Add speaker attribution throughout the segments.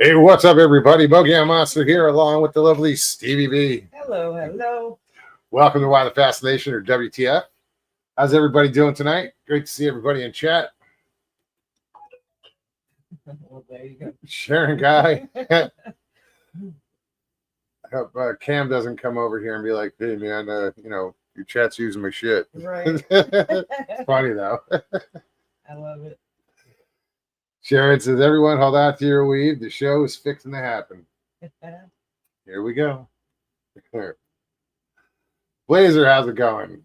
Speaker 1: Hey, what's up, everybody? Bogey Monster here, along with the lovely Stevie B.
Speaker 2: Hello, hello.
Speaker 1: Welcome to Why the Fascination, or WTF. How's everybody doing tonight? Great to see everybody in chat.
Speaker 2: Well, there you go.
Speaker 1: Sharon Guy. I hope Cam doesn't come over here and be like, "Hey, man, your chat's using my shit."
Speaker 2: Right.
Speaker 1: It's funny though.
Speaker 2: I love it.
Speaker 1: Sharon says, "Everyone, hold out to your weave. The show is fixing to happen." Here we go. Blazer, how's it going?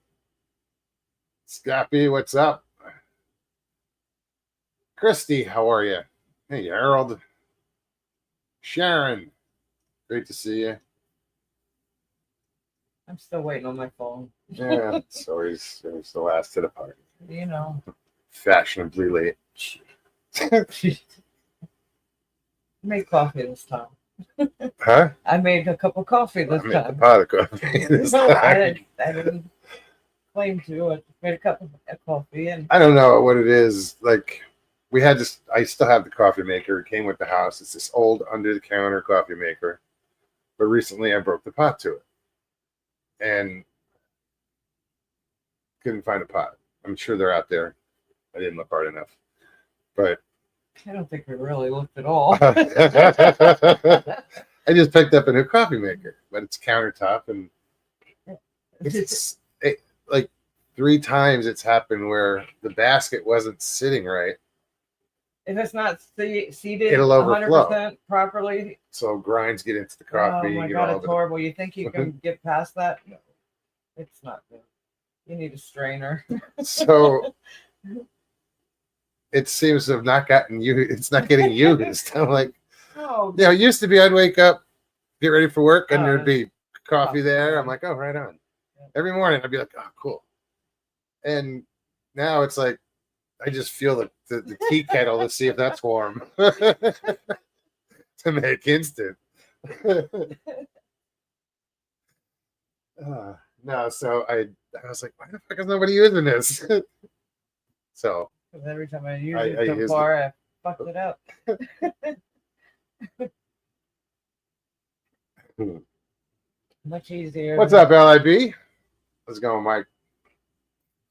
Speaker 1: Scotty, what's up? Christy, how are you? Hey, Harold. Sharon, great to see you.
Speaker 2: I'm still waiting on my phone.
Speaker 1: Yeah, it's always the last to the party.
Speaker 2: You know.
Speaker 1: Fashionably late.
Speaker 2: Made coffee this time.
Speaker 1: Huh?
Speaker 2: I made a cup of coffee this
Speaker 1: I made the
Speaker 2: time.
Speaker 1: pot of coffee this
Speaker 2: No,
Speaker 1: time.
Speaker 2: I didn't claim to. I made a cup of coffee and
Speaker 1: I don't know what it is. Like, we had this, I still have the coffee maker. It came with the house. It's this old under-the-counter coffee maker. But recently I broke the pot to it. And couldn't find a pot. I'm sure they're out there. I didn't look hard enough. But
Speaker 2: I don't think we really looked at all.
Speaker 1: I just picked up a new coffee maker, but it's countertop, and like 3 times it's happened where the basket wasn't sitting right.
Speaker 2: If it's not seated
Speaker 1: It'll overflow
Speaker 2: 100% properly,
Speaker 1: so grinds get into the coffee.
Speaker 2: oh my
Speaker 1: you
Speaker 2: God,
Speaker 1: know,
Speaker 2: it's horrible. You think you can get past that? No, it's not good. You need a strainer.
Speaker 1: So it seems to have not gotten you. It's not getting used. I'm like,
Speaker 2: Oh,
Speaker 1: it used to be I'd wake up, get ready for work, and
Speaker 2: Oh,
Speaker 1: there'd be coffee there.
Speaker 2: yeah.
Speaker 1: I'm like, oh, right on. Every morning I'd be like, oh, cool. And now it's like I just feel the tea kettle to see if that's warm to make instant. No, so I was like, why the fuck is nobody using this? So
Speaker 2: because every time I use
Speaker 1: I
Speaker 2: it so
Speaker 1: used
Speaker 2: far, I fucked it up. Much easier.
Speaker 1: What's up, LIB? How's it going, Mike?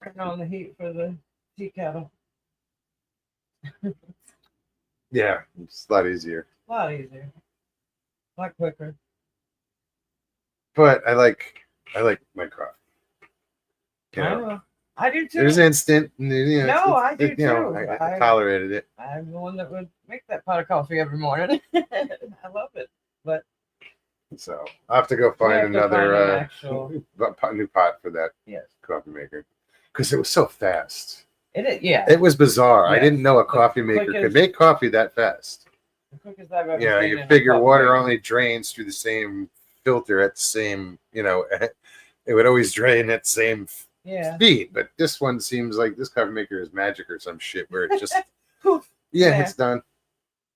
Speaker 2: Turn on the heat for the tea kettle.
Speaker 1: Yeah, it's a lot easier.
Speaker 2: A lot easier. A lot quicker.
Speaker 1: But I like my coffee. You
Speaker 2: I
Speaker 1: know,
Speaker 2: know. I do too.
Speaker 1: there's instant. And
Speaker 2: No, I do too.
Speaker 1: I tolerated it.
Speaker 2: I'm the one that would make that pot of coffee every morning. I love it. But
Speaker 1: So I'll have to go
Speaker 2: we
Speaker 1: find
Speaker 2: have to
Speaker 1: another
Speaker 2: find an actual.
Speaker 1: new pot for that
Speaker 2: Yes.
Speaker 1: coffee maker because it was so fast.
Speaker 2: It is, yeah.
Speaker 1: It was bizarre. I
Speaker 2: Yes.
Speaker 1: didn't know a
Speaker 2: The
Speaker 1: coffee maker could
Speaker 2: quickest-
Speaker 1: make coffee that fast.
Speaker 2: The quickest I've ever
Speaker 1: Yeah,
Speaker 2: seen
Speaker 1: you
Speaker 2: in a
Speaker 1: figure
Speaker 2: coffee
Speaker 1: water
Speaker 2: maker.
Speaker 1: only drains through the same filter at the same, it would always drain at the same
Speaker 2: Yeah.
Speaker 1: speed. But this one seems like this coffee maker is magic or some shit where it just,
Speaker 2: Poof.
Speaker 1: yeah,
Speaker 2: Yeah.
Speaker 1: it's done.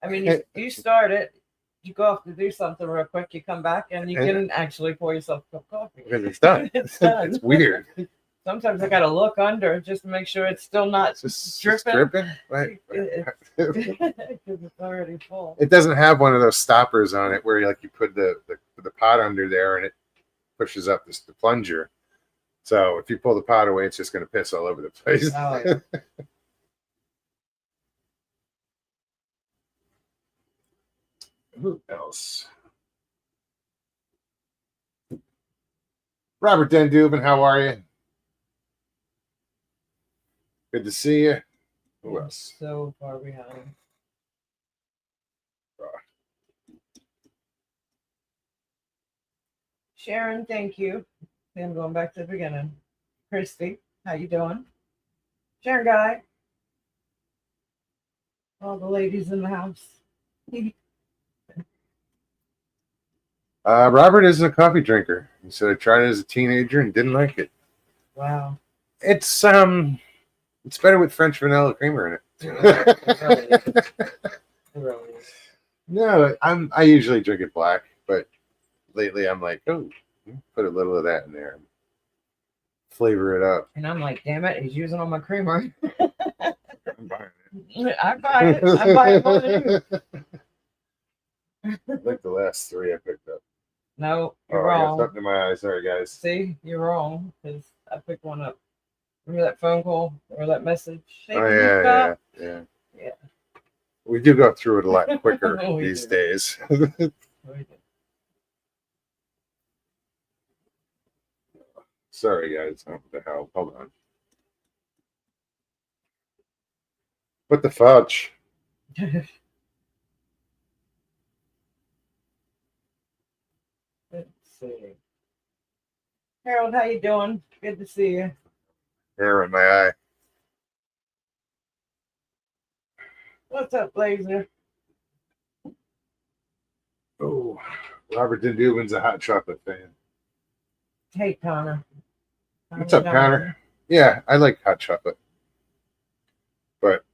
Speaker 2: I mean, you start it, you go off to do something real quick, you come back, and you can actually pour yourself a cup of coffee.
Speaker 1: Because it's done.
Speaker 2: It's done.
Speaker 1: It's weird.
Speaker 2: Sometimes I gotta look under just to make sure it's still not
Speaker 1: It's just
Speaker 2: dripping.
Speaker 1: dripping. Right.
Speaker 2: Because it's already full.
Speaker 1: It doesn't have one of those stoppers on it where you put the pot under there and it pushes up the plunger. So if you pull the pot away, it's just going to piss all over the place.
Speaker 2: Oh, yeah.
Speaker 1: Who else? Robert Dendubin, how are you? Good to see you. Who else?
Speaker 2: So far behind. Sharon, thank you. I'm going back to the beginning. Christy, how you doing? Sharon Guy. All the ladies in the house.
Speaker 1: Robert isn't a coffee drinker. He said I tried it as a teenager and didn't like it.
Speaker 2: Wow.
Speaker 1: It's better with French vanilla creamer in it.
Speaker 2: Really?
Speaker 1: No, I usually drink it black, but lately I'm like, oh, put a little of that in there, and flavor it up.
Speaker 2: And I'm like, damn it, he's using all my creamer.
Speaker 1: I'm buying it.
Speaker 2: I buy it. I buy it more than you.
Speaker 1: Like the last three I picked up.
Speaker 2: No,
Speaker 1: Oh,
Speaker 2: you're
Speaker 1: I got
Speaker 2: wrong.
Speaker 1: something in my eye. Sorry, guys.
Speaker 2: See, you're wrong because I picked one up. Remember that phone call or that message? Hey,
Speaker 1: Oh
Speaker 2: can you
Speaker 1: yeah,
Speaker 2: stop?
Speaker 1: yeah.
Speaker 2: Yeah.
Speaker 1: We do go through it a lot quicker
Speaker 2: We
Speaker 1: these
Speaker 2: do.
Speaker 1: days.
Speaker 2: We did.
Speaker 1: Sorry, guys. What the hell? Hold on. What the fudge?
Speaker 2: Let's see. Harold, how you doing? Good to see you.
Speaker 1: Hair in my eye.
Speaker 2: What's up, Blazer?
Speaker 1: Oh, Robert De Dubin's a hot chocolate fan.
Speaker 2: Hey, Connor.
Speaker 1: What's up, Connor? Yeah, I like hot chocolate, but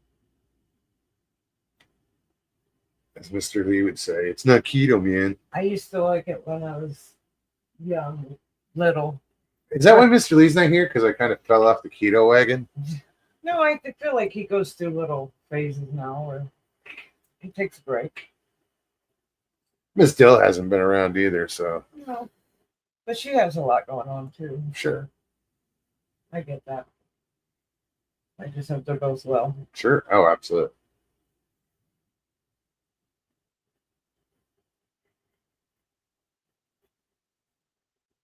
Speaker 1: as Mr. Lee would say, it's not keto, man.
Speaker 2: I used to like it when I was young, little.
Speaker 1: Is that why Mr. Lee's not here? Because I kind of fell off the keto wagon.
Speaker 2: No, I feel like he goes through little phases now where he takes a break.
Speaker 1: Miss Dill hasn't been around either, so
Speaker 2: No, but she has a lot going on too.
Speaker 1: sure.
Speaker 2: I get that. I just hope they're both well.
Speaker 1: Sure. Oh, absolutely.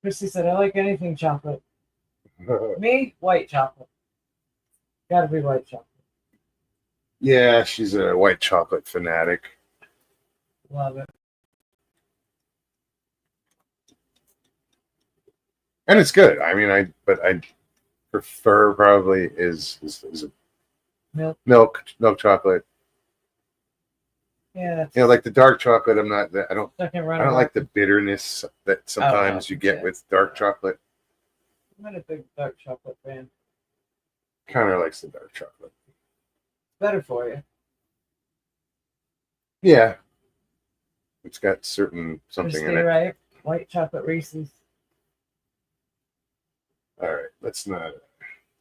Speaker 2: Christy said, I like anything chocolate. Me, white chocolate. Gotta be white chocolate.
Speaker 1: Yeah, she's a white chocolate fanatic.
Speaker 2: Love it.
Speaker 1: And it's good. I mean, I prefer probably is
Speaker 2: Milk.
Speaker 1: milk chocolate.
Speaker 2: Yeah, that's
Speaker 1: You know, like the dark chocolate. I don't
Speaker 2: second
Speaker 1: I don't like the bitterness that sometimes you get
Speaker 2: yeah.
Speaker 1: with dark chocolate.
Speaker 2: I'm not a big dark chocolate fan.
Speaker 1: Connor likes the dark chocolate.
Speaker 2: Better for you.
Speaker 1: Yeah, it's got something
Speaker 2: Christy,
Speaker 1: in it.
Speaker 2: right? White chocolate Reese's.
Speaker 1: All right, let's not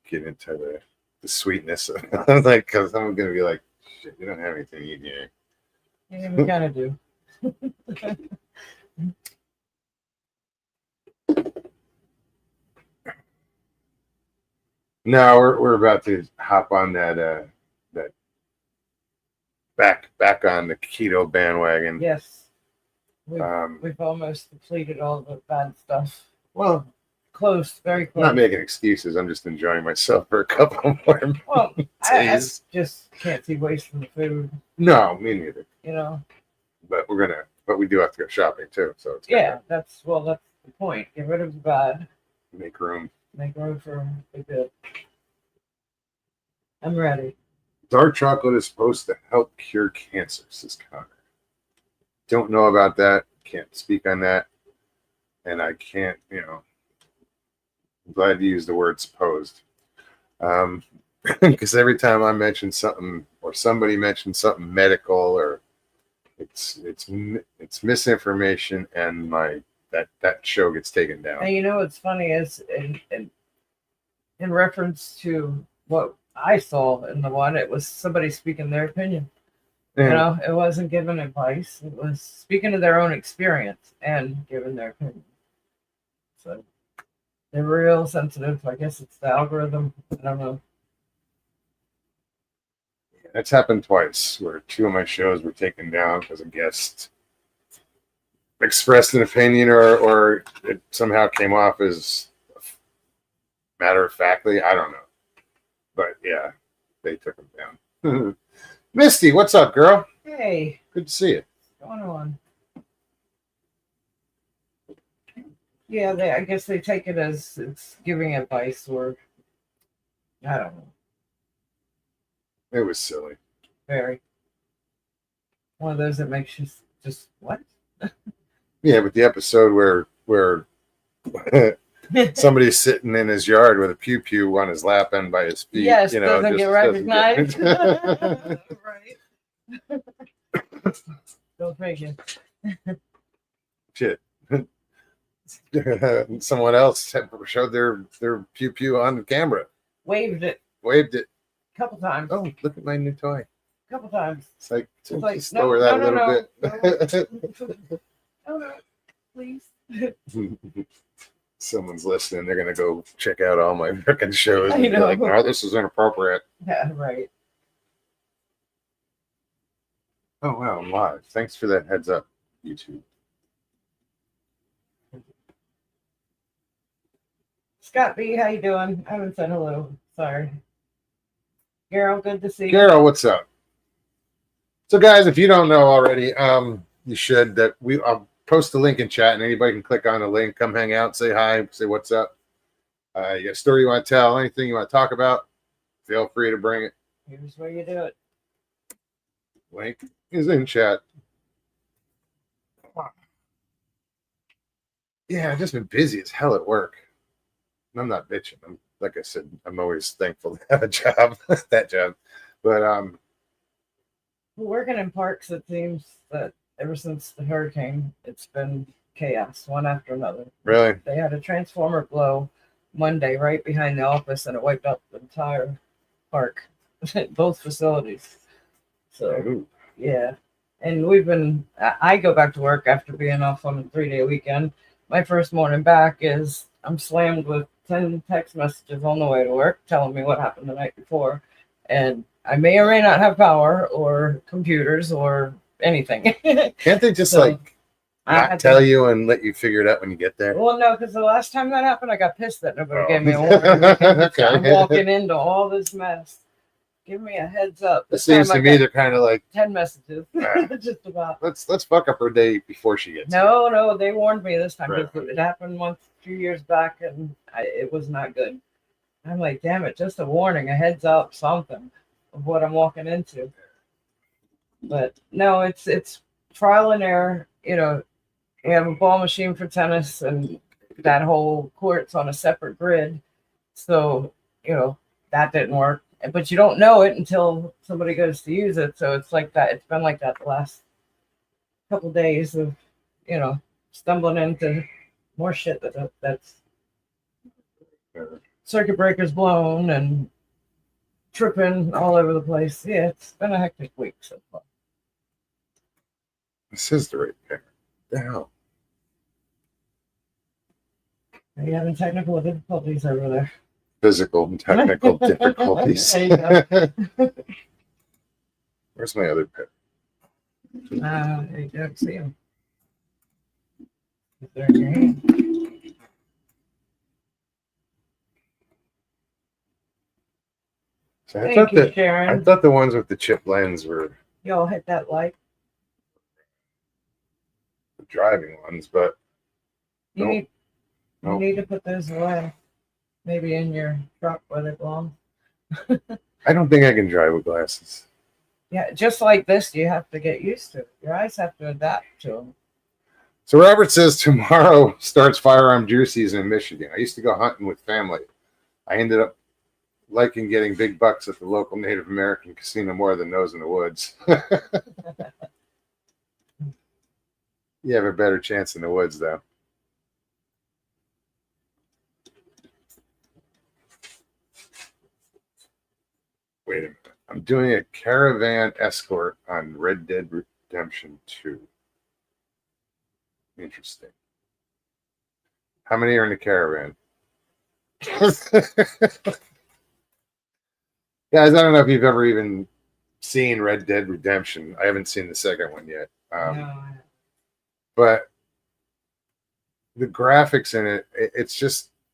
Speaker 1: get into the sweetness of like, because I'm gonna be like, shit, you don't have anything to eat here.
Speaker 2: Yeah, we kind of do.
Speaker 1: No, we're about to hop on that back on the keto bandwagon.
Speaker 2: Yes. We've,
Speaker 1: Um,
Speaker 2: we've almost completed all the bad stuff.
Speaker 1: well,
Speaker 2: Close, very
Speaker 1: I'm
Speaker 2: close.
Speaker 1: not making excuses. I'm just enjoying myself for a couple more
Speaker 2: Well, I
Speaker 1: days.
Speaker 2: just can't see wasting the food,
Speaker 1: No, me neither.
Speaker 2: you know.
Speaker 1: But we do have to go shopping too. So it's
Speaker 2: Yeah, that's the point. Get rid of the bad,
Speaker 1: make room.
Speaker 2: make room for the good. I'm ready.
Speaker 1: Dark chocolate is supposed to help cure cancer, says Connor. Don't know about that. Can't speak on that. And I can't, I'm glad you used the word supposed. Because every time I mention something or somebody mentions something medical or it's misinformation and that show gets taken down.
Speaker 2: And you know what's funny is in reference to what I saw in the one, it was somebody speaking their opinion. You
Speaker 1: And
Speaker 2: know, it wasn't giving advice. It was speaking of their own experience and giving their opinion. So they're real sensitive. I guess it's the algorithm. I don't know.
Speaker 1: that's happened twice where two of my shows were taken down because a guest expressed an opinion or it somehow came off as matter of factly. I don't know. But yeah, they took them down. Misty, what's up, girl?
Speaker 2: Hey,
Speaker 1: Good to see you.
Speaker 2: what's going on? Yeah, I guess they take it as it's giving advice or I don't know.
Speaker 1: It was silly.
Speaker 2: Very. One of those that makes you just what?
Speaker 1: Yeah, but the episode where somebody's sitting in his yard with a pew pew on his lap and by his feet.
Speaker 2: Yes,
Speaker 1: you know,
Speaker 2: doesn't
Speaker 1: just
Speaker 2: get recognized.
Speaker 1: doesn't
Speaker 2: Right. Go figure.
Speaker 1: Shit. Someone else showed their pew pew on the camera,
Speaker 2: Waved it
Speaker 1: waved it.
Speaker 2: a couple times.
Speaker 1: Oh, look at my new toy.
Speaker 2: couple times.
Speaker 1: It's like,
Speaker 2: like,
Speaker 1: just lower that a little bit.
Speaker 2: Oh no, please.
Speaker 1: Someone's listening. They're gonna go check out all my freaking shows.
Speaker 2: I
Speaker 1: And be
Speaker 2: know.
Speaker 1: like, oh, this is inappropriate.
Speaker 2: Yeah, right.
Speaker 1: Oh wow, I'm live. Thanks for that heads up, YouTube.
Speaker 2: Scott B, how you doing? I haven't said hello. Sorry. Carol, good to see you.
Speaker 1: Carol, what's up? So, guys, if you don't know already, you should. I'll post the link in chat, and anybody can click on the link, come hang out, say hi, say what's up. You got a story you want to tell, anything you want to talk about, feel free to bring it.
Speaker 2: Here's where you do it.
Speaker 1: Link is in chat. Yeah, I've just been busy as hell at work. And I'm not bitching. Like I said, I'm always thankful to have a job, that job. But
Speaker 2: Working in parks, it seems that ever since the hurricane, it's been chaos, one after another.
Speaker 1: really,
Speaker 2: They had a transformer blow Monday right behind the office, and it wiped out the entire park, both facilities. So,
Speaker 1: ooh,
Speaker 2: yeah. And I go back to work after being off on a 3-day weekend. My first morning back is I'm slammed with 10 text messages on the way to work telling me what happened the night before. And I may or may not have power or computers or anything.
Speaker 1: can't they just
Speaker 2: So,
Speaker 1: like
Speaker 2: I
Speaker 1: not
Speaker 2: had
Speaker 1: tell
Speaker 2: to-
Speaker 1: you and let you figure it out when you get there?
Speaker 2: Well, no, because the last time that happened, I got pissed that nobody
Speaker 1: Oh.
Speaker 2: gave me a warning.
Speaker 1: Okay.
Speaker 2: I'm walking into all this mess. Give me a heads up.
Speaker 1: It
Speaker 2: This
Speaker 1: seems
Speaker 2: time
Speaker 1: to
Speaker 2: I
Speaker 1: me
Speaker 2: got
Speaker 1: they're kind of like,
Speaker 2: 10 messages,
Speaker 1: Ah.
Speaker 2: just about.
Speaker 1: let's fuck up her day before she gets here.
Speaker 2: No, they warned me this time.
Speaker 1: Right.
Speaker 2: It happened a few years back, and it was not good. I'm like, damn it, just a warning, a heads up, something of what I'm walking into. But no, it's trial and error. You know, we have a ball machine for tennis, and that whole court's on a separate grid. So, you know, that didn't work. But you don't know it until somebody goes to use it. So it's like that. It's been like that the last couple days of, you know, stumbling into more shit that's circuit breakers blown and tripping all over the place. Yeah, it's been a hectic week so far.
Speaker 1: This is the right pair. The hell?
Speaker 2: Are you having technical difficulties over there?
Speaker 1: Physical and technical difficulties.
Speaker 2: There you go.
Speaker 1: Where's my other pair?
Speaker 2: There you go. See them. They're in your hand.
Speaker 1: So
Speaker 2: Thank you,
Speaker 1: I
Speaker 2: Sharon.
Speaker 1: thought the ones with the chip lens were
Speaker 2: Y'all hit that like.
Speaker 1: the driving ones, but
Speaker 2: You
Speaker 1: Nope.
Speaker 2: need
Speaker 1: Nope.
Speaker 2: you need to put those away. Maybe in your truck where they belong.
Speaker 1: I don't think I can drive with glasses.
Speaker 2: Yeah, just like this, you have to get used to it. Your eyes have to adapt to them.
Speaker 1: So Robert says tomorrow starts firearm deer season in Michigan. I used to go hunting with family. I ended up liking getting big bucks at the local Native American casino more than those in the woods. You have a better chance in the woods, though. Wait a minute. I'm doing a caravan escort on Red Dead Redemption 2. Interesting. How many are in the caravan? Guys, I don't know if you've ever even seen Red Dead Redemption. I haven't seen the second one yet.
Speaker 2: No,
Speaker 1: But the graphics in it,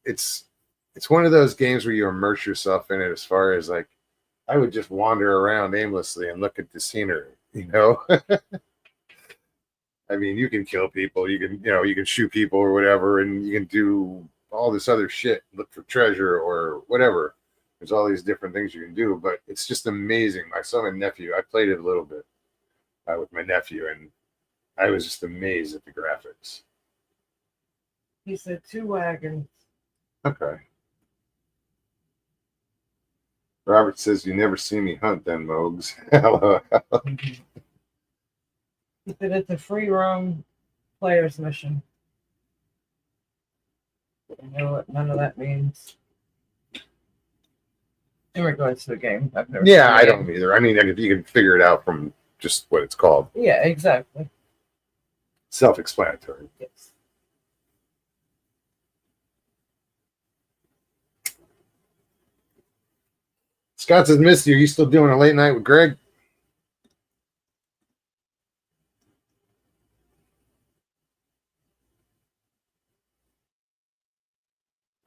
Speaker 1: it's one of those games where you immerse yourself in it as far as like, I would just wander around aimlessly and look at the scenery, you know? I mean, you can kill people, you can shoot people or whatever, and you can do all this other shit, look for treasure or whatever. There's all these different things you can do, but it's just amazing. I saw my nephew, I played it a little bit with my nephew, and I was just amazed at the graphics.
Speaker 2: he said 2 wagons.
Speaker 1: Okay. Robert says, you never see me hunt then, Mogs. Hello.
Speaker 2: He said it's a free roam players mission. I know what none of that means. in regards to the game. I've never
Speaker 1: Yeah,
Speaker 2: seen
Speaker 1: I
Speaker 2: the
Speaker 1: don't
Speaker 2: game.
Speaker 1: either. I mean, like, if you can figure it out from just what it's called,
Speaker 2: Yeah, exactly.
Speaker 1: self-explanatory.
Speaker 2: Yes.
Speaker 1: Scott says, "Missed you. You still doing a late night with Greg?"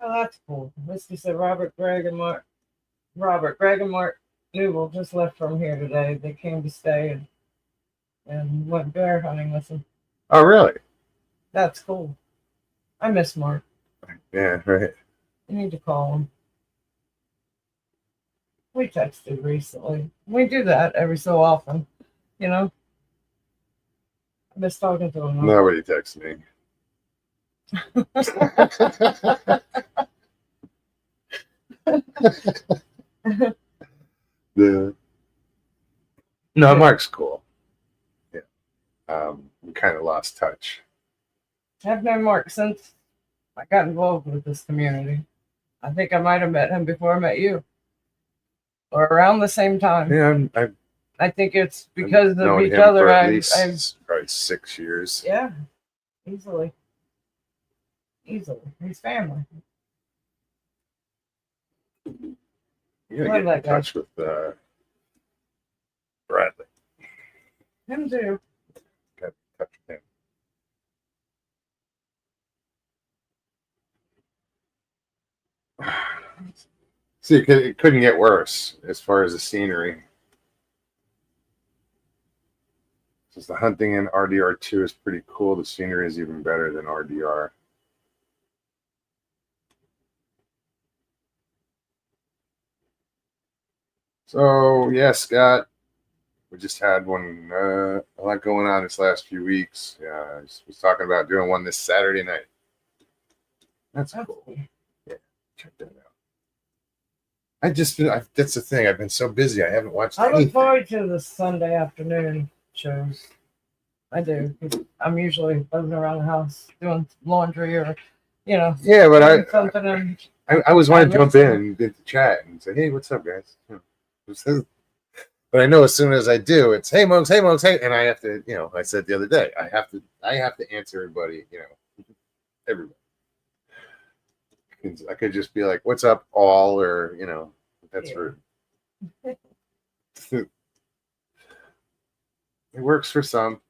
Speaker 2: Oh, that's cool. Misty said Robert, Greg, and Mark Newell just left from here today. They came to stay and went bear hunting with them.
Speaker 1: Oh, really?
Speaker 2: That's cool. I miss Mark.
Speaker 1: Yeah, right.
Speaker 2: You need to call him. We texted recently. We do that every so often, you know. I miss talking to him.
Speaker 1: Nobody texts me. No, Mark's cool. Yeah. We kind of lost touch.
Speaker 2: I've known Mark since I got involved with this community. I think I might have met him before I met you, or around the same time.
Speaker 1: Yeah, I've
Speaker 2: I think it's because of
Speaker 1: known
Speaker 2: each
Speaker 1: him
Speaker 2: other.
Speaker 1: for at
Speaker 2: I've
Speaker 1: least probably 6 years.
Speaker 2: yeah, easily. He's family.
Speaker 1: You gotta
Speaker 2: Love
Speaker 1: get
Speaker 2: that
Speaker 1: in
Speaker 2: guy.
Speaker 1: touch with Bradley.
Speaker 2: Him too.
Speaker 1: Got in touch with him. See, it couldn't get worse as far as the scenery. Since the hunting in RDR2 is pretty cool, the scenery is even better than RDR. So, yeah, Scott, we just had one, a lot going on this last few weeks. I was talking about doing one this Saturday night. That's cool. Yeah, check that out. That's the thing. I've been so busy. I haven't watched
Speaker 2: I look
Speaker 1: anything.
Speaker 2: forward to the Sunday afternoon shows. I do. I'm usually buzzing around the house doing laundry or,
Speaker 1: Yeah, but
Speaker 2: doing something. And
Speaker 1: I always want to
Speaker 2: I
Speaker 1: jump
Speaker 2: miss
Speaker 1: in and get to chat and say, "Hey, what's up, guys?" But I know as soon as I do, it's "Hey, Mugs, hey, Mugs, hey," and I have to, I said the other day, I have to answer everybody, everybody. I could just be like, "What's up, all?" or that's
Speaker 2: Yeah.
Speaker 1: rude. It works for some,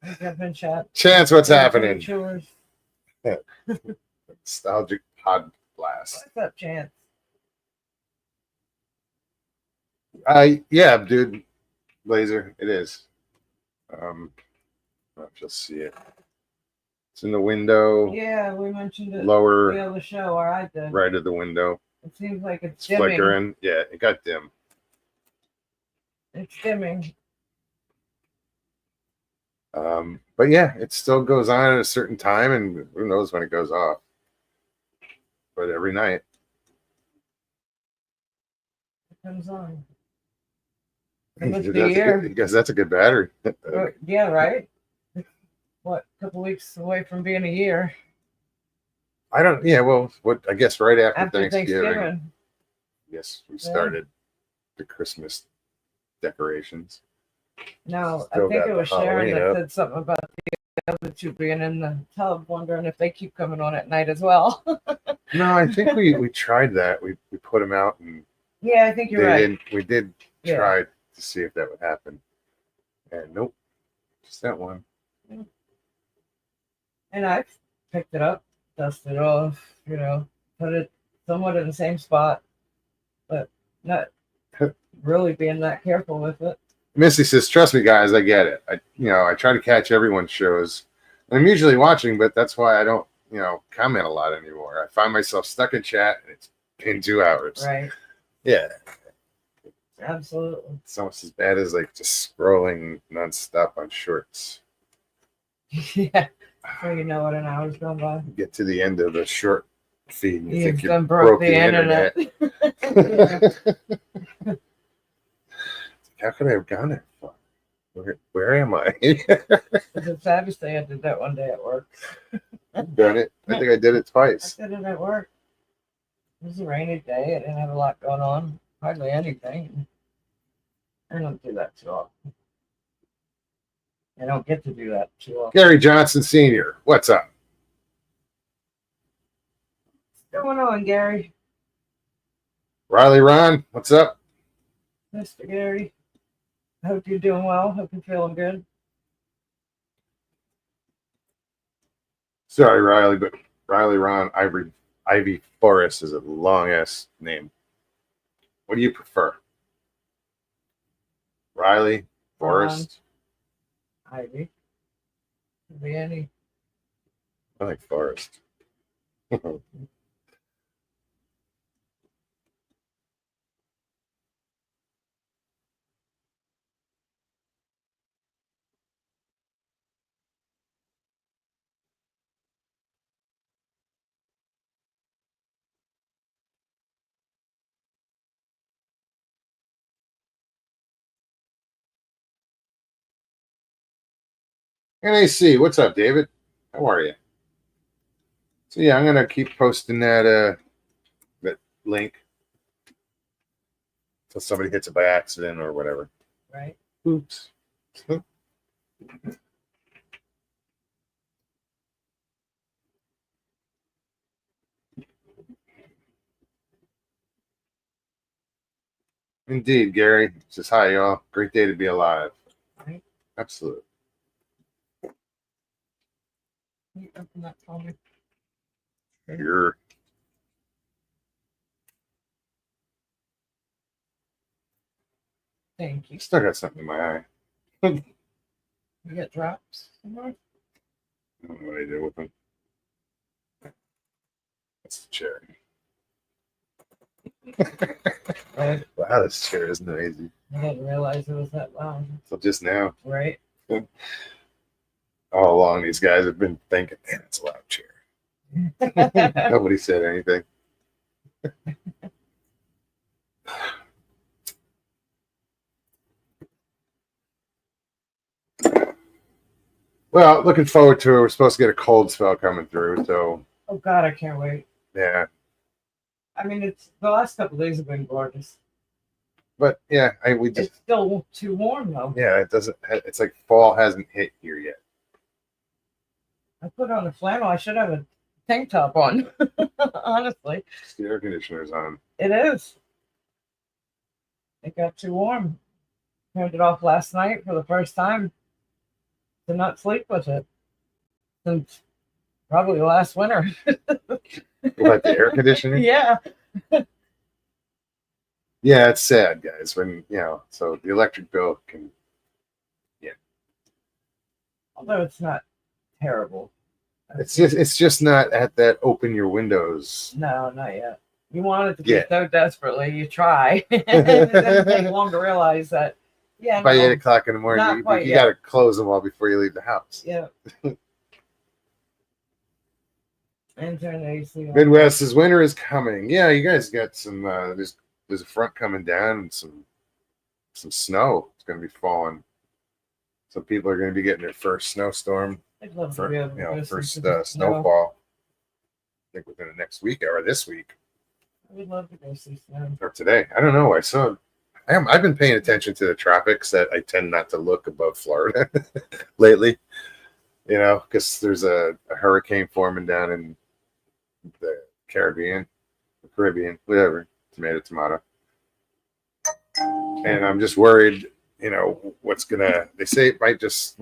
Speaker 2: Having chat.
Speaker 1: Chance, what's
Speaker 2: Doing
Speaker 1: happening?
Speaker 2: Chores.
Speaker 1: Nostalgic pod blast.
Speaker 2: What's up, Chance?
Speaker 1: Yeah, dude, Laser, it is. I don't know if you'll see it. It's in the window,
Speaker 2: Yeah, we mentioned it
Speaker 1: lower
Speaker 2: the other show, or I did.
Speaker 1: right of the window.
Speaker 2: It seems like it's
Speaker 1: It's
Speaker 2: dimming.
Speaker 1: flickering. Yeah, it got dim.
Speaker 2: It's dimming.
Speaker 1: But yeah, it still goes on at a certain time, and who knows when it goes off. But every night.
Speaker 2: It comes on. It
Speaker 1: Because
Speaker 2: must be here.
Speaker 1: that's a good battery.
Speaker 2: Yeah, right? What, a couple weeks away from being a year
Speaker 1: I don't. Yeah, well, I guess right after,
Speaker 2: after
Speaker 1: Thanksgiving.
Speaker 2: Thanksgiving.
Speaker 1: Yes, we started the Christmas decorations.
Speaker 2: No, I
Speaker 1: Still
Speaker 2: think
Speaker 1: got
Speaker 2: it was
Speaker 1: the
Speaker 2: Sharon
Speaker 1: Halloween
Speaker 2: that
Speaker 1: up.
Speaker 2: said something about the other two being in the tub, wondering if they keep coming on at night as well.
Speaker 1: No, I think we tried that. We put them out, and
Speaker 2: Yeah, I think you're
Speaker 1: they
Speaker 2: right.
Speaker 1: didn't. We did
Speaker 2: Yeah.
Speaker 1: try to see if that would happen, and nope, just that one.
Speaker 2: And I picked it up, dusted it off, put it somewhat in the same spot, but not really being that careful with it.
Speaker 1: Missy says, "Trust me, guys, I get it. I try to catch everyone's shows. I'm usually watching, but that's why I don't, comment a lot anymore. I find myself stuck in chat, and it's been 2 hours.
Speaker 2: Right.
Speaker 1: Yeah,
Speaker 2: Absolutely.
Speaker 1: it's almost as bad as like just scrolling nonstop on shorts.
Speaker 2: Yeah. So you know what an hour's gone by.
Speaker 1: You get to the end of the short feed, and you think
Speaker 2: You've
Speaker 1: you
Speaker 2: done broke the
Speaker 1: internet.
Speaker 2: internet.
Speaker 1: How could I have gone there? Where am I?
Speaker 2: It's Savage Day. I did that one day at work.
Speaker 1: I've done it. I think I did it
Speaker 2: I
Speaker 1: twice.
Speaker 2: did it at work. It was a rainy day. I didn't have a lot going on. Hardly anything. I don't do that too often. I don't get to do that too often.
Speaker 1: Gary Johnson Sr., what's up?
Speaker 2: What's going on, Gary?
Speaker 1: Riley Ron, what's up?
Speaker 2: Mr. Gary. Hope you're doing well. Hope you're feeling good.
Speaker 1: Sorry, Riley, but Riley Ron Ivy Forrest is a long ass name. What do you prefer? Riley Forrest?
Speaker 2: Ivy. Could be any.
Speaker 1: I like Forrest. NAC, what's up, David? How are you? So yeah, I'm gonna keep posting that link until somebody hits it by accident or whatever.
Speaker 2: Right.
Speaker 1: Oops. Indeed, Gary. Says hi, y'all. Great day to be alive.
Speaker 2: Right.
Speaker 1: Absolutely.
Speaker 2: Can you open that for me?
Speaker 1: You're
Speaker 2: Thank you.
Speaker 1: still got something in my eye.
Speaker 2: You get drops somewhere?
Speaker 1: I don't know what I did with them. That's the chair. Wow, this chair is amazing.
Speaker 2: I didn't realize it was that loud.
Speaker 1: So just now,
Speaker 2: Right.
Speaker 1: all along, these guys have been thinking, man, it's a loud chair. Nobody said anything. Well, looking forward to it. We're supposed to get a cold spell coming through, so
Speaker 2: Oh God, I can't wait.
Speaker 1: yeah.
Speaker 2: I mean, it's the last couple of days have been gorgeous.
Speaker 1: But yeah, we just
Speaker 2: It's still too warm though.
Speaker 1: yeah, it doesn't. It's like fall hasn't hit here yet.
Speaker 2: I put on a flannel. I should have a tank top on. Honestly,
Speaker 1: The air conditioner's on.
Speaker 2: it is. It got too warm. Turned it off last night for the first time. Did not sleep with it since probably last winter.
Speaker 1: What, the air conditioner?
Speaker 2: Yeah.
Speaker 1: Yeah, it's sad, guys. When so the electric bill can.
Speaker 2: Although it's not terrible.
Speaker 1: It's just not at that open your windows.
Speaker 2: No, not yet. You want it to be
Speaker 1: Yeah.
Speaker 2: so desperately, you try. It doesn't take long to realize that. Yeah,
Speaker 1: By
Speaker 2: no,
Speaker 1: 8 o'clock in the morning,
Speaker 2: Not quite
Speaker 1: you
Speaker 2: yet.
Speaker 1: got to close them all before you leave the house.
Speaker 2: yeah. And turn the AC on.
Speaker 1: Midwest's winter is coming. Yeah, you guys got some. There's a front coming down and some snow. It's going to be falling. Some people are going to be getting their first snowstorm,
Speaker 2: I'd love to be able to go see
Speaker 1: first
Speaker 2: some snow.
Speaker 1: snowfall. I think within the next week or this week
Speaker 2: I would love to go see snow.
Speaker 1: or today. I don't know. I've been paying attention to the tropics that I tend not to look above Florida lately. Because there's a hurricane forming down in the Caribbean, whatever, tomato. And I'm just worried, they say it might just,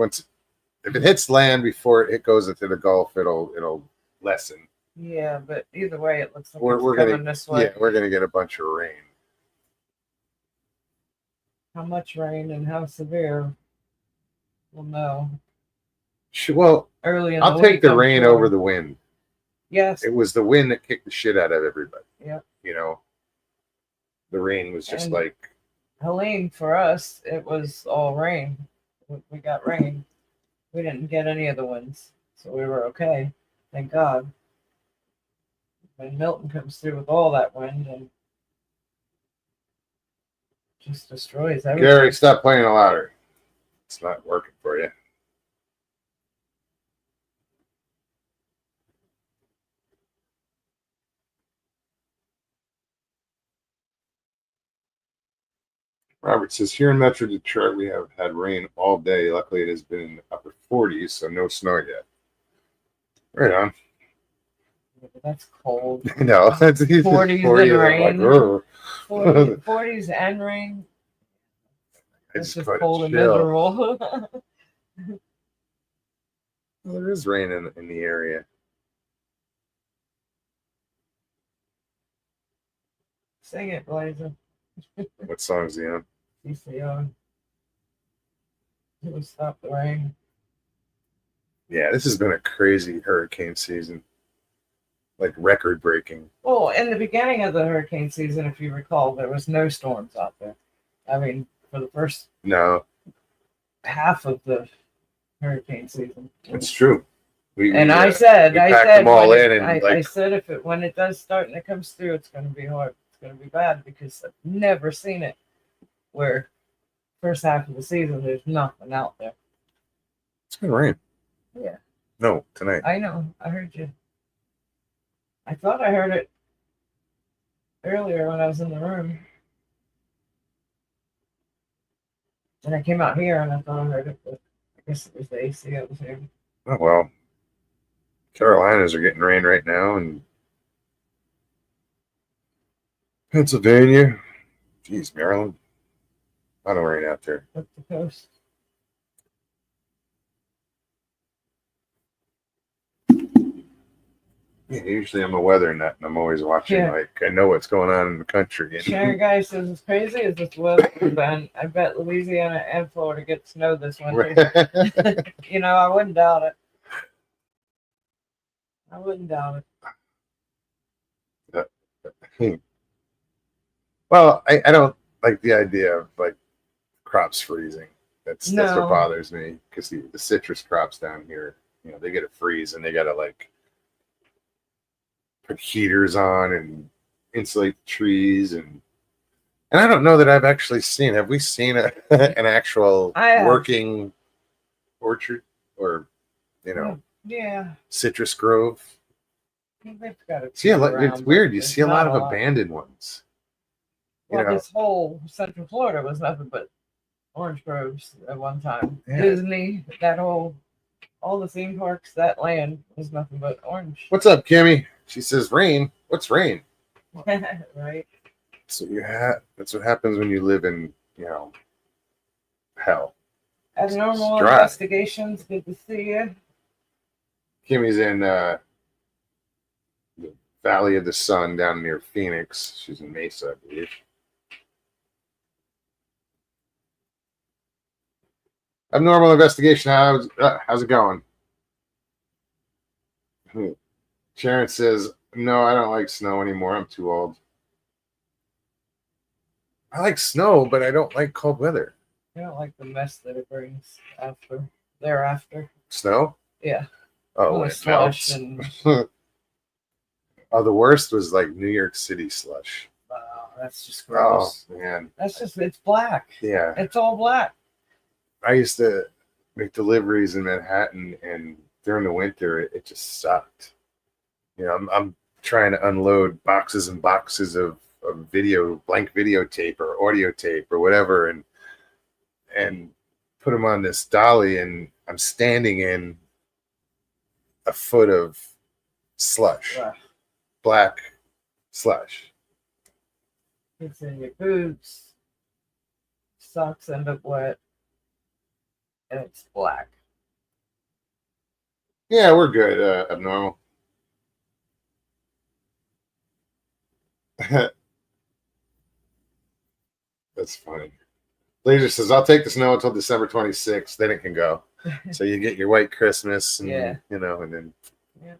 Speaker 1: if it hits land before it goes into the Gulf, it'll lessen.
Speaker 2: Yeah, but either way, it looks like
Speaker 1: We're
Speaker 2: it's
Speaker 1: gonna,
Speaker 2: coming this way.
Speaker 1: yeah, we're gonna get a bunch of rain.
Speaker 2: How much rain and how severe, we'll know
Speaker 1: Well,
Speaker 2: early in
Speaker 1: I'll
Speaker 2: the
Speaker 1: take
Speaker 2: week,
Speaker 1: the
Speaker 2: I'm
Speaker 1: rain
Speaker 2: sure.
Speaker 1: over the wind.
Speaker 2: Yes.
Speaker 1: It was the wind that kicked the shit out of everybody.
Speaker 2: Yep.
Speaker 1: The rain was just
Speaker 2: And-
Speaker 1: like,
Speaker 2: Helene, for us, it was all rain. We got rain. We didn't get any of the winds, so we were okay. Thank God. When Milton comes through with all that wind and just destroys everything.
Speaker 1: Gary, stop playing it louder. It's not working for you. Robert says, here in Metro Detroit, we have had rain all day. Luckily, it has been in the upper 40s, so no snow yet. Right on.
Speaker 2: Yeah, but that's cold.
Speaker 1: No, that's
Speaker 2: 40s
Speaker 1: 40
Speaker 2: and
Speaker 1: like,
Speaker 2: rain.
Speaker 1: "Ugh."
Speaker 2: 40s and rain.
Speaker 1: I
Speaker 2: It's
Speaker 1: just
Speaker 2: just
Speaker 1: quite
Speaker 2: cold and
Speaker 1: chill.
Speaker 2: miserable.
Speaker 1: Well, there is rain in the area.
Speaker 2: Sing it, Blazer.
Speaker 1: What song's he on?
Speaker 2: CCO. It would stop the rain.
Speaker 1: Yeah, this has been a crazy hurricane season. Like record breaking.
Speaker 2: Well, in the beginning of the hurricane season, if you recall, there was no storms out there. I mean, for the first
Speaker 1: No,
Speaker 2: half of the hurricane season.
Speaker 1: it's true.
Speaker 2: And I
Speaker 1: we
Speaker 2: said
Speaker 1: packed
Speaker 2: when
Speaker 1: them all
Speaker 2: it-
Speaker 1: in and
Speaker 2: I
Speaker 1: like
Speaker 2: said when it does start and it comes through, it's going to be hard. It's going to be bad because I've never seen it where first half of the season there's nothing out there.
Speaker 1: it's gonna rain.
Speaker 2: Yeah,
Speaker 1: No, tonight.
Speaker 2: I know. I heard you. I thought I heard it earlier when I was in the room. And I came out here and I thought I heard it, but I guess it was the AC that was here.
Speaker 1: Oh well. Carolinas are getting rain right now, and Pennsylvania. Jeez, Maryland. I don't rain out there.
Speaker 2: Up the coast.
Speaker 1: Yeah, usually I'm a weather nut, and I'm always watching.
Speaker 2: Yeah.
Speaker 1: Like I know what's going on in the country. And
Speaker 2: Sharon Guy says as crazy as this weather has been, I bet Louisiana and Florida get snow this winter. You know, I wouldn't doubt it. I wouldn't doubt it.
Speaker 1: Well, I don't like the idea of like crops freezing. That's what
Speaker 2: No.
Speaker 1: bothers me because the citrus crops down here, you know, they get a freeze and they gotta like put heaters on and insulate the trees and I don't know that I've actually seen. Have we seen an actual
Speaker 2: I have.
Speaker 1: working orchard or you know
Speaker 2: Yeah.
Speaker 1: citrus grove?
Speaker 2: They've got it.
Speaker 1: See, it's
Speaker 2: around,
Speaker 1: weird.
Speaker 2: but
Speaker 1: You
Speaker 2: there's
Speaker 1: see a lot
Speaker 2: not
Speaker 1: of abandoned ones. You
Speaker 2: Well,
Speaker 1: know,
Speaker 2: this whole Central Florida was nothing but orange groves at one time.
Speaker 1: Yeah.
Speaker 2: Disney, all the theme parks, that land was nothing but orange.
Speaker 1: what's up, Kimmy? She says, "Rain. What's rain?"
Speaker 2: Right?
Speaker 1: So that's what happens when you live in, you know, hell.
Speaker 2: Abnormal
Speaker 1: It's dry.
Speaker 2: investigations. Good to see you.
Speaker 1: Kimmy's in the Valley of the Sun down near Phoenix. She's in Mesa, I believe. Abnormal investigation. How's it going? Sharon says, "No, I don't like snow anymore. I'm too old." I like snow, but I don't like cold weather.
Speaker 2: I don't like the mess that it brings thereafter.
Speaker 1: Snow?
Speaker 2: Yeah.
Speaker 1: Oh,
Speaker 2: All
Speaker 1: when
Speaker 2: the
Speaker 1: it
Speaker 2: slush
Speaker 1: melts.
Speaker 2: and
Speaker 1: Oh, the worst was like New York City slush.
Speaker 2: that's just
Speaker 1: Oh
Speaker 2: gross.
Speaker 1: man,
Speaker 2: It's black.
Speaker 1: yeah.
Speaker 2: It's all black.
Speaker 1: I used to make deliveries in Manhattan, and during the winter, it just sucked. You know, I'm trying to unload boxes and boxes of blank videotape or audio tape or whatever, and put them on this dolly, and I'm standing in a foot of slush,
Speaker 2: Ugh.
Speaker 1: black slush.
Speaker 2: It's in your boots. Socks end up wet. And it's black.
Speaker 1: Yeah, we're good. Abnormal. That's funny. Laser says, "I'll take the snow until December 26th. Then it can go." So you get your white Christmas, and
Speaker 2: Yeah.
Speaker 1: you know, and then
Speaker 2: Yeah.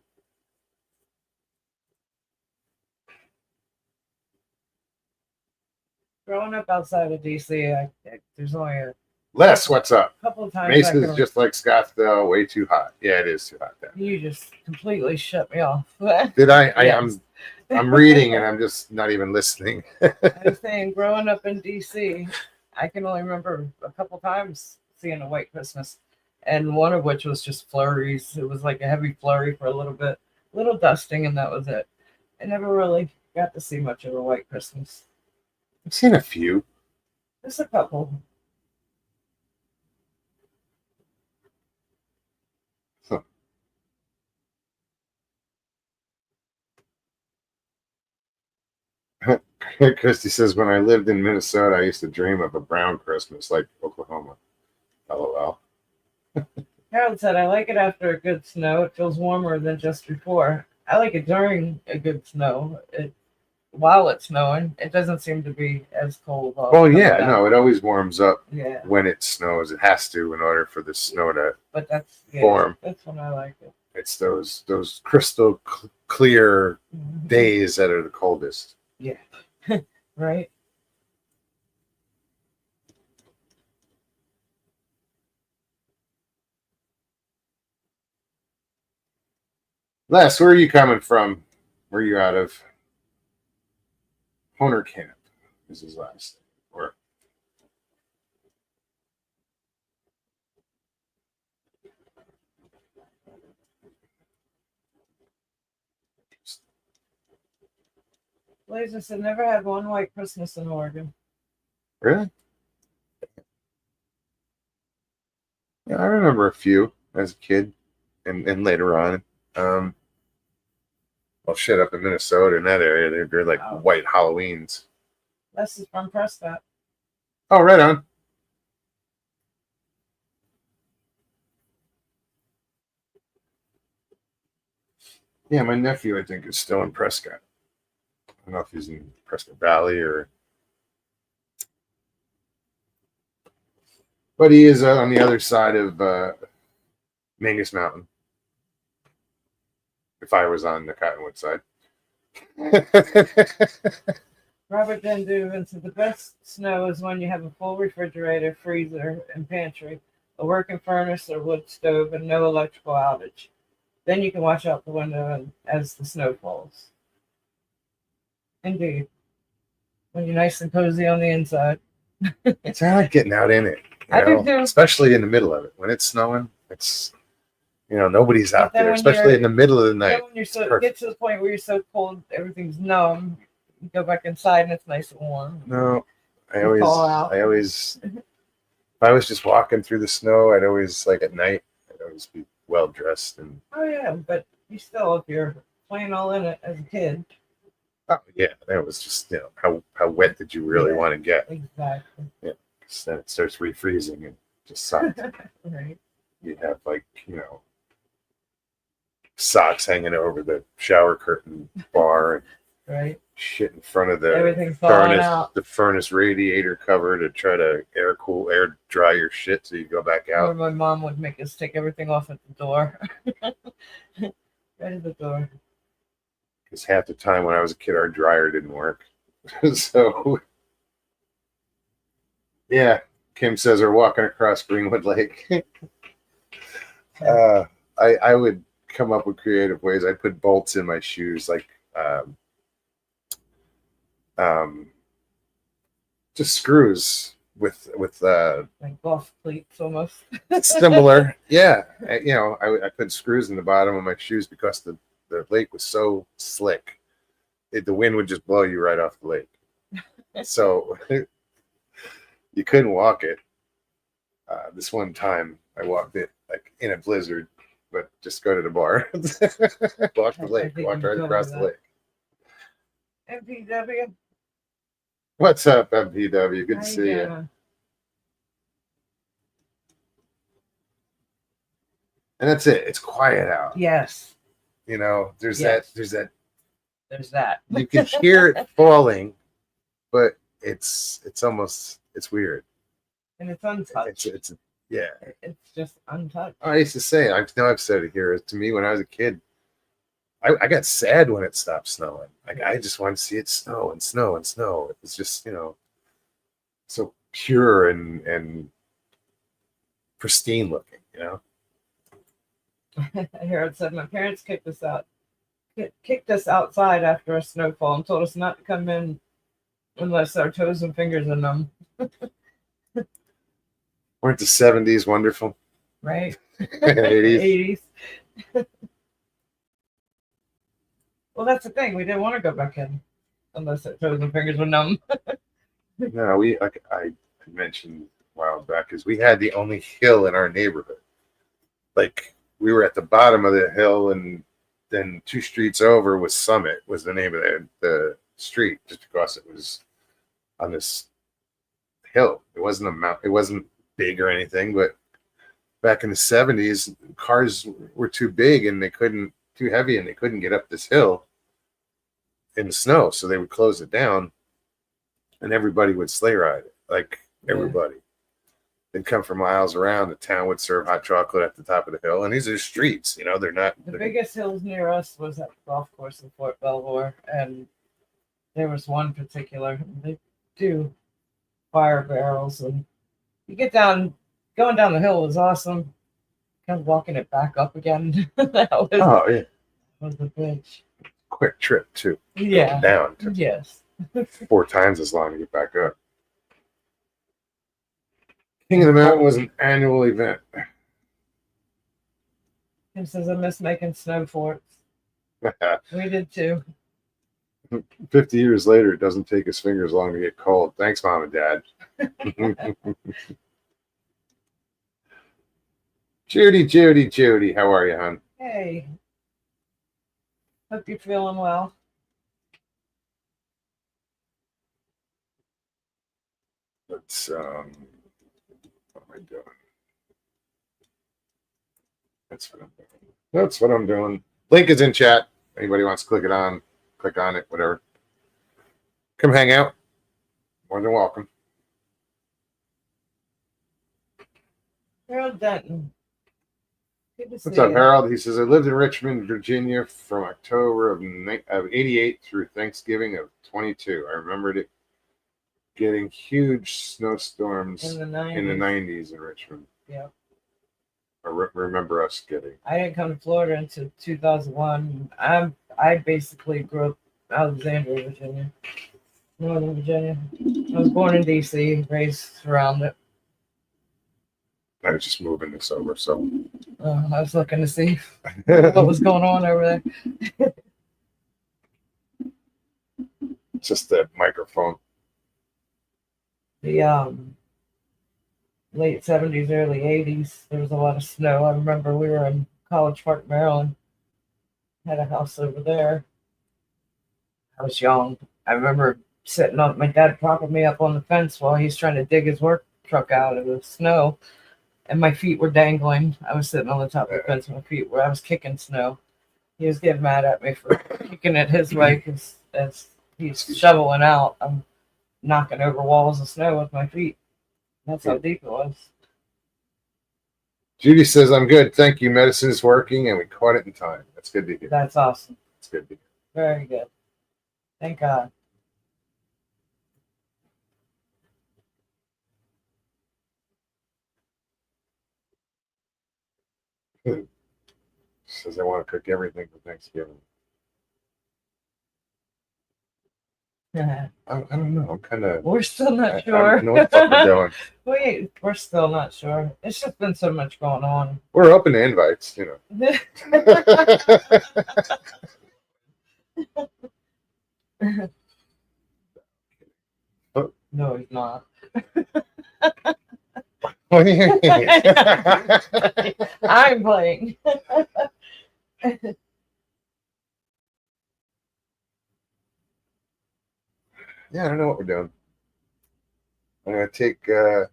Speaker 2: Growing up outside of DC, there's only a
Speaker 1: Les, what's up?
Speaker 2: couple of times I
Speaker 1: Mesa
Speaker 2: can
Speaker 1: is just like Scottsdale, way too hot. Yeah, it is too hot there.
Speaker 2: You just completely shut me off.
Speaker 1: Did I?
Speaker 2: Yes.
Speaker 1: I'm reading and I'm just not even listening.
Speaker 2: I'm saying, growing up in DC, I can only remember a couple times seeing a white Christmas, and one of which was just flurries. It was like a heavy flurry for a little bit, little dusting, and that was it. I never really got to see much of a white Christmas.
Speaker 1: I've seen a few.
Speaker 2: Just a couple.
Speaker 1: Christy says, when I lived in Minnesota, I used to dream of a brown Christmas like Oklahoma. LOL.
Speaker 2: Harold said, I like it after a good snow. It feels warmer than just before. I like it during a good snow. While it's snowing, it doesn't seem to be as cold.
Speaker 1: Well, yeah, no, it always warms up
Speaker 2: Yeah,
Speaker 1: when it snows. It has to in order for the snow to
Speaker 2: but that's
Speaker 1: form.
Speaker 2: That's when I like it.
Speaker 1: It's those crystal clear
Speaker 2: Mhm.
Speaker 1: days that are the coldest.
Speaker 2: Yeah, right.
Speaker 1: Les, where are you coming from? Where are you out of? Honer Camp is his last name. Or
Speaker 2: Blazer said, never had one white Christmas in Oregon.
Speaker 1: really? Yeah, I remember a few as a kid, and later on. Well, shit, up in Minnesota in that area, they're like
Speaker 2: Wow.
Speaker 1: white Halloweens.
Speaker 2: This is from Prescott.
Speaker 1: Oh, right on. Yeah, my nephew, I think, is still in Prescott. I don't know if he's in Prescott Valley or, but he is on the other side of Mangus Mountain. If I was on the Cottonwood side.
Speaker 2: Robert Van Duven said, the best snow is when you have a full refrigerator, freezer, and pantry, a working furnace or wood stove, and no electrical outage. Then you can watch out the window as the snow falls. Indeed. When you're nice and cozy on the inside.
Speaker 1: It's I like getting out in it,
Speaker 2: I do too.
Speaker 1: especially in the middle of it. When it's snowing, it's nobody's out
Speaker 2: then
Speaker 1: there,
Speaker 2: when
Speaker 1: especially in the middle of the night.
Speaker 2: Then when you get to the point where you're so cold, everything's numb. You go back inside and it's nice and warm.
Speaker 1: No, I
Speaker 2: You thaw out.
Speaker 1: always, if I was just walking through the snow, I'd always like at night, I'd always be well dressed and.
Speaker 2: Oh yeah, but you still, if you're playing all in it as a kid.
Speaker 1: Oh yeah, that was just how wet did you really want to get?
Speaker 2: Exactly.
Speaker 1: Yeah, because then it starts refreezing and just sucks.
Speaker 2: Right.
Speaker 1: You have socks hanging over the shower curtain bar and
Speaker 2: Right.
Speaker 1: shit in front of the
Speaker 2: Everything's falling
Speaker 1: furnace,
Speaker 2: out.
Speaker 1: the furnace radiator cover to try to air dry your shit so you go back
Speaker 2: Or
Speaker 1: out.
Speaker 2: my mom would make us take everything off at the door. Right at the door.
Speaker 1: Because half the time when I was a kid, our dryer didn't work. So, yeah, Kim says we're walking across Greenwood Lake. I would come up with creative ways. I'd put bolts in my shoes, like just screws with
Speaker 2: Like golf cleats almost.
Speaker 1: similar. Yeah, I put screws in the bottom of my shoes because the lake was so slick. The wind would just blow you right off the lake. So you couldn't walk it. This one time I walked it like in a blizzard, but just go to the bar, walk the lake, walk right across the lake.
Speaker 2: MPW.
Speaker 1: What's up, MPW? Good to
Speaker 2: How
Speaker 1: see you.
Speaker 2: doing?
Speaker 1: And that's it. It's quiet out.
Speaker 2: Yes.
Speaker 1: There's
Speaker 2: Yes.
Speaker 1: There's that.
Speaker 2: There's that.
Speaker 1: You can hear it falling, but it's weird.
Speaker 2: And it's untouched.
Speaker 1: It's yeah.
Speaker 2: It's just untouched.
Speaker 1: I used to say, I know I've said it here. To me, when I was a kid, I got sad when it stopped snowing. Like I just wanted to see it snow and snow and snow. It was just so pure and pristine looking.
Speaker 2: I hear it said my parents kicked us outside after a snowfall and told us not to come in unless our toes and fingers are numb.
Speaker 1: Weren't the 70s wonderful?
Speaker 2: Right?
Speaker 1: 80s.
Speaker 2: 80s. Well, that's the thing. We didn't want to go back in unless our toes and fingers were numb.
Speaker 1: No, I mentioned a while back is we had the only hill in our neighborhood. Like we were at the bottom of the hill, and then 2 streets over was Summit, was the name of the street, just because it was on this hill. It wasn't a mount. It wasn't big or anything, but back in the 70s, cars were too big and too heavy, and they couldn't get up this hill in the snow, so they would close it down, and everybody would sleigh ride it. Like everybody. They'd come from miles around. The town would serve hot chocolate at the top of the hill, and these are streets. They're not.
Speaker 2: The biggest hills near us was at the golf course in Fort Belvoir, and there was one particular. They do fire barrels, and you get down. Going down the hill was awesome. Kind of walking it back up again. that was a bitch.
Speaker 1: Quick trip too.
Speaker 2: Yeah.
Speaker 1: Down. Took
Speaker 2: Yes.
Speaker 1: 4 times as long to get back up. King of the Mountain was an annual event.
Speaker 2: He says I miss making snow forts. We did too.
Speaker 1: 50 years later, it doesn't take his fingers long to get cold. Thanks, Mom and Dad. Judy, how are you, hon?
Speaker 2: Hey. Hope you're feeling well.
Speaker 1: Let's what am I doing? That's what I'm doing. Link is in chat. Anybody wants to click on it, whatever. Come hang out. More than welcome.
Speaker 2: Harold Denton. Good to
Speaker 1: What's
Speaker 2: see
Speaker 1: up,
Speaker 2: you.
Speaker 1: Harold? He says, I lived in Richmond, Virginia from October of 88 through Thanksgiving of 22. I remembered it getting huge snowstorms
Speaker 2: In the 90s.
Speaker 1: in the 90s in Richmond.
Speaker 2: Yeah.
Speaker 1: I remember us getting.
Speaker 2: I didn't come to Florida until 2001. I basically grew up in Alexandria, Virginia, Northern Virginia. I was born in D.C., raised around it.
Speaker 1: I was just moving this over, so.
Speaker 2: I was looking to see what was going on over there.
Speaker 1: Just that microphone.
Speaker 2: The late 70s, early 80s, there was a lot of snow. I remember we were in College Park, Maryland. Had a house over there. I was young. I remember sitting up, my dad propping me up on the fence while he's trying to dig his work truck out of the snow, and my feet were dangling. I was sitting on the top of the fence, my feet were, I was kicking snow. He was getting mad at me for kicking it his way because as he's shoveling out, I'm knocking over walls of snow with my feet. That's how deep it was.
Speaker 1: Judy says, I'm good. Thank you. Medicine is working, and we caught it in time. That's good to hear.
Speaker 2: That's awesome.
Speaker 1: That's good to hear.
Speaker 2: Very good. Thank God.
Speaker 1: Says I want to cook everything for Thanksgiving. I don't know. I'm kind of.
Speaker 2: We're still not
Speaker 1: I
Speaker 2: sure.
Speaker 1: don't know what the fuck we're doing.
Speaker 2: We're still not sure. It's just been so much going on.
Speaker 1: We're open to invites,
Speaker 2: No, he's not.
Speaker 1: What do you mean?
Speaker 2: I'm playing.
Speaker 1: Yeah, I don't know what we're doing. I'm gonna take day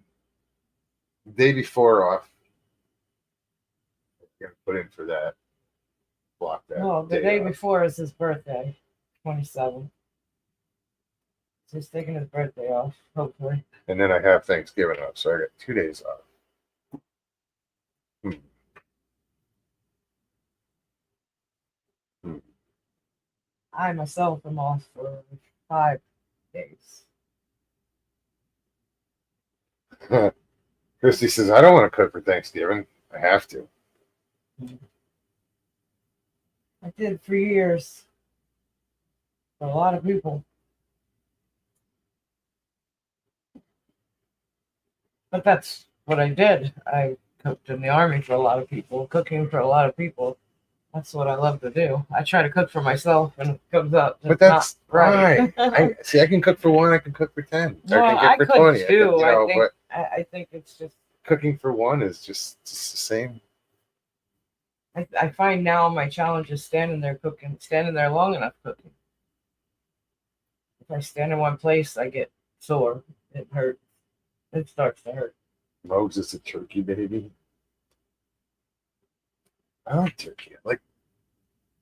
Speaker 1: before off. I'm gonna put in for that. Block that.
Speaker 2: No, the day
Speaker 1: off.
Speaker 2: before is his birthday, 27. So he's taking his birthday off, hopefully.
Speaker 1: And then I have Thanksgiving off, so I got 2 days off.
Speaker 2: I myself am off for 5 days.
Speaker 1: Christy says, I don't want to cook for Thanksgiving. I have to.
Speaker 2: I did for years. For a lot of people. But that's what I did. I cooked in the Army for a lot of people, cooking for a lot of people That's what I love to do. I try to cook for myself, and it comes out just
Speaker 1: But that's
Speaker 2: not right.
Speaker 1: fine. I see. I can cook for one. I can cook for 10.
Speaker 2: Well,
Speaker 1: I
Speaker 2: I
Speaker 1: can cook
Speaker 2: could
Speaker 1: for 20.
Speaker 2: too.
Speaker 1: But
Speaker 2: I think it's just.
Speaker 1: cooking for one is just the same.
Speaker 2: I find now my challenge is standing there cooking, standing there long enough cooking. If I stand in one place, I get sore. It hurts. It starts to hurt.
Speaker 1: Moe's is a turkey baby. I like turkey. I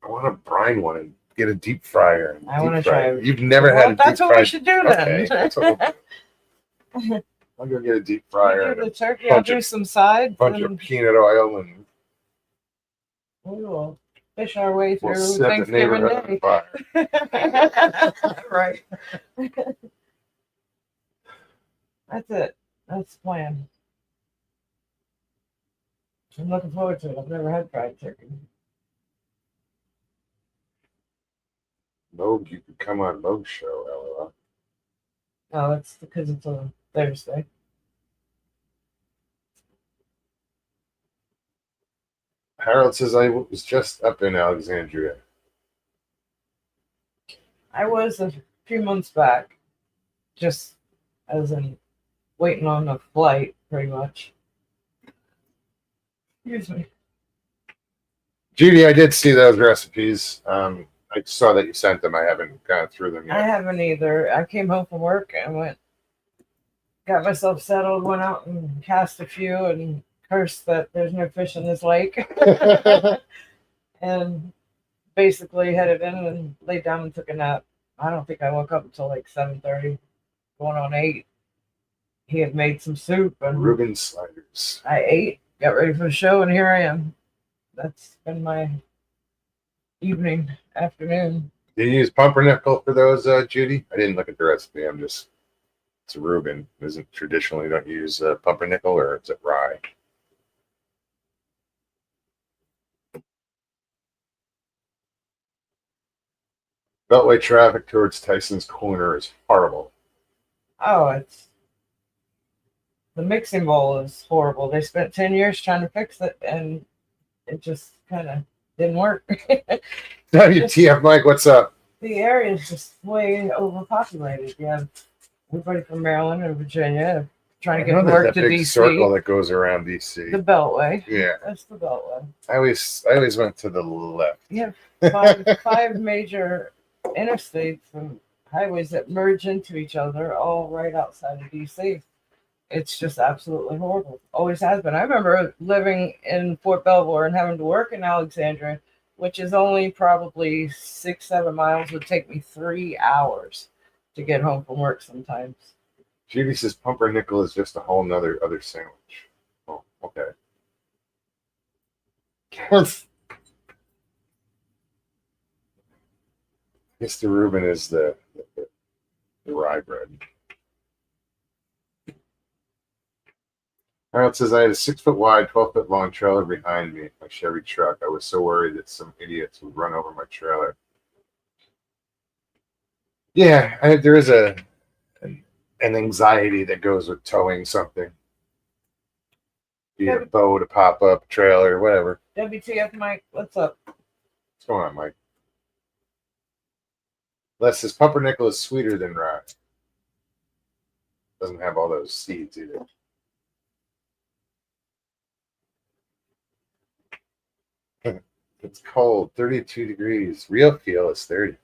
Speaker 1: want to brine one and get a deep fryer. And
Speaker 2: I want to try.
Speaker 1: it. You've never had a deep
Speaker 2: That's what we
Speaker 1: fried.
Speaker 2: should do
Speaker 1: Okay,
Speaker 2: then.
Speaker 1: that's what we'll do. I'll go get a deep fryer
Speaker 2: You
Speaker 1: and
Speaker 2: do
Speaker 1: a
Speaker 2: the turkey. I'll
Speaker 1: bunch
Speaker 2: do
Speaker 1: of-
Speaker 2: some sides.
Speaker 1: bunch of
Speaker 2: And
Speaker 1: peanut oil, and
Speaker 2: we will fish our way
Speaker 1: we'll
Speaker 2: through
Speaker 1: set the
Speaker 2: Thanksgiving
Speaker 1: neighborhood on
Speaker 2: Day.
Speaker 1: fire.
Speaker 2: Right. That's it. That's the plan. I'm looking forward to it. I've never had fried turkey.
Speaker 1: Moe, you could come on Moe's show, LOL.
Speaker 2: Oh, it's because it's a Thursday.
Speaker 1: Harold says I was just up in Alexandria.
Speaker 2: I was a few months back, just as in waiting on a flight, pretty much. Excuse me.
Speaker 1: Judy, I did see those recipes. I saw that you sent them. I haven't gone through them
Speaker 2: I
Speaker 1: yet.
Speaker 2: haven't either. I came home from work and got myself settled, went out and cast a few and cursed that there's no fish in this lake. And basically headed in and laid down and took a nap. I don't think I woke up until like 7:30, going on 8. He had made some soup and
Speaker 1: Reuben sliders.
Speaker 2: I ate, got ready for the show, and here I am. That's been my evening, afternoon.
Speaker 1: Did you use pumpernickel for those, Judy? I didn't look at the recipe. It's a Reuben. Isn't traditionally don't you use pumpernickel, or is it rye? Beltway traffic towards Tyson's Corner is horrible.
Speaker 2: Oh, it's the mixing bowl is horrible. They spent 10 years trying to fix it, and it just kind of didn't work.
Speaker 1: WTF, Mike? What's up?
Speaker 2: The area is just way overpopulated. You have everybody from Maryland and Virginia trying to
Speaker 1: I
Speaker 2: get
Speaker 1: know
Speaker 2: work
Speaker 1: there's
Speaker 2: to
Speaker 1: that big
Speaker 2: DC.
Speaker 1: circle that goes around DC.
Speaker 2: The Beltway.
Speaker 1: Yeah,
Speaker 2: That's the Beltway.
Speaker 1: I always went to the left.
Speaker 2: You have five major interstates and highways that merge into each other, all right outside of DC. It's just absolutely horrible. Always has been. I remember living in Fort Belvoir and having to work in Alexandria, which is only probably 6-7 miles. Would take me 3 hours to get home from work sometimes.
Speaker 1: Judy says pumpernickel is just a whole nother other sandwich. Oh, okay. Mr. Reuben is the rye bread. Harold says I had a 6-foot wide, 12-foot long trailer behind me, my Chevy truck. I was so worried that some idiots would run over my trailer. Yeah, there is an anxiety that goes with towing something. Be it a boat, a pop-up trailer, whatever.
Speaker 2: WTF, Mike? What's up?
Speaker 1: What's going on, Mike? Les says pumpernickel is sweeter than rye. Doesn't have all those seeds either. It's cold, 32 degrees. Real feel is 30.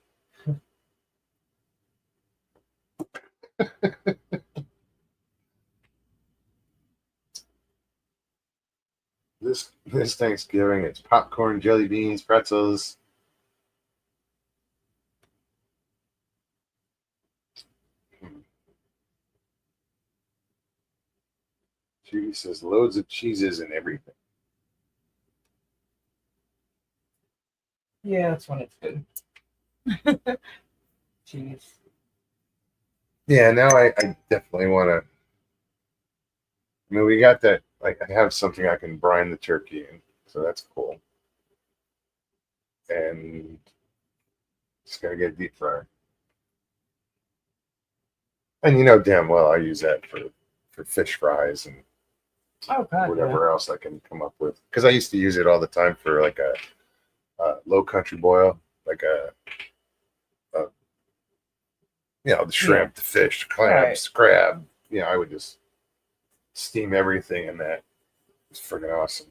Speaker 1: This Thanksgiving, it's popcorn, jelly beans, pretzels. Judy says loads of cheeses and everything.
Speaker 2: Yeah, that's when it's good. Jeez.
Speaker 1: Yeah, now I definitely want to. I mean, we got that. Like, I have something I can brine the turkey in, so that's cool. And just gotta get a deep fryer. And you know damn well I use that for fish fries and
Speaker 2: Oh God.
Speaker 1: whatever else I can come up with. Because I used to use it all the time for like low country boil, like a the shrimp, the fish, the clams, crab. I would just steam everything in that. It's freaking awesome.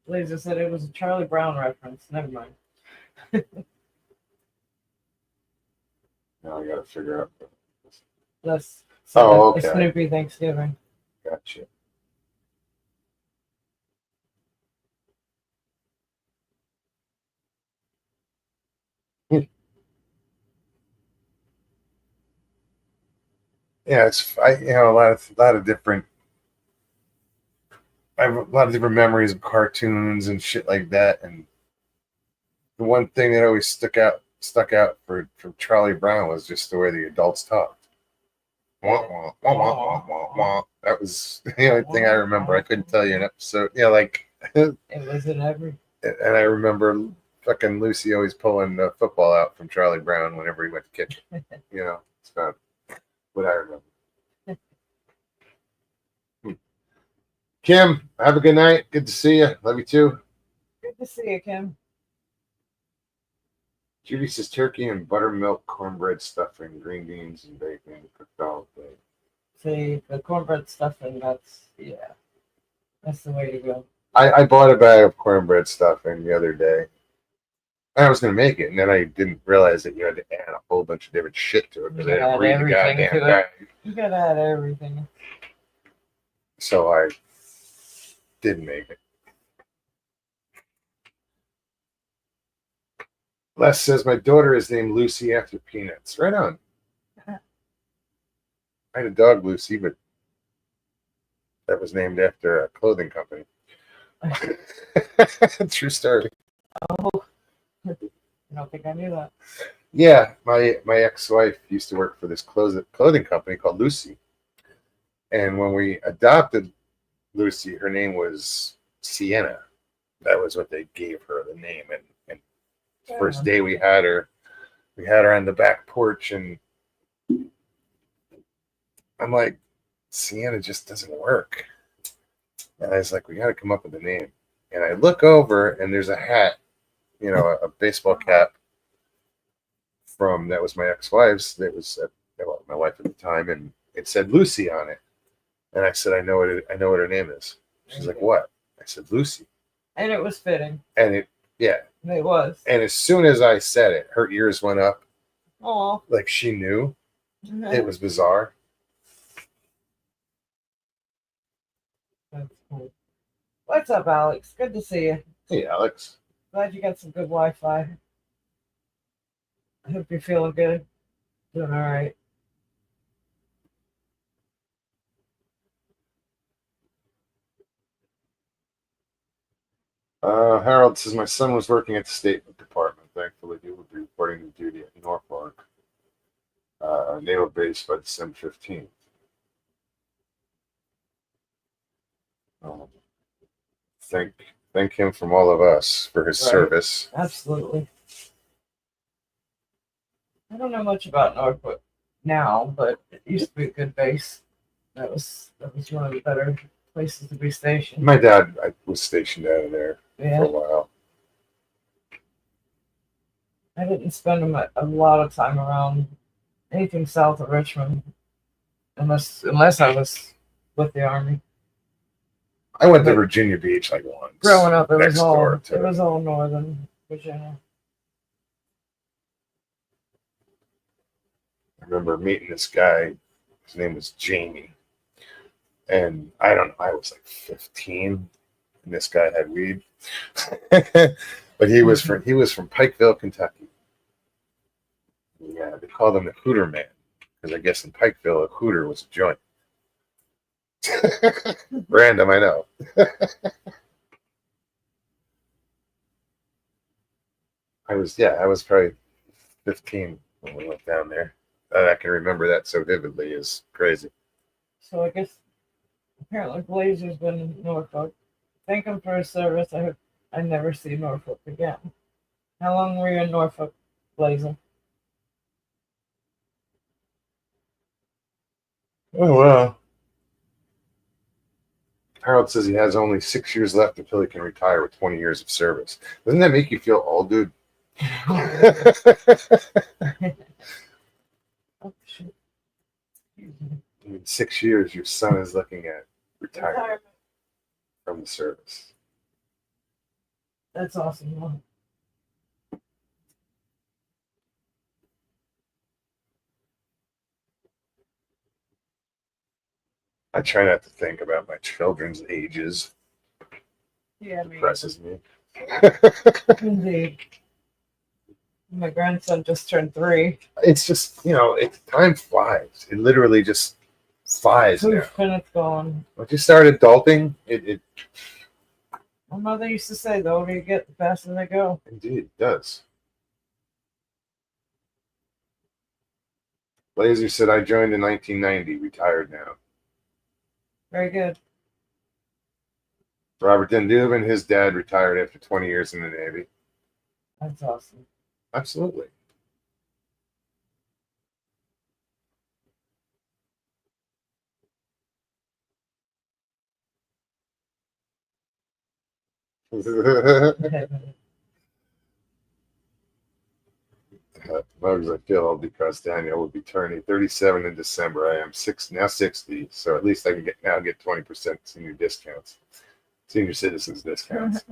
Speaker 2: Laser said it was a Charlie Brown reference. Never mind.
Speaker 1: Now I got to figure out.
Speaker 2: That's
Speaker 1: Okay.
Speaker 2: a Snoopy Thanksgiving.
Speaker 1: Gotcha. Yeah, it's a lot of different. I have a lot of different memories of cartoons and shit like that. And the one thing that always stuck out from Charlie Brown was just the way the adults talked. Wah, wah, wah, wah, wah, wah, wah. That was the only thing I remember. I couldn't tell you an episode.
Speaker 2: It was in every.
Speaker 1: And I remember fucking Lucy always pulling the football out from Charlie Brown whenever he went to kick it. It's about what I remember. Kim, have a good night. Good to see you. Love you too.
Speaker 2: Good to see you, Kim.
Speaker 1: Judy says turkey and buttermilk, cornbread stuffing, green beans, and bacon cooked all day.
Speaker 2: See, the cornbread stuffing, that's the way to go.
Speaker 1: I bought a bag of cornbread stuffing the other day. I was going to make it, and then I didn't realize that you had to add a whole bunch of different shit to it because I didn't read the goddamn bag.
Speaker 2: You gotta add everything.
Speaker 1: So I didn't make it. Les says, my daughter is named Lucy after Peanuts. Right on. I had a dog, Lucy, but that was named after a clothing company. True story.
Speaker 2: Oh, I don't think I knew that.
Speaker 1: Yeah, my ex-wife used to work for this clothing company called Lucy. And when we adopted Lucy, her name was Sienna. That was what they gave her, the name. And the first day we had her on the back porch, and I'm like, Sienna just doesn't work. And I was like, we got to come up with a name. And I look over, and there's a hat, a baseball cap that was my ex-wife's. That was my wife at the time, and it said Lucy on it. And I said, I know what her name is. She's like, what? I said, Lucy.
Speaker 2: And it was fitting.
Speaker 1: And it was. And as soon as I said it, her ears went up.
Speaker 2: Oh.
Speaker 1: Like she knew.
Speaker 2: Mm-hmm.
Speaker 1: It was bizarre.
Speaker 2: That's cool. What's up, Alex? Good to see you.
Speaker 1: Hey, Alex.
Speaker 2: Glad you got some good Wi-Fi. I hope you're feeling good. Doing all right.
Speaker 1: Harold says, my son was working at the State Department. Thankfully, he would be reporting to duty at Norfolk Naval Base by December 15th. Thank him from all of us for his service.
Speaker 2: Absolutely. I don't know much about Norfolk now, but it used to be a good base. That was one of the better places to be stationed.
Speaker 1: My dad was stationed out of there for a while.
Speaker 2: I didn't spend a lot of time around anything south of Richmond, unless I was with the Army.
Speaker 1: I went to Virginia Beach like once.
Speaker 2: Growing up, it was all northern Virginia.
Speaker 1: I remember meeting this guy. His name was Jamie. And I was like 15, and this guy had weed. But he was from Pikeville, Kentucky. Yeah, they called him the Hooter Man, because I guess in Pikeville, a hooter was a joint. Random, I know. I was probably 15 when we went down there. I can remember that so vividly. Is crazy.
Speaker 2: So I guess apparently Blazer's been in Norfolk. Thank him for his service. I hope I never see Norfolk again. How long were you in Norfolk, Blazer?
Speaker 1: Oh wow. Harold says he has only 6 years left until he can retire with 20 years of service. Doesn't that make you feel old, dude?
Speaker 2: Oh, shoot.
Speaker 1: In 6 years, your son is looking at retirement
Speaker 2: Retirement.
Speaker 1: from the service.
Speaker 2: That's awesome.
Speaker 1: I try not to think about my children's ages.
Speaker 2: Yeah,
Speaker 1: It depresses me.
Speaker 2: Indeed. My grandson just turned 3.
Speaker 1: It's just, time flies. It literally just flies now.
Speaker 2: Poof, and it's gone.
Speaker 1: Once you start adulting, it
Speaker 2: My mother used to say, the older you get, the faster they go.
Speaker 1: indeed does. Laser said, I joined in 1990, retired now.
Speaker 2: Very good.
Speaker 1: Robert Dendubin, his dad retired after 20 years in the Navy.
Speaker 2: That's awesome.
Speaker 1: Absolutely. Mugs, I feel old because Daniel will be turning 37 in December. I am 60, so at least I can get 20% senior discounts, senior citizens discounts.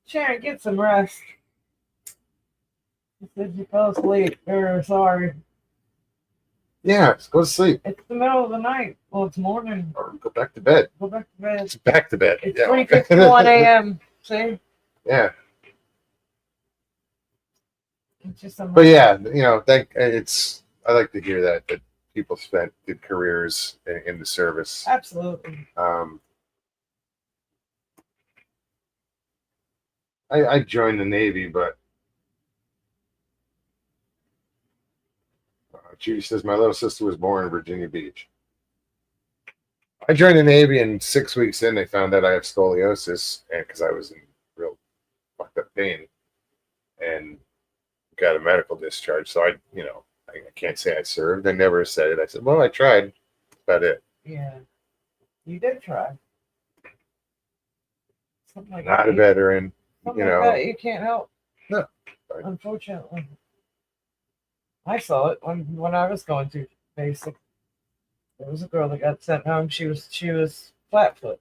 Speaker 2: Sharon, get some rest. She said you fell asleep. Very sorry.
Speaker 1: Yeah, go to sleep
Speaker 2: It's the middle of the night. Well, it's morning.
Speaker 1: or go back to bed.
Speaker 2: Go back to bed.
Speaker 1: It's back to bed.
Speaker 2: It's
Speaker 1: Yeah.
Speaker 2: 3:51 a.m. See?
Speaker 1: Yeah,
Speaker 2: It's just a
Speaker 1: but yeah, I like to hear that people spent good careers in the service.
Speaker 2: Absolutely.
Speaker 1: I joined the Navy, but Judy says my little sister was born in Virginia Beach. I joined the Navy, and 6 weeks in, they found out I have scoliosis, and because I was in real fucked up pain, and got a medical discharge. So I can't say I served. I never said it. I said, well, I tried. That's about it.
Speaker 2: Yeah. You did try. Something like
Speaker 1: Not
Speaker 2: that.
Speaker 1: a veteran.
Speaker 2: Something like that you can't help.
Speaker 1: No.
Speaker 2: Unfortunately. I saw it when I was going through basic. There was a girl that got sent home. She was flat-foot.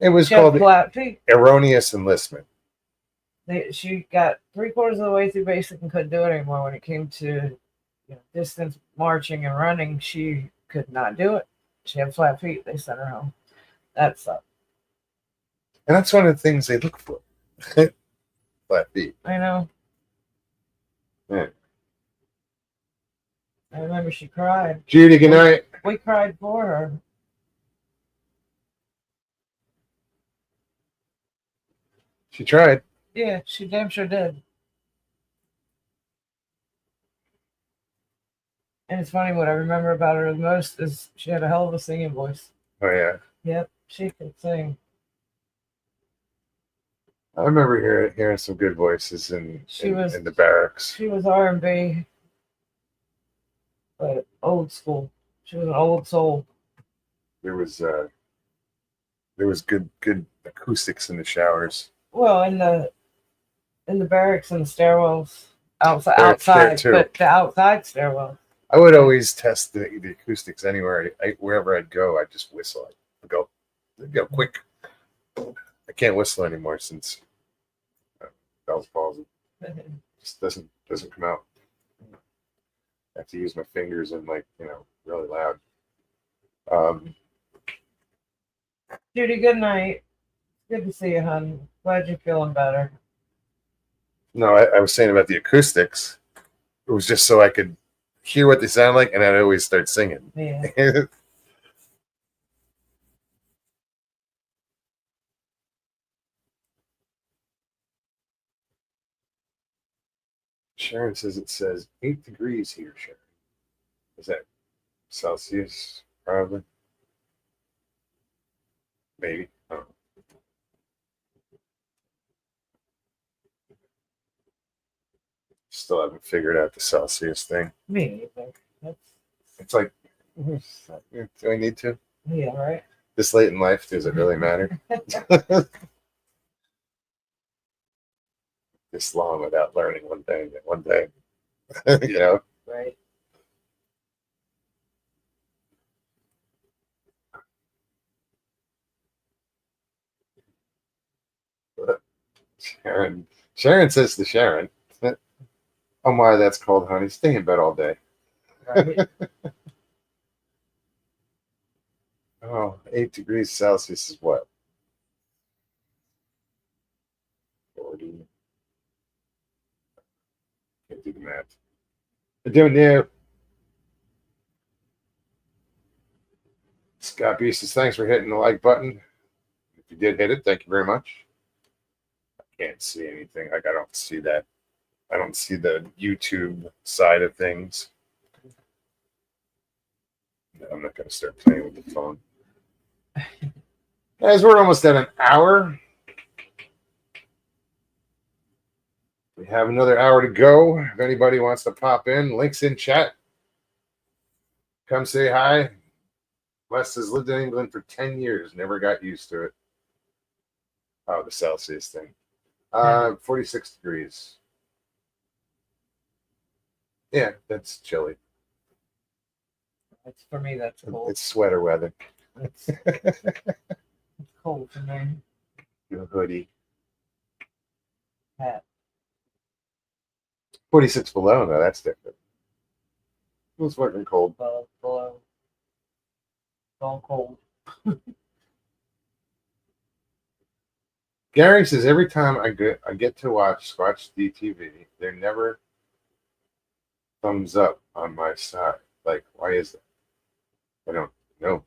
Speaker 1: It was
Speaker 2: She had
Speaker 1: called
Speaker 2: flat feet.
Speaker 1: erroneous enlistment.
Speaker 2: She got 3/4 of the way through basic and couldn't do it anymore. When it came to distance marching and running, she could not do it. She had flat feet. They sent her home. That sucked.
Speaker 1: And that's one of the things they look for. Flat feet.
Speaker 2: I know.
Speaker 1: Yeah.
Speaker 2: I remember she cried.
Speaker 1: Judy, good night.
Speaker 2: We cried for her.
Speaker 1: She tried.
Speaker 2: Yeah, she damn sure did. And it's funny, what I remember about her the most is she had a hell of a singing voice.
Speaker 1: Oh, yeah.
Speaker 2: Yep, she could sing.
Speaker 1: I remember hearing some good voices in the barracks.
Speaker 2: She was R&B, but old school. She was an old soul.
Speaker 1: There was good acoustics in the showers.
Speaker 2: Well, in the barracks and the stairwells outside,
Speaker 1: There too.
Speaker 2: but the outside stairwell.
Speaker 1: I would always test the acoustics anywhere. Wherever I'd go, I'd just whistle. I'd go quick. I can't whistle anymore since Bell's palsy. Just doesn't come out. I have to use my fingers and really loud.
Speaker 2: Judy, good night. Good to see you, hon. Glad you're feeling better.
Speaker 1: No, I was saying about the acoustics. It was just so I could hear what they sound like, and I'd always start singing.
Speaker 2: Yeah.
Speaker 1: Sharon says it says 8 degrees here, Sharon. Is that Celsius? Probably. Maybe. I don't know. Still haven't figured out the Celsius thing.
Speaker 2: Me either.
Speaker 1: It's like, do I need to?
Speaker 2: Yeah, right.
Speaker 1: This late in life, does it really matter? This long without learning one thing, you know.
Speaker 2: Right.
Speaker 1: Sharon says to Sharon, "Oh my, that's cold, honey. Stay in bed all day."
Speaker 2: Right.
Speaker 1: Oh, 8 degrees Celsius is what? 40. Can't do the math. I don't know. Scott B says, thanks for hitting the like button. If you did hit it, thank you very much. I can't see anything. Like, I don't see that. I don't see the YouTube side of things. I'm not going to start playing with the phone. Guys, we're almost at an hour. We have another hour to go. If anybody wants to pop in, links in chat. Come say hi. Wes has lived in England for 10 years, never got used to it. Oh, the Celsius thing. 46 degrees. Yeah, that's chilly.
Speaker 2: That's for me. That's cold.
Speaker 1: It's sweater weather.
Speaker 2: It's cold for me.
Speaker 1: Your hoodie.
Speaker 2: Hat.
Speaker 1: 46 below, though, that's different. It was fucking cold.
Speaker 2: Above, below. All cold.
Speaker 1: Gary says every time I get to watch Squatch DTV, they're never thumbs up on my side. Like, why is that? I don't know.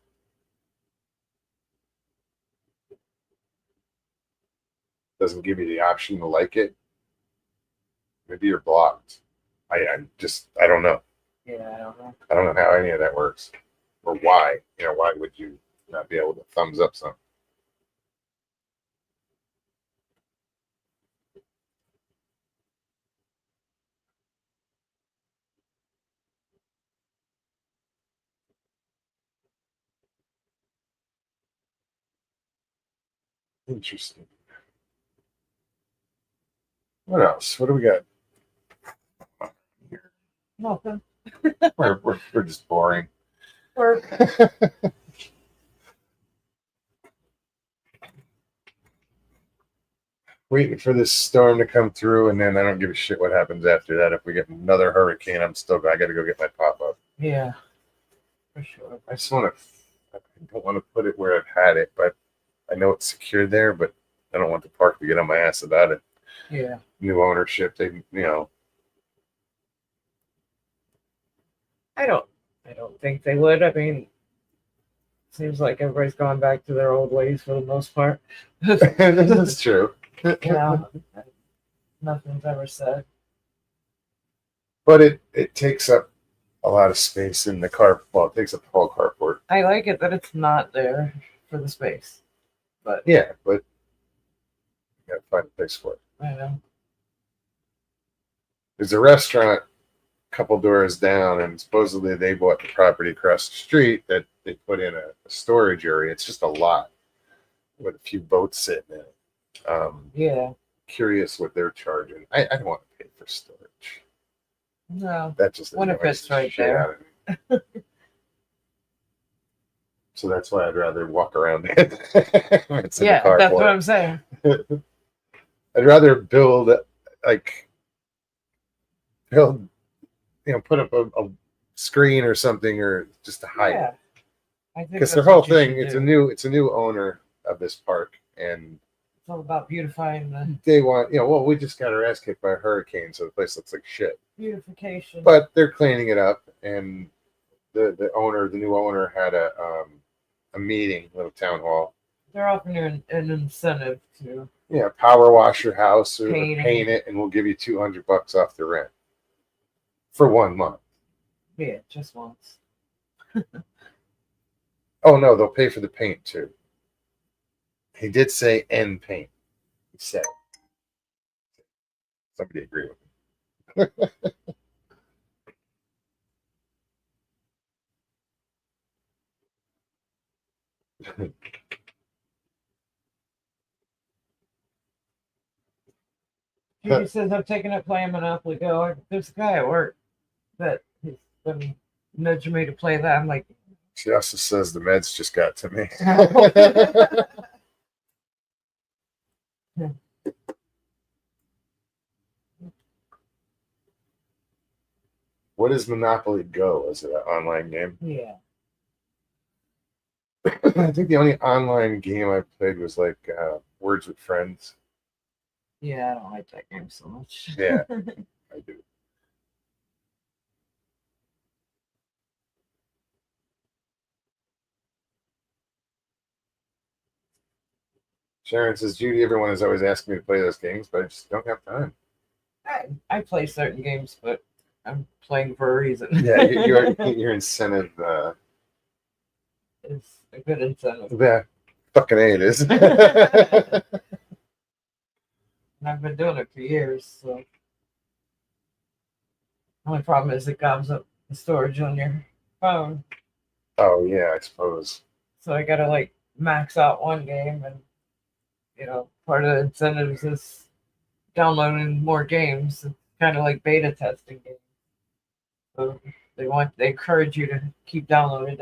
Speaker 1: Doesn't give you the option to like it. Maybe you're blocked. I don't know.
Speaker 2: Yeah, I don't know.
Speaker 1: I don't know how any of that works. Or why. Why would you not be able to thumbs up something? Interesting. What else? What do we got?
Speaker 2: Nothing.
Speaker 1: We're just boring.
Speaker 2: Work.
Speaker 1: Waiting for this storm to come through, and then I don't give a shit what happens after that. If we get another hurricane, I got to go get my pop up.
Speaker 2: Yeah, for sure.
Speaker 1: I don't want to put it where I've had it, but I know it's secure there, but I don't want the park to get on my ass about it.
Speaker 2: Yeah.
Speaker 1: New ownership,
Speaker 2: I don't think they would. I mean, seems like everybody's gone back to their old ways for the most part.
Speaker 1: That's true.
Speaker 2: Nothing's ever said.
Speaker 1: But it takes up a lot of space in the car. Well, it takes up the whole carport.
Speaker 2: I like it that it's not there for the space, but
Speaker 1: Yeah, but you gotta find a place for it.
Speaker 2: I know.
Speaker 1: There's a restaurant a couple doors down, and supposedly they bought the property across the street that they put in a storage area. It's just a lot with a few boats sitting in it.
Speaker 2: Yeah.
Speaker 1: Curious what they're charging. I don't want to pay for storage.
Speaker 2: No.
Speaker 1: That just
Speaker 2: What if
Speaker 1: annoys
Speaker 2: it's
Speaker 1: the
Speaker 2: right
Speaker 1: shit
Speaker 2: there?
Speaker 1: out of me. So that's why I'd rather walk around it. It's in the
Speaker 2: Yeah, that's what
Speaker 1: carport.
Speaker 2: I'm saying.
Speaker 1: I'd rather build put up a screen or something, or just to hide.
Speaker 2: Yeah. I think
Speaker 1: Because
Speaker 2: that's
Speaker 1: their whole
Speaker 2: what you
Speaker 1: thing,
Speaker 2: should
Speaker 1: it's
Speaker 2: do.
Speaker 1: a new owner of this park, and
Speaker 2: It's all about beautifying the
Speaker 1: they want, well, we just got our ass kicked by a hurricane, so the place looks like shit.
Speaker 2: beautification.
Speaker 1: But they're cleaning it up, and the new owner, had a meeting, a little town hall.
Speaker 2: They're offering an incentive to.
Speaker 1: Yeah, power wash your house or
Speaker 2: Paint
Speaker 1: paint it, and we'll give you $200 off the rent for 1 month.
Speaker 2: Yeah, just once.
Speaker 1: Oh no, they'll pay for the paint too. He did say "and paint." He said. Somebody agree with me.
Speaker 2: Judy says I'm taking up playing Monopoly Go. There's a guy at work that he's been nudging me to play that. I'm like,
Speaker 1: She also says the meds just got to me. What is Monopoly Go? Is it an online game?
Speaker 2: yeah.
Speaker 1: I think the only online game I played was like Words with Friends.
Speaker 2: Yeah, I don't like that game so much.
Speaker 1: Yeah, I do. Sharon says, Judy, everyone is always asking me to play those games, but I just don't have time.
Speaker 2: I play certain games, but I'm playing for a reason.
Speaker 1: Yeah, your incentive.
Speaker 2: It's a good incentive.
Speaker 1: That fucking A it is.
Speaker 2: And I've been doing it for years, so. Only problem is it gobs up the storage on your phone.
Speaker 1: Oh yeah, I suppose.
Speaker 2: So I gotta like max out one game, and part of the incentives is downloading more games. It's kind of like beta testing games. So they encourage you to keep downloading.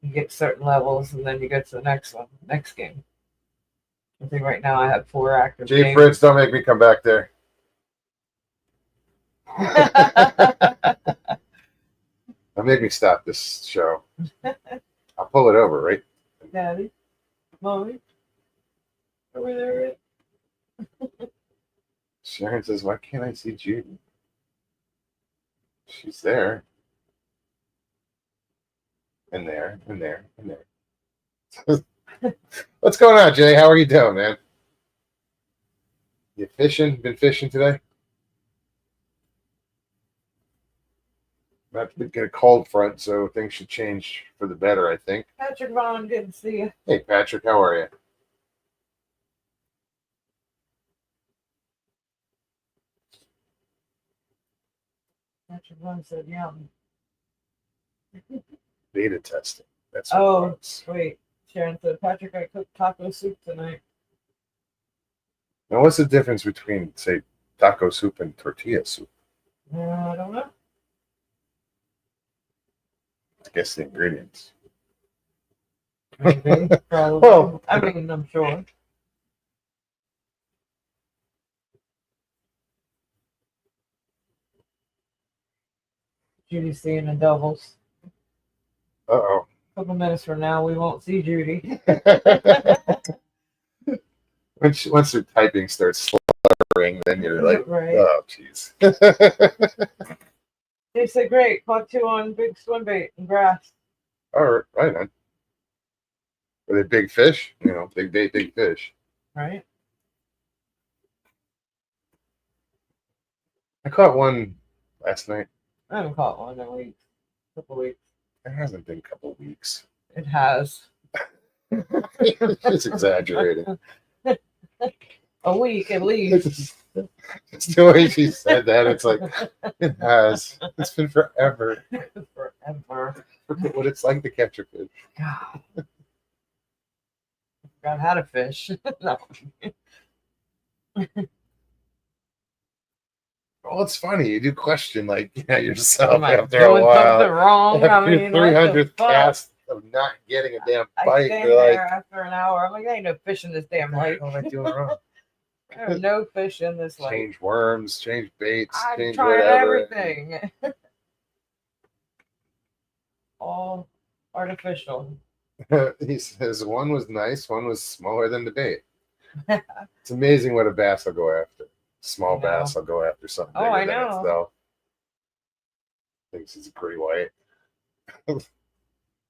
Speaker 2: You get certain levels, and then you get to the next game. I think right now I have 4 active
Speaker 1: Gee,
Speaker 2: games.
Speaker 1: Fritz, don't make me come back there. Don't make me stop this show. I'll pull it over, right?
Speaker 2: Daddy, Mommy, over there.
Speaker 1: Sharon says, why can't I see Judy? She's there. And there, and there, and there. What's going on, Jay? How are you doing, man? You fishing? Been fishing today? About to get a cold front, so things should change for the better, I think.
Speaker 2: Patrick Vaughn, good to see you.
Speaker 1: Hey, Patrick, how are you?
Speaker 2: Patrick Vaughn said, yum.
Speaker 1: Beta testing. That's what it
Speaker 2: Oh,
Speaker 1: was.
Speaker 2: wait. Sharon said, Patrick, I cooked taco soup tonight.
Speaker 1: Now, what's the difference between, say, taco soup and tortilla soup?
Speaker 2: I don't know.
Speaker 1: I guess the ingredients.
Speaker 2: Maybe, probably.
Speaker 1: Well-
Speaker 2: I mean, I'm sure. Judy's seeing the doubles.
Speaker 1: Uh-oh.
Speaker 2: A couple minutes from now, we won't see Judy.
Speaker 1: Once your typing starts slurring, then you're like,
Speaker 2: Right.
Speaker 1: oh, jeez.
Speaker 2: They said, great, caught 2 on big swim bait and grass.
Speaker 1: All right, then. Are they big fish? Big bait, big fish.
Speaker 2: Right?
Speaker 1: I caught one last night.
Speaker 2: I haven't caught one in a week. Couple weeks.
Speaker 1: It hasn't been a couple weeks.
Speaker 2: It has.
Speaker 1: It's exaggerating.
Speaker 2: A week at least.
Speaker 1: It's the way she said that. It's like, it has. It's been forever.
Speaker 2: Forever.
Speaker 1: Forget what it's like to catch a fish.
Speaker 2: God. I forgot how to fish. No.
Speaker 1: Well, it's funny. You do question yourself
Speaker 2: Am I
Speaker 1: after a
Speaker 2: doing
Speaker 1: while.
Speaker 2: something wrong?
Speaker 1: After your
Speaker 2: what the
Speaker 1: 300th
Speaker 2: fuck?
Speaker 1: cast of not getting a damn
Speaker 2: I
Speaker 1: bite,
Speaker 2: stand
Speaker 1: you're like,
Speaker 2: there after an hour. I'm like, I ain't no fish in this damn lake.
Speaker 1: what am I doing wrong?
Speaker 2: There's no fish in this lake.
Speaker 1: Change worms, change baits,
Speaker 2: I've
Speaker 1: change
Speaker 2: tried
Speaker 1: whatever.
Speaker 2: everything. All artificial.
Speaker 1: He says one was nice, one was smaller than the bait. It's amazing what a bass will go after. Small
Speaker 2: I know.
Speaker 1: bass will go after something
Speaker 2: Oh,
Speaker 1: bigger
Speaker 2: I
Speaker 1: than
Speaker 2: know.
Speaker 1: itself. Thinks it's a great white.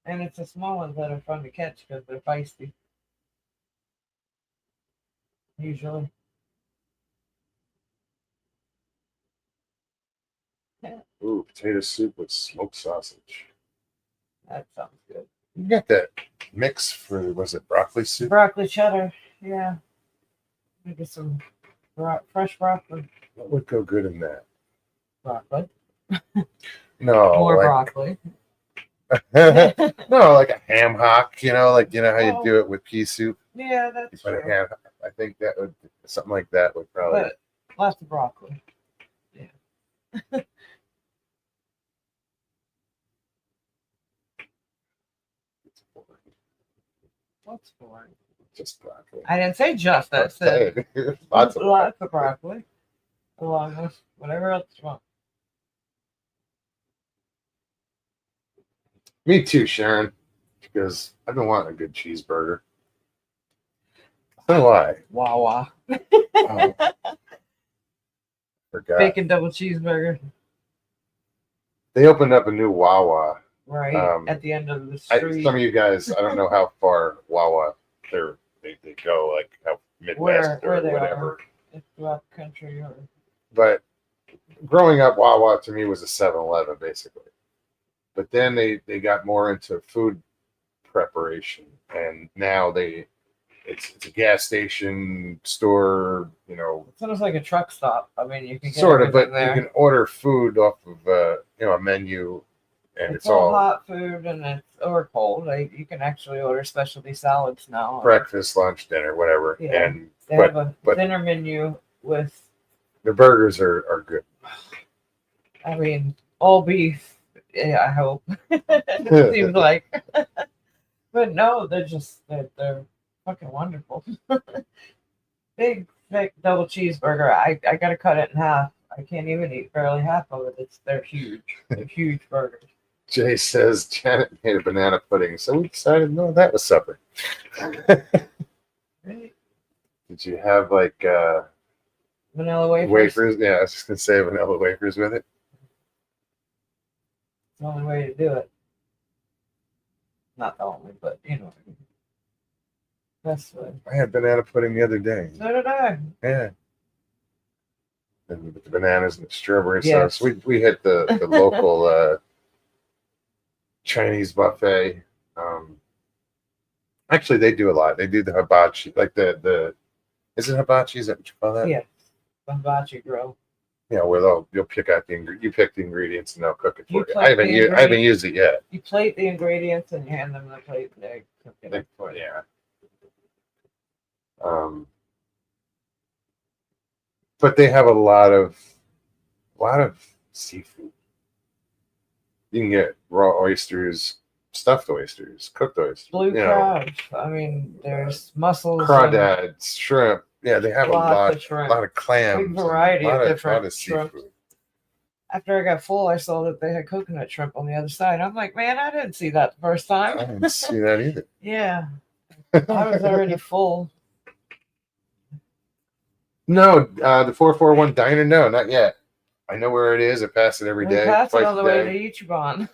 Speaker 2: And it's the small ones that are fun to catch because they're feisty. Usually.
Speaker 1: Ooh, potato soup with smoked sausage.
Speaker 2: That sounds good.
Speaker 1: You got that mix for, was it broccoli soup?
Speaker 2: Broccoli cheddar. Yeah. Maybe some fresh broccoli.
Speaker 1: What would go good in that?
Speaker 2: Broccoli.
Speaker 1: No,
Speaker 2: More
Speaker 1: like
Speaker 2: broccoli.
Speaker 1: No, like a ham hock, like how you
Speaker 2: Well,
Speaker 1: do it with pea soup.
Speaker 2: Yeah,
Speaker 1: You
Speaker 2: that's
Speaker 1: put a
Speaker 2: true.
Speaker 1: ham. I think that would something like that would probably.
Speaker 2: But lots of broccoli. Yeah. What's boring?
Speaker 1: Just broccoli.
Speaker 2: I didn't say just. I said
Speaker 1: Lots of
Speaker 2: lots of broccoli, along with whatever else you want.
Speaker 1: Me too, Sharon. Because I've been wanting a good cheeseburger. I don't know why.
Speaker 2: Wawa.
Speaker 1: Oh, forgot.
Speaker 2: Bacon double cheeseburger.
Speaker 1: They opened up a new Wawa.
Speaker 2: Right at the end of the street.
Speaker 1: Some of you guys, I don't know how far Wawa they go, like how Midwest
Speaker 2: where
Speaker 1: or
Speaker 2: they
Speaker 1: whatever.
Speaker 2: It's throughout the country.
Speaker 1: But growing up, Wawa to me was a 7-Eleven basically. But then they got more into food preparation, and now it's a gas station store,
Speaker 2: It's almost like a truck stop. I mean, you can get
Speaker 1: sort of, but
Speaker 2: everything there.
Speaker 1: you can order food off of a menu, and
Speaker 2: It's all hot food or cold. You can actually order specialty salads now.
Speaker 1: breakfast, lunch, dinner, whatever.
Speaker 2: Yeah.
Speaker 1: And
Speaker 2: They have a dinner menu with,
Speaker 1: the burgers are good.
Speaker 2: I mean, all beef. Yeah, I hope. It seems like. But no, they're fucking wonderful. Big, thick double cheeseburger. I gotta cut it in half. I can't even eat barely half of it. They're huge. They're huge burgers.
Speaker 1: Jay says Janet made a banana pudding, so we decided, no, that was supper.
Speaker 2: Right?
Speaker 1: Did you have like
Speaker 2: Vanilla wafers.
Speaker 1: wafers? Yeah, I was just gonna say vanilla wafers with it.
Speaker 2: It's the only way to do it. Not the only, but best way.
Speaker 1: I had banana pudding the other day.
Speaker 2: So did I.
Speaker 1: Yeah. And with the bananas and the strawberry
Speaker 2: Yes.
Speaker 1: sauce. We hit the local Chinese buffet. Actually, they do a lot. They do the hibachi, like the is it hibachi? Is that what you call that?
Speaker 2: Yeah. Hibachi grill.
Speaker 1: Yeah, where you pick out you pick the ingredients and they'll cook it
Speaker 2: You
Speaker 1: for you.
Speaker 2: plate
Speaker 1: I haven't
Speaker 2: the
Speaker 1: I haven't used it yet.
Speaker 2: You plate the ingredients and you hand them the plate and they cook it up for you.
Speaker 1: Yeah. But they have a lot of seafood. You can get raw oysters, stuffed oysters, cooked oysters.
Speaker 2: Blue crab. I mean, there's mussels.
Speaker 1: Crawdads, shrimp. Yeah, they have
Speaker 2: Lots of shrimp.
Speaker 1: a lot of clams.
Speaker 2: Big variety of different
Speaker 1: lot of
Speaker 2: shrimp.
Speaker 1: seafood.
Speaker 2: After I got full, I saw that they had coconut shrimp on the other side. I'm like, man, I didn't see that the first
Speaker 1: I
Speaker 2: time.
Speaker 1: didn't see that either.
Speaker 2: Yeah. I was already full.
Speaker 1: No, the 441 diner. No, not yet. I know where it is. I pass it every day.
Speaker 2: That's
Speaker 1: twice
Speaker 2: on the
Speaker 1: a
Speaker 2: way
Speaker 1: day.
Speaker 2: to Ichiban.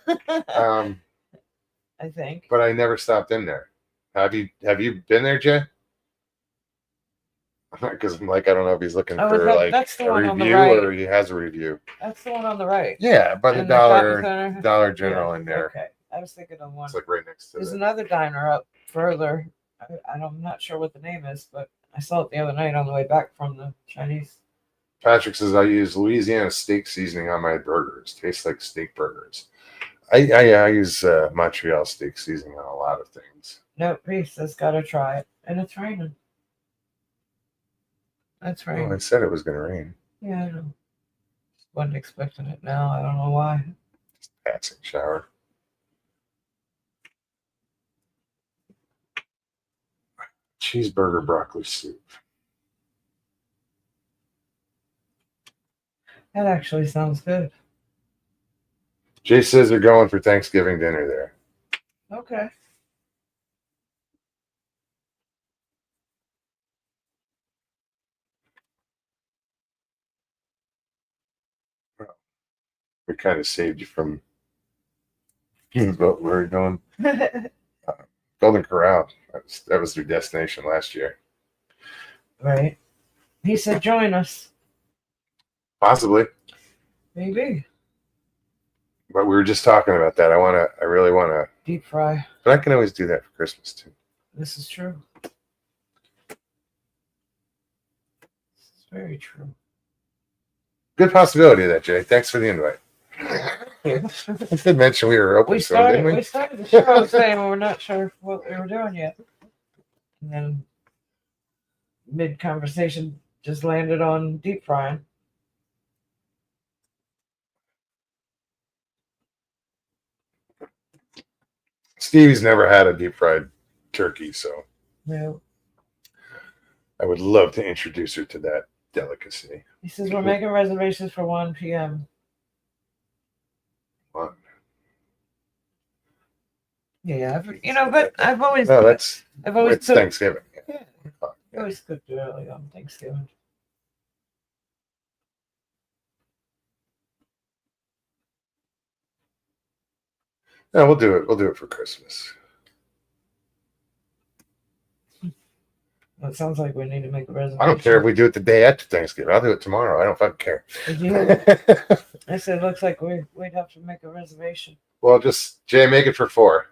Speaker 2: I think.
Speaker 1: But I never stopped in there. Have you been there, Jay? Because I'm like, I don't know if he's looking for like
Speaker 2: that's the
Speaker 1: a
Speaker 2: one on the
Speaker 1: review
Speaker 2: right.
Speaker 1: or he has a review.
Speaker 2: That's the one on the right.
Speaker 1: Yeah, by the
Speaker 2: In shopping
Speaker 1: Dollar
Speaker 2: center?
Speaker 1: General
Speaker 2: Yeah,
Speaker 1: in there.
Speaker 2: Okay. I was thinking of one.
Speaker 1: It's like right next to
Speaker 2: There's
Speaker 1: it.
Speaker 2: another diner up further. I'm not sure what the name is, but I saw it the other night on the way back from the Chinese.
Speaker 1: Patrick says I use Louisiana steak seasoning on my burgers. Tastes like steak burgers. I use Montreal steak seasoning on a lot of things.
Speaker 2: No, Reese has got to try it, and it's raining. That's
Speaker 1: Oh,
Speaker 2: raining.
Speaker 1: I said it was going to rain.
Speaker 2: Yeah, I know. Wasn't expecting it now. I don't know why.
Speaker 1: Passing shower. Cheeseburger broccoli soup.
Speaker 2: That actually sounds good.
Speaker 1: Jay says they're going for Thanksgiving dinner there.
Speaker 2: Okay.
Speaker 1: We kind of saved you from what we were going. Golden Corral. That was their destination last year.
Speaker 2: Right. He said, join us.
Speaker 1: Possibly.
Speaker 2: Maybe.
Speaker 1: But we were just talking about that. I really want to.
Speaker 2: Deep fry.
Speaker 1: But I can always do that for Christmas too.
Speaker 2: This is true. This is very true.
Speaker 1: Good possibility of that, Jay. Thanks for the invite.
Speaker 2: you.
Speaker 1: I did mention we were open
Speaker 2: We
Speaker 1: to them, didn't we?
Speaker 2: started the show saying we're not sure what we were doing yet. And then mid conversation just landed on deep frying.
Speaker 1: Stevie's never had a deep fried turkey, so
Speaker 2: No.
Speaker 1: I would love to introduce her to that delicacy.
Speaker 2: He says we're making reservations for 1 p.m.
Speaker 1: Wow.
Speaker 2: Yeah, but I've always
Speaker 1: No,
Speaker 2: it's
Speaker 1: it's Thanksgiving.
Speaker 2: Yeah, I always cooked early on Thanksgiving.
Speaker 1: No, we'll do it. We'll do it for Christmas.
Speaker 2: Well, it sounds like we need to make a reservation.
Speaker 1: I don't care if we do it the day after Thanksgiving. I'll do it tomorrow. I don't fucking care.
Speaker 2: Did you hear that? I said it looks like we'd have to make a reservation.
Speaker 1: Well, just Jay, make it for 4,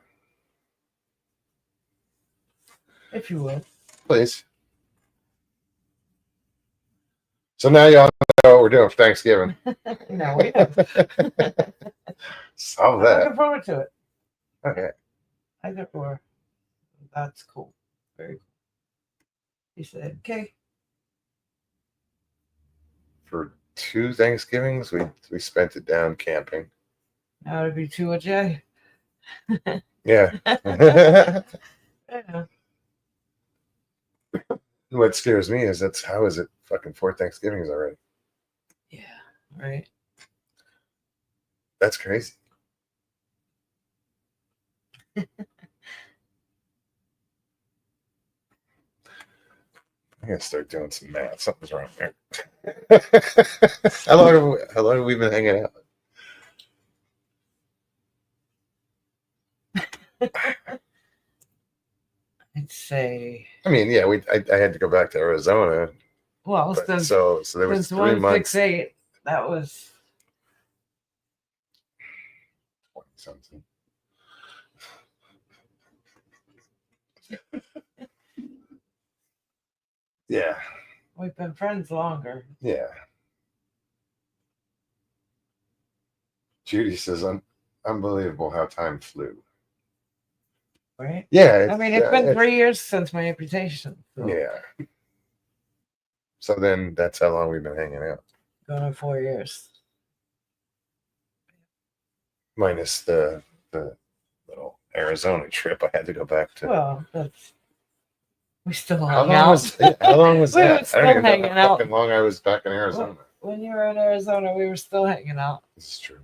Speaker 2: If you would.
Speaker 1: please. So now y'all know what we're doing for Thanksgiving.
Speaker 2: No, we don't.
Speaker 1: Solve
Speaker 2: I'm
Speaker 1: that.
Speaker 2: looking forward to it.
Speaker 1: Okay.
Speaker 2: I think we're. That's cool. Very cool. He said, okay.
Speaker 1: For 2 Thanksgivings, we spent it down camping.
Speaker 2: Now it'd be 2 a Jay.
Speaker 1: Yeah.
Speaker 2: Yeah.
Speaker 1: What scares me is how is it fucking 4 Thanksgivings already?
Speaker 2: Yeah. Right.
Speaker 1: That's crazy. I gotta start doing some math. Something's wrong there. How long have we been hanging out?
Speaker 2: I'd say.
Speaker 1: I mean, yeah, I had to go back to Arizona,
Speaker 2: Well,
Speaker 1: but
Speaker 2: since
Speaker 1: so there was 3 months.
Speaker 2: 168, that was.
Speaker 1: 20 something. Yeah,
Speaker 2: We've been friends longer.
Speaker 1: yeah. Judy says, unbelievable how time flew.
Speaker 2: Right?
Speaker 1: Yeah.
Speaker 2: I mean, it's been 3 years since my amputation. So
Speaker 1: Yeah. So then that's how long we've been hanging out.
Speaker 2: going on 4 years.
Speaker 1: Minus the little Arizona trip I had to go back to.
Speaker 2: Well, that's. We still
Speaker 1: How
Speaker 2: hang
Speaker 1: long
Speaker 2: out.
Speaker 1: was
Speaker 2: We were
Speaker 1: that? I
Speaker 2: still
Speaker 1: don't even know
Speaker 2: hanging
Speaker 1: how
Speaker 2: out.
Speaker 1: fucking long I was back in Arizona.
Speaker 2: When you were in Arizona, we were still hanging out.
Speaker 1: This is true.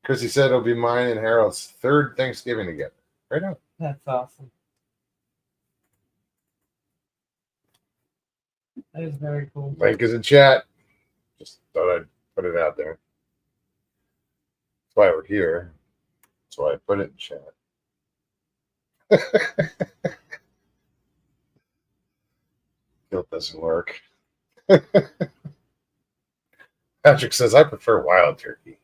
Speaker 1: Chrissy said it'll be mine and Harold's 3rd Thanksgiving together. Right on.
Speaker 2: That's awesome. That is very cool.
Speaker 1: Link is in chat. Just thought I'd put it out there. That's why we're here. That's why I put it in chat. Guilt doesn't work. Patrick says, I prefer wild turkey.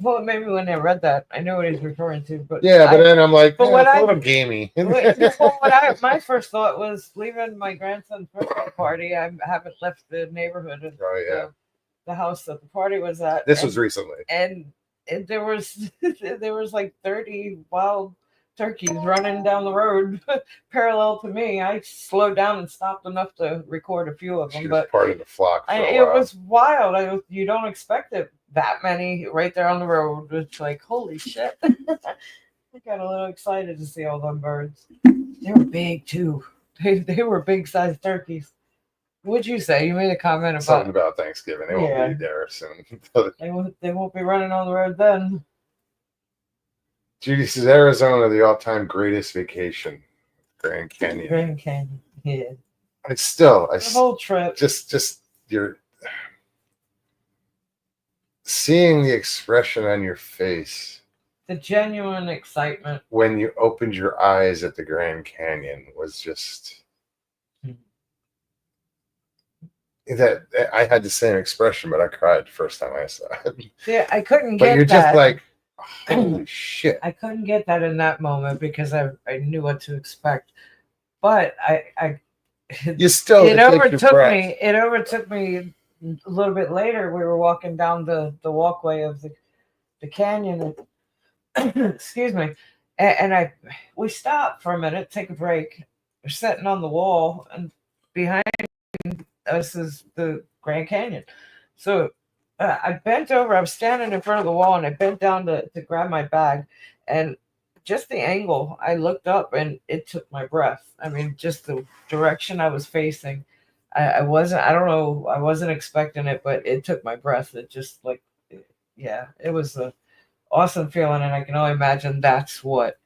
Speaker 2: Well, maybe when I read that, I know what he's referring to, but
Speaker 1: Yeah, but then I'm like,
Speaker 2: but what
Speaker 1: it's a
Speaker 2: I-
Speaker 1: little gamey.
Speaker 2: my first thought was leaving my grandson's birthday party. I haven't left the neighborhood of
Speaker 1: Oh, yeah.
Speaker 2: the house that the party was at.
Speaker 1: This was recently.
Speaker 2: and there was there was like 30 wild turkeys running down the road parallel to me. I slowed down and stopped enough to record a few of
Speaker 1: She
Speaker 2: them,
Speaker 1: was
Speaker 2: but
Speaker 1: part of the flock for a
Speaker 2: it
Speaker 1: while.
Speaker 2: was wild. You don't expect it that many right there on the road. It's like, holy shit. I got a little excited to see all them birds. They were big too. They were big sized turkeys. What'd you say? You made a comment about
Speaker 1: Something about Thanksgiving. They
Speaker 2: Yeah.
Speaker 1: won't be there soon.
Speaker 2: they won't be running on the road then.
Speaker 1: Judy says Arizona, the all-time greatest vacation. Grand Canyon.
Speaker 2: Grand Canyon. Yeah.
Speaker 1: The
Speaker 2: whole trip.
Speaker 1: just you're seeing the expression on your face
Speaker 2: The genuine excitement.
Speaker 1: when you opened your eyes at the Grand Canyon was just that I had the same expression, but I cried the first time I saw it.
Speaker 2: See, I couldn't
Speaker 1: But
Speaker 2: get
Speaker 1: you're
Speaker 2: that.
Speaker 1: just like, holy shit.
Speaker 2: I couldn't get that in that moment because I knew what to expect. But
Speaker 1: You still
Speaker 2: it
Speaker 1: takes your
Speaker 2: overtook
Speaker 1: breath.
Speaker 2: me. It overtook me a little bit later, we were walking down the walkway of the canyon. And, excuse me. And we stopped for a minute, take a break. We're sitting on the wall, and behind us is the Grand Canyon. So I bent over. I was standing in front of the wall, and I bent down to grab my bag. And just the angle, I looked up, and it took my breath. I mean, just the direction I was facing. I wasn't, I don't know, I wasn't expecting it, but it took my breath. It just like, yeah, it was a awesome feeling. And I can only imagine that's what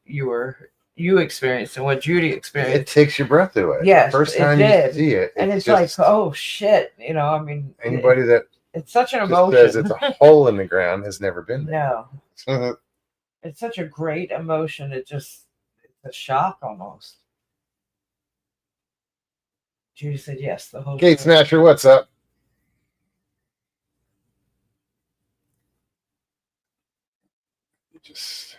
Speaker 2: you experienced and what Judy
Speaker 1: It
Speaker 2: experienced.
Speaker 1: takes your breath away.
Speaker 2: Yes,
Speaker 1: the first
Speaker 2: it
Speaker 1: time
Speaker 2: did.
Speaker 1: you see it,
Speaker 2: And it's
Speaker 1: just,
Speaker 2: like, oh shit, I mean,
Speaker 1: anybody that
Speaker 2: it's such an
Speaker 1: just
Speaker 2: emotion.
Speaker 1: says it's a hole in the ground has never been there.
Speaker 2: No, it's such a great emotion. It's a shock almost. Judy said yes the whole
Speaker 1: Gate
Speaker 2: time.
Speaker 1: Smasher, what's up? Just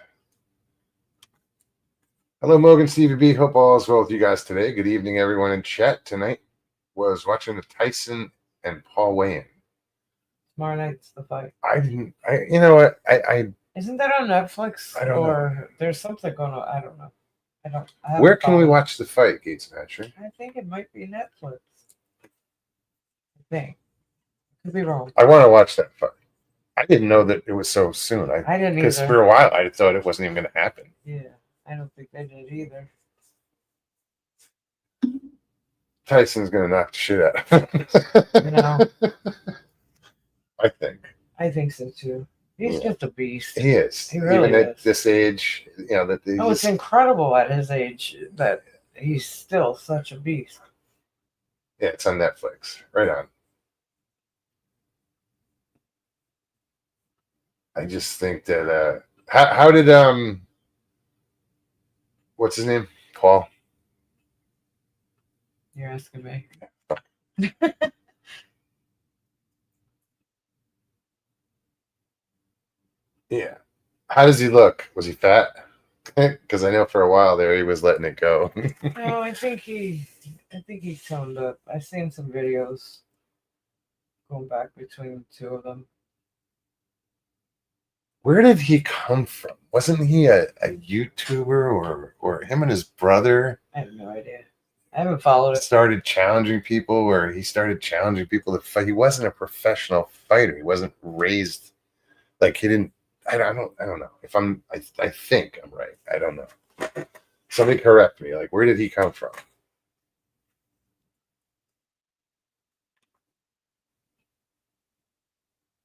Speaker 1: hello, Morgan, Stevie B. Hope all is well with you guys today. Good evening, everyone in chat. Tonight was watching the Tyson and Paul weigh-in.
Speaker 2: Tomorrow night's the fight.
Speaker 1: You know what? I
Speaker 2: Isn't that on Netflix?
Speaker 1: I don't
Speaker 2: or there's something going on. I don't know. I haven't
Speaker 1: where can we
Speaker 2: followed.
Speaker 1: watch the fight, Gate Smasher?
Speaker 2: I think it might be Netflix. I think. Could be wrong.
Speaker 1: I want to watch that fight. I didn't know that it was so soon.
Speaker 2: I didn't
Speaker 1: Because
Speaker 2: either.
Speaker 1: for a while I thought it wasn't even going to happen.
Speaker 2: Yeah, I don't think they did either.
Speaker 1: Tyson's going to knock the shit out of him. I think.
Speaker 2: I think so too. He's just a beast.
Speaker 1: He is.
Speaker 2: He really
Speaker 1: Even at
Speaker 2: is.
Speaker 1: this age, that
Speaker 2: It's incredible at his age that he's still such a beast.
Speaker 1: Yeah, it's on Netflix. Right on. I just think that how did what's his name? Paul.
Speaker 2: You're asking me.
Speaker 1: Yeah. How does he look? Was he fat? Because I know for a while there he was letting it go.
Speaker 2: No, I think he toned up. I've seen some videos going back between the two of them.
Speaker 1: Where did he come from? Wasn't he a YouTuber or him and his brother?
Speaker 2: I have no idea. I haven't followed it.
Speaker 1: Started challenging people, or he started challenging people to fight. He wasn't a professional fighter. He wasn't raised like he didn't. I don't know. If I think I'm right. I don't know. Somebody correct me. Like, where did he come from?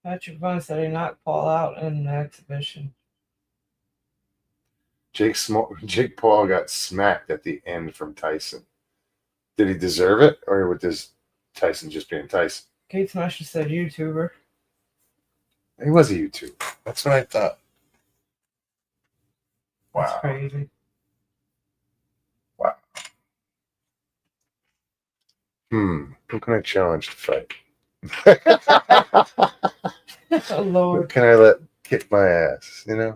Speaker 2: Patrick Vaughn said he knocked Paul out in the exhibition.
Speaker 1: Jake Paul got smacked at the end from Tyson. Did he deserve it, or was Tyson just being Tyson?
Speaker 2: Kate Smasher said YouTuber.
Speaker 1: He was a YouTuber. That's what I thought. Wow.
Speaker 2: That's crazy.
Speaker 1: Wow. Who can I challenge to fight?
Speaker 2: Oh,
Speaker 1: Who
Speaker 2: Lord.
Speaker 1: can I let kick my ass? I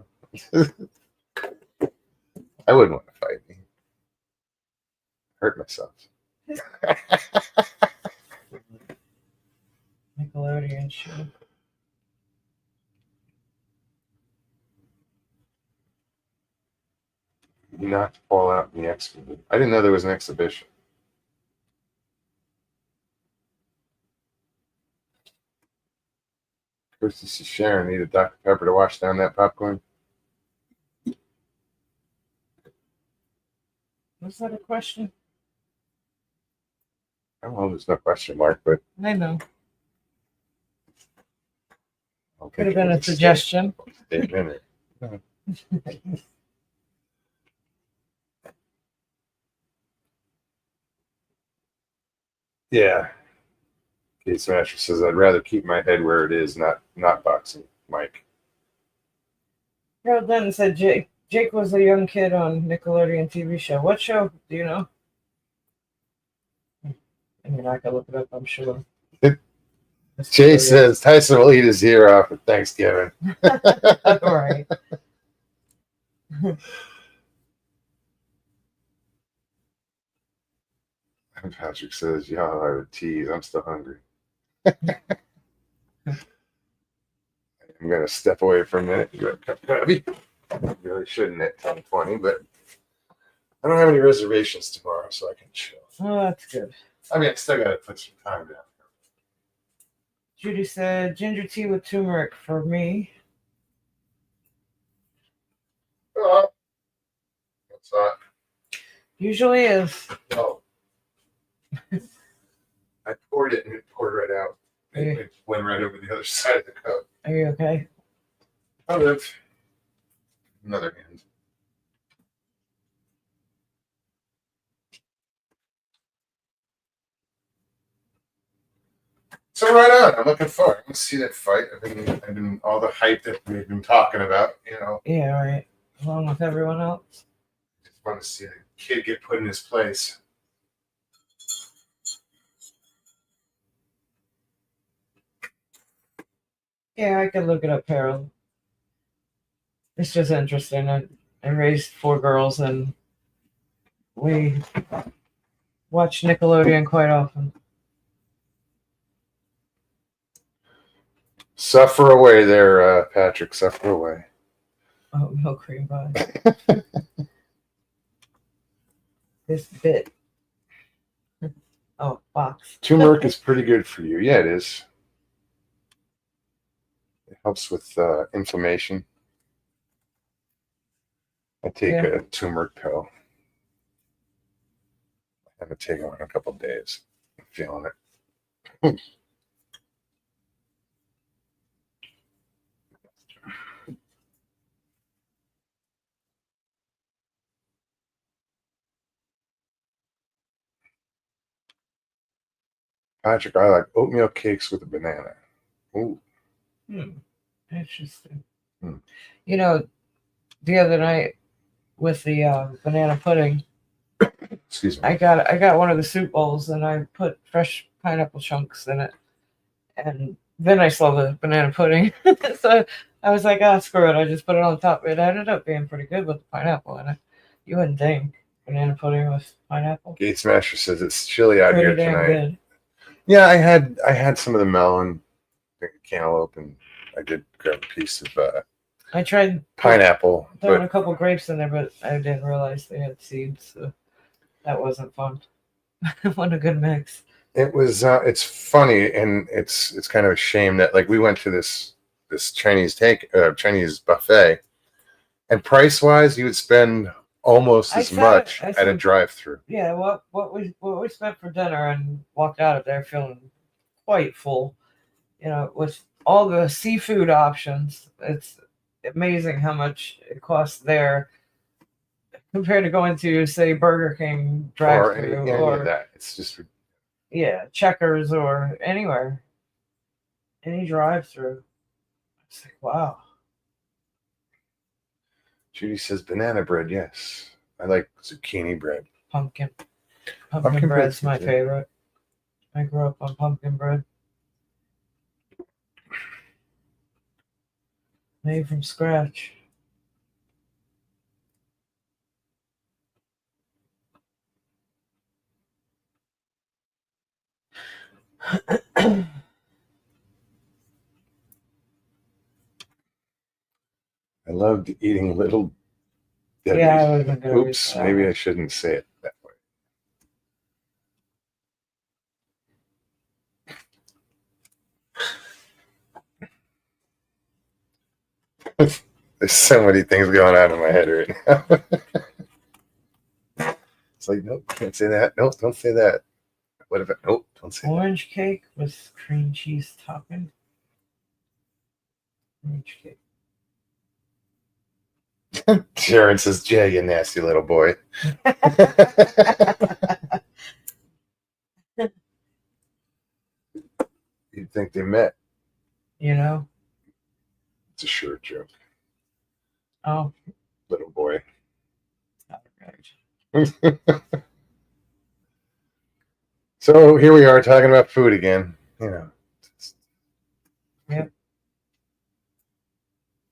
Speaker 1: wouldn't want to fight me. Hurt myself.
Speaker 2: Nickelodeon show.
Speaker 1: He knocked Paul out in the exhibition. I didn't know there was an exhibition. Christy says Sharon needed Dr. Pepper to wash down that popcorn.
Speaker 2: Was that a question?
Speaker 1: I don't know, there's no question mark, but
Speaker 2: I know.
Speaker 1: I don't
Speaker 2: Could
Speaker 1: think
Speaker 2: have been
Speaker 1: it
Speaker 2: a
Speaker 1: was
Speaker 2: suggestion.
Speaker 1: statement. Yeah. Kate Smasher says I'd rather keep my head where it is, not boxing, Mike.
Speaker 2: Harold Denton said Jake was a young kid on Nickelodeon TV show. What show? Do you know? I mean, I can look it up, I'm sure.
Speaker 1: Jay says Tyson will eat his ear off at Thanksgiving.
Speaker 2: All right.
Speaker 1: Patrick says, y'all are a tease. I'm still hungry. I'm gonna step away for a minute. You got a cup of coffee. I really shouldn't at 10:20, but I don't have any reservations tomorrow, so I can chill.
Speaker 2: Oh, that's good.
Speaker 1: I mean, I still gotta put some time down.
Speaker 2: Judy said ginger tea with turmeric for me.
Speaker 1: Oh, what's that?
Speaker 2: Usually is.
Speaker 1: Oh, I poured it and it poured right out. It went right over the other side of the cup.
Speaker 2: Are you okay?
Speaker 1: I live. Another hand. So right on. I'm looking forward. I'm gonna see that fight. I've been all the hype that we've been talking about. You know,
Speaker 2: Yeah, right. Along with everyone else.
Speaker 1: just want to see the kid get put in his place.
Speaker 2: Yeah, I could look it up, Harold. It's just interesting. I raised 4 girls and we watch Nickelodeon quite often.
Speaker 1: Suffer away there, Patrick. Suffer away.
Speaker 2: Oh, milk cream pie. This bit. Oh, box.
Speaker 1: Turmeric is pretty good for you. Yeah, it is. It helps with inflammation. I take a turmeric pill. I haven't taken one in a couple of days. I'm feeling it. Patrick, I like oatmeal cakes with a banana. Ooh.
Speaker 2: Interesting.
Speaker 1: Hmm.
Speaker 2: You know, the other night with the banana pudding,
Speaker 1: Excuse me.
Speaker 2: I got one of the soup bowls and I put fresh pineapple chunks in it, and then I saw the banana pudding, so I was like, "Ah, screw it!" I just put it on top. It ended up being pretty good with the pineapple in it. You wouldn't think banana pudding with pineapple.
Speaker 1: Gates Master says it's chilly out
Speaker 2: Pretty
Speaker 1: here
Speaker 2: damn
Speaker 1: tonight.
Speaker 2: good.
Speaker 1: Yeah, I had some of the melon, the cantaloupe, and I did grab a piece of
Speaker 2: I tried
Speaker 1: pineapple.
Speaker 2: throwing
Speaker 1: But
Speaker 2: a couple grapes in there, but I didn't realize they had seeds, so that wasn't fun. What a good mix.
Speaker 1: it was it's funny, and it's kind of a shame that like we went to this Chinese Chinese buffet, and price wise, you would spend almost
Speaker 2: I
Speaker 1: as
Speaker 2: said-
Speaker 1: much
Speaker 2: I
Speaker 1: at a
Speaker 2: said-
Speaker 1: drive-through.
Speaker 2: Yeah, what we spent for dinner and walked out of there feeling quite full. You know, with all the seafood options, it's amazing how much it costs there compared to going to say Burger King
Speaker 1: Or
Speaker 2: drive-through
Speaker 1: any
Speaker 2: or
Speaker 1: of that. It's just
Speaker 2: yeah, Checkers or anywhere, any drive-through. It's like wow.
Speaker 1: Judy says banana bread. Yes, I like zucchini bread.
Speaker 2: Pumpkin
Speaker 1: Pumpkin
Speaker 2: bread's
Speaker 1: bread's
Speaker 2: my
Speaker 1: good.
Speaker 2: favorite. I grew up on pumpkin bread. Made from scratch.
Speaker 1: I loved eating little Debbie's.
Speaker 2: Yeah, I wasn't gonna read
Speaker 1: Oops,
Speaker 2: that
Speaker 1: maybe
Speaker 2: one.
Speaker 1: I shouldn't say it that way. There's so many things going on in my head right now. It's like, nope, can't say that. Nope, don't say that. What if it? Nope, don't say
Speaker 2: Orange cake with cream cheese topping. Orange cake.
Speaker 1: that. Sharon says, Jay, you nasty little boy. You'd think they met.
Speaker 2: You know?
Speaker 1: It's a short joke.
Speaker 2: Oh,
Speaker 1: Little boy.
Speaker 2: all right.
Speaker 1: So here we are talking about food again. You know.
Speaker 2: Yep.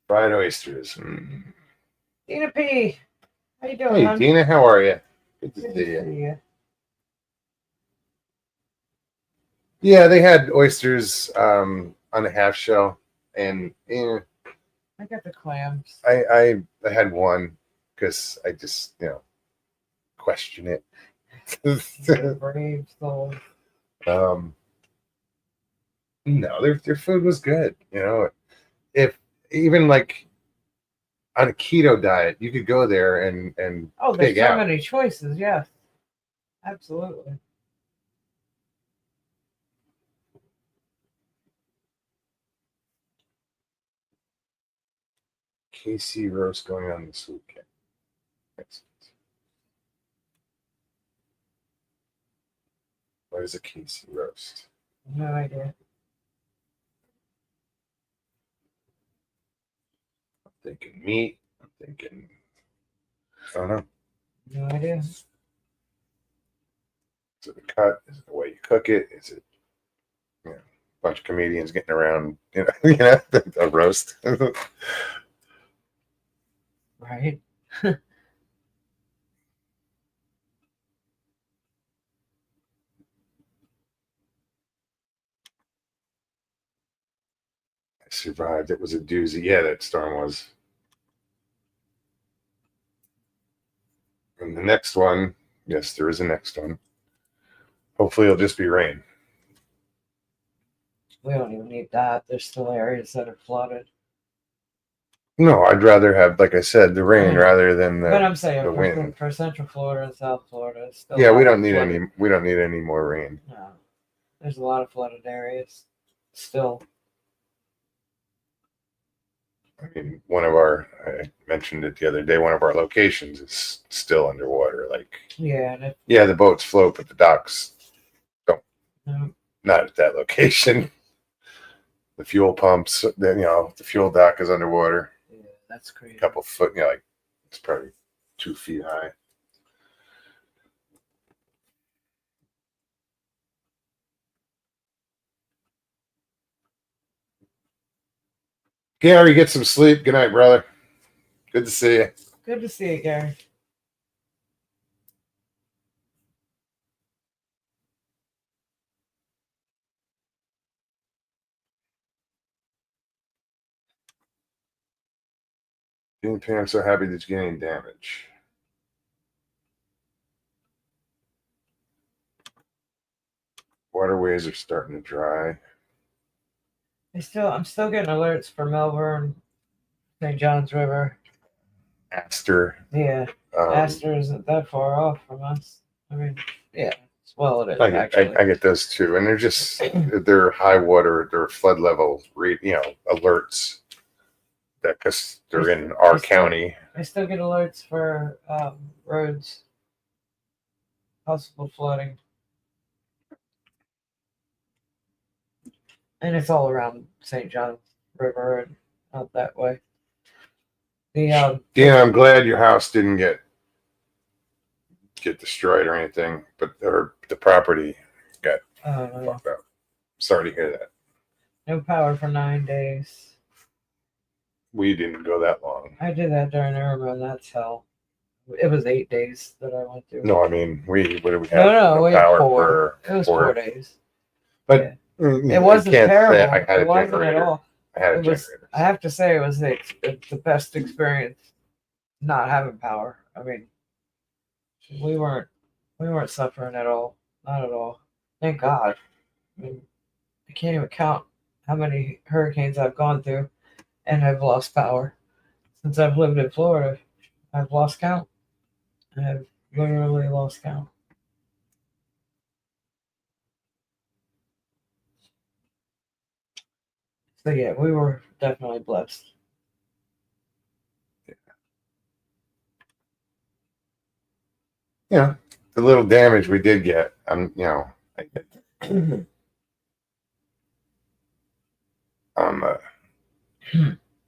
Speaker 1: Fried oysters. Mm.
Speaker 2: Dina P. How you doing,
Speaker 1: Hey,
Speaker 2: hon?
Speaker 1: Dina, how are you? Good to
Speaker 2: Good
Speaker 1: see
Speaker 2: to
Speaker 1: you.
Speaker 2: see you.
Speaker 1: Yeah, they had oysters on the half shell, and
Speaker 2: I got the clams.
Speaker 1: I had one because I just question it.
Speaker 2: The brave soul.
Speaker 1: um, no, their food was good. If even like on a keto diet, you could go there and
Speaker 2: Oh, there's
Speaker 1: pig
Speaker 2: so
Speaker 1: out.
Speaker 2: many choices. Yes, absolutely.
Speaker 1: KC roast going on this weekend. Excellent. What is a KC roast?
Speaker 2: No idea.
Speaker 1: I'm thinking meat. I'm thinking, I don't know.
Speaker 2: No idea.
Speaker 1: Is it the cut? Is it the way you cook it? Is it a bunch of comedians getting around? A roast.
Speaker 2: Right.
Speaker 1: I survived. It was a doozy. Yeah, that storm was. And the next one, yes, there is a next one. Hopefully, it'll just be rain.
Speaker 2: We don't even need that. There's still areas that are flooded.
Speaker 1: No, I'd rather have, like I said, the rain
Speaker 2: Yeah.
Speaker 1: rather than
Speaker 2: But I'm saying
Speaker 1: the wind.
Speaker 2: for Central Florida and South Florida, it's still
Speaker 1: Yeah, we
Speaker 2: a lot
Speaker 1: don't
Speaker 2: of
Speaker 1: need
Speaker 2: flooded.
Speaker 1: any. We don't need any more rain.
Speaker 2: No, there's a lot of flooded areas still.
Speaker 1: I mean, I mentioned it the other day. One of our locations is still underwater. Like,
Speaker 2: Yeah, and
Speaker 1: yeah, the boats float, but the docks
Speaker 2: no,
Speaker 1: not at that location. The fuel pumps, the fuel dock is underwater.
Speaker 2: yeah, that's crazy.
Speaker 1: A couple foot, like it's probably 2 feet high. Gary, get some sleep. Good night, brother. Good to see you.
Speaker 2: Good to see you, Gary.
Speaker 1: DNP, I'm so happy that you're getting damage. Waterways are starting to dry.
Speaker 2: I'm still getting alerts for Melbourne, St. John's River.
Speaker 1: Astor.
Speaker 2: Yeah, Astor isn't that far off from us. I mean, yeah, well, it is actually.
Speaker 1: I get those too, and they're high water, they're flood level, alerts. That because they're in our county.
Speaker 2: I still get alerts for roads, possible flooding, and it's all around St. John's River and out that way.
Speaker 1: Yeah, I'm glad your house didn't get destroyed or anything, but the property got fucked up. Sorry to hear that.
Speaker 2: No power for 9 days.
Speaker 1: We didn't go that long.
Speaker 2: I did that during Irma, and that's hell. It was 8 days that I went through.
Speaker 1: No, I mean what did we have?
Speaker 2: No, we had
Speaker 1: power
Speaker 2: 4. It was 4 days.
Speaker 1: But
Speaker 2: yeah. It wasn't terrible. It wasn't at all.
Speaker 1: I had a generator.
Speaker 2: I have to say, it was the best experience not having power. I mean, we weren't suffering at all. Not at all. Thank God. I mean, I can't even count how many hurricanes I've gone through, and I've lost power. Since I've lived in Florida, I've lost count. I've literally lost count. So yeah, we were definitely blessed.
Speaker 1: Yeah, the little damage we did get,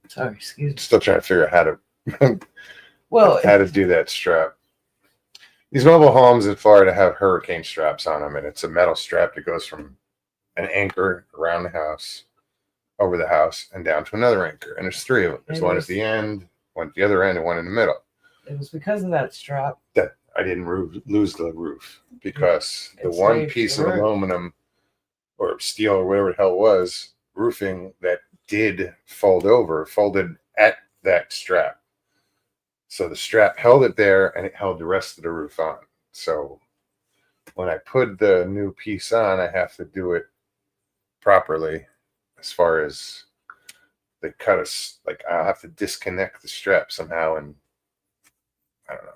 Speaker 2: Sorry, excuse me.
Speaker 1: Still trying to figure out how to how to do that strap. These mobile homes in Florida have hurricane straps on them, and it's a metal strap that goes from an anchor around the house, over the house, and down to another anchor. And there's 3 of them. There's one at the end, one at the other end, and one in the middle.
Speaker 2: It was because of that strap
Speaker 1: that I didn't lose the roof, because the one piece of aluminum or steel or whatever the hell it was, roofing that did fold over, folded at that strap. So the strap held it there and it held the rest of the roof on. So when I put the new piece on, I have to do it properly as far as they cut us. Like I'll have to disconnect the strap somehow, and I don't know.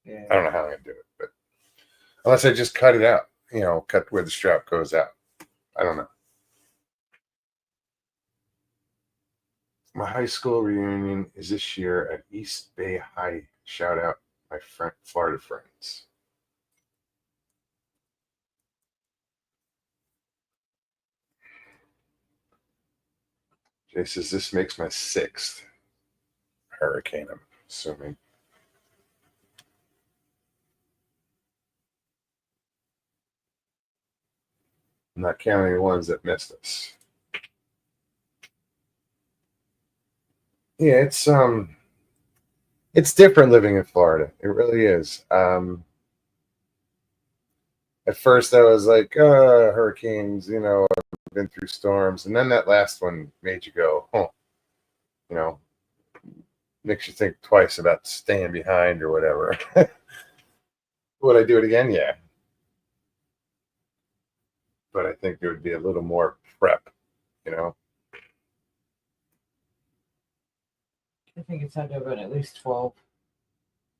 Speaker 2: Yeah.
Speaker 1: I don't know how I'm gonna do it, but unless I just cut it out, cut where the strap goes out. I don't know. My high school reunion is this year at East Bay High. Shout out my Florida friends. Jay says this makes my 6th hurricane, I'm assuming. I'm not counting the ones that missed us. Yeah, it's different living in Florida. It really is. At first I was like, hurricanes, I've been through storms. And then that last one made you go, you know, makes you think twice about staying behind or whatever. Would I do it again? Yeah. But I think there would be a little more prep, you know?
Speaker 2: I think it's had to have been at least 12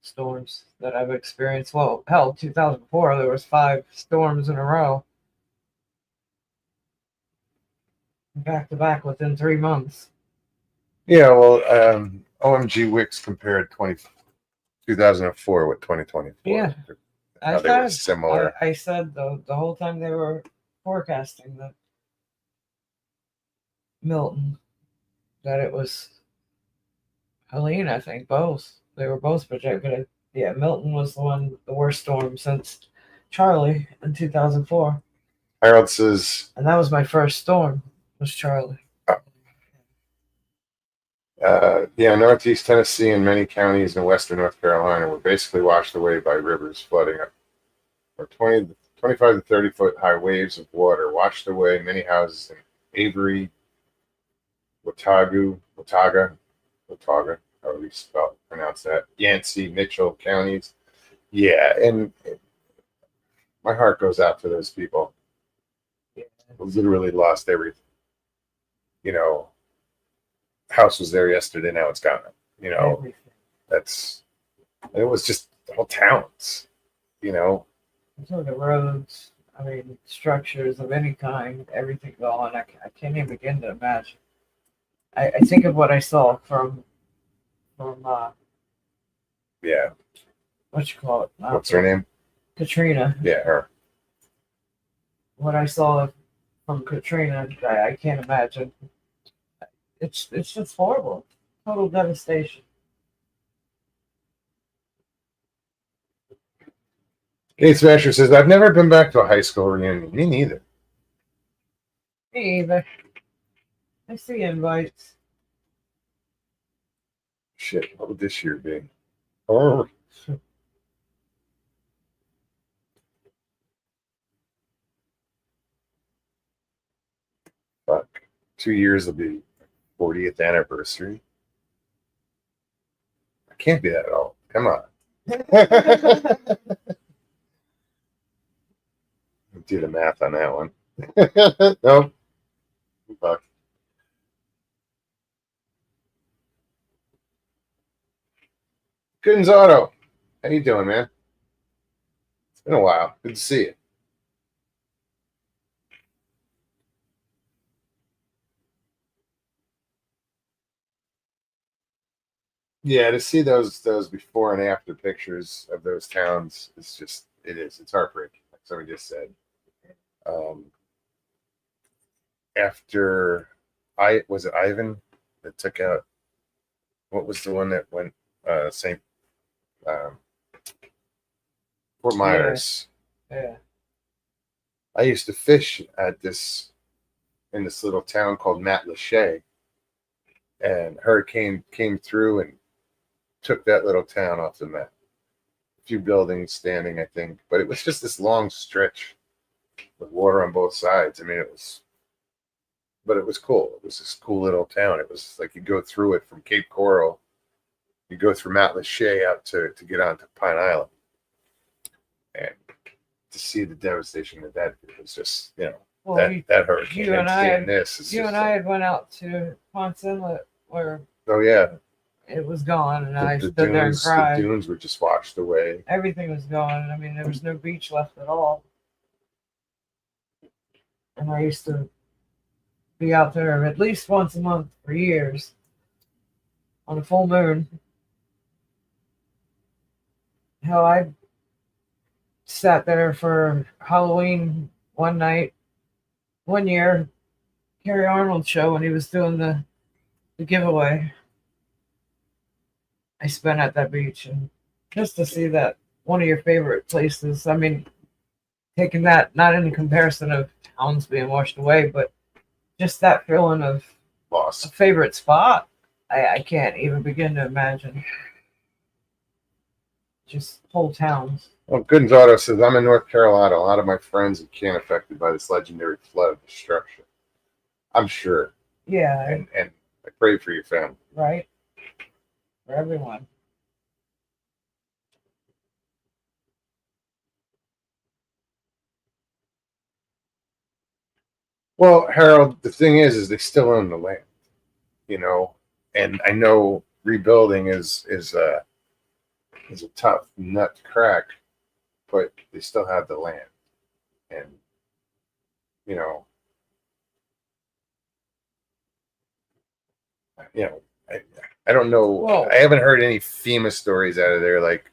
Speaker 2: storms that I've experienced. Well, hell, 2004, there was 5 storms in a row. Back to back within 3 months.
Speaker 1: Yeah, well, OMG Wix compared 2004 with 2024.
Speaker 2: Yeah.
Speaker 1: How they were similar.
Speaker 2: I said the whole time they were forecasting that Milton, that it was Helene, I think, both. They were both projected. Yeah, Milton was the worst storm since Charlie in 2004.
Speaker 1: Harold says,
Speaker 2: and that was my first storm, was Charlie.
Speaker 1: Northeast Tennessee and many counties in western North Carolina were basically washed away by rivers flooding up. Or 25 to 30 foot high waves of water washed away many houses in Avery, Watauga, however you pronounce that, Yancey, Mitchell counties. Yeah, and my heart goes out to those people.
Speaker 2: Yeah.
Speaker 1: Literally lost everything. House was there yesterday, now it's gone.
Speaker 2: Everything.
Speaker 1: It was just whole towns,
Speaker 2: So the roads, structures of any kind, everything gone. I can't even begin to imagine. I think of what I saw from
Speaker 1: yeah.
Speaker 2: What you call it?
Speaker 1: What's her name?
Speaker 2: Katrina.
Speaker 1: Yeah, her.
Speaker 2: What I saw from Katrina, I can't imagine. It's just horrible. Total devastation.
Speaker 1: Kate Smasher says, I've never been back to a high school reunion. Me neither.
Speaker 2: Me either. I see invites.
Speaker 1: Shit, what would this year be? Oh. Fuck. 2 years will be 40th anniversary. I can't be that old. Come on. Do the math on that one. Nope. Fuck. Goodens Auto. How you doing, man? It's been a while. Good to see you. Yeah, to see those before and after pictures of those towns is just it's heartbreaking. Like somebody just said. After was it Ivan that took out, what was the one that went St. Fort Myers?
Speaker 2: Yeah.
Speaker 1: I used to fish in this little town called Matlacha, and hurricane came through and took that little town off the map. A few buildings standing, I think, but it was just this long stretch with water on both sides. I mean, but it was cool. It was this cool little town. It was like you go through it from Cape Coral, you go through Mount Lachey out to get onto Pine Island, and to see the devastation of that, it was just
Speaker 2: Well,
Speaker 1: that hurricane.
Speaker 2: you and I
Speaker 1: seeing this, it's
Speaker 2: you
Speaker 1: just
Speaker 2: and I had went out to Ponce Inlet where
Speaker 1: oh yeah,
Speaker 2: it was gone, and I
Speaker 1: the
Speaker 2: stood there and
Speaker 1: dunes, the
Speaker 2: cried.
Speaker 1: dunes were just washed away.
Speaker 2: Everything was gone. I mean, there was no beach left at all. And I used to be out there at least once a month for years on a full moon. Hell, I sat there for Halloween one night, one year, Harry Arnold show when he was doing the giveaway. I spent at that beach, and just to see that one of your favorite places. I mean, taking that not in comparison of towns being washed away, but just that feeling of a
Speaker 1: Lost.
Speaker 2: favorite spot. I can't even begin to imagine. Just whole towns.
Speaker 1: Well, Gooden's Auto says, I'm in North Carolina. A lot of my friends have been affected by this legendary flood of destruction. I'm sure.
Speaker 2: Yeah,
Speaker 1: And I pray for your family.
Speaker 2: right? For everyone.
Speaker 1: Well, Harold, the thing is they still own the land, and I know rebuilding is a tough nut to crack, but they still have the land, and you know, I, I don't know.
Speaker 2: Well-
Speaker 1: I haven't heard any FEMA stories out of there. Like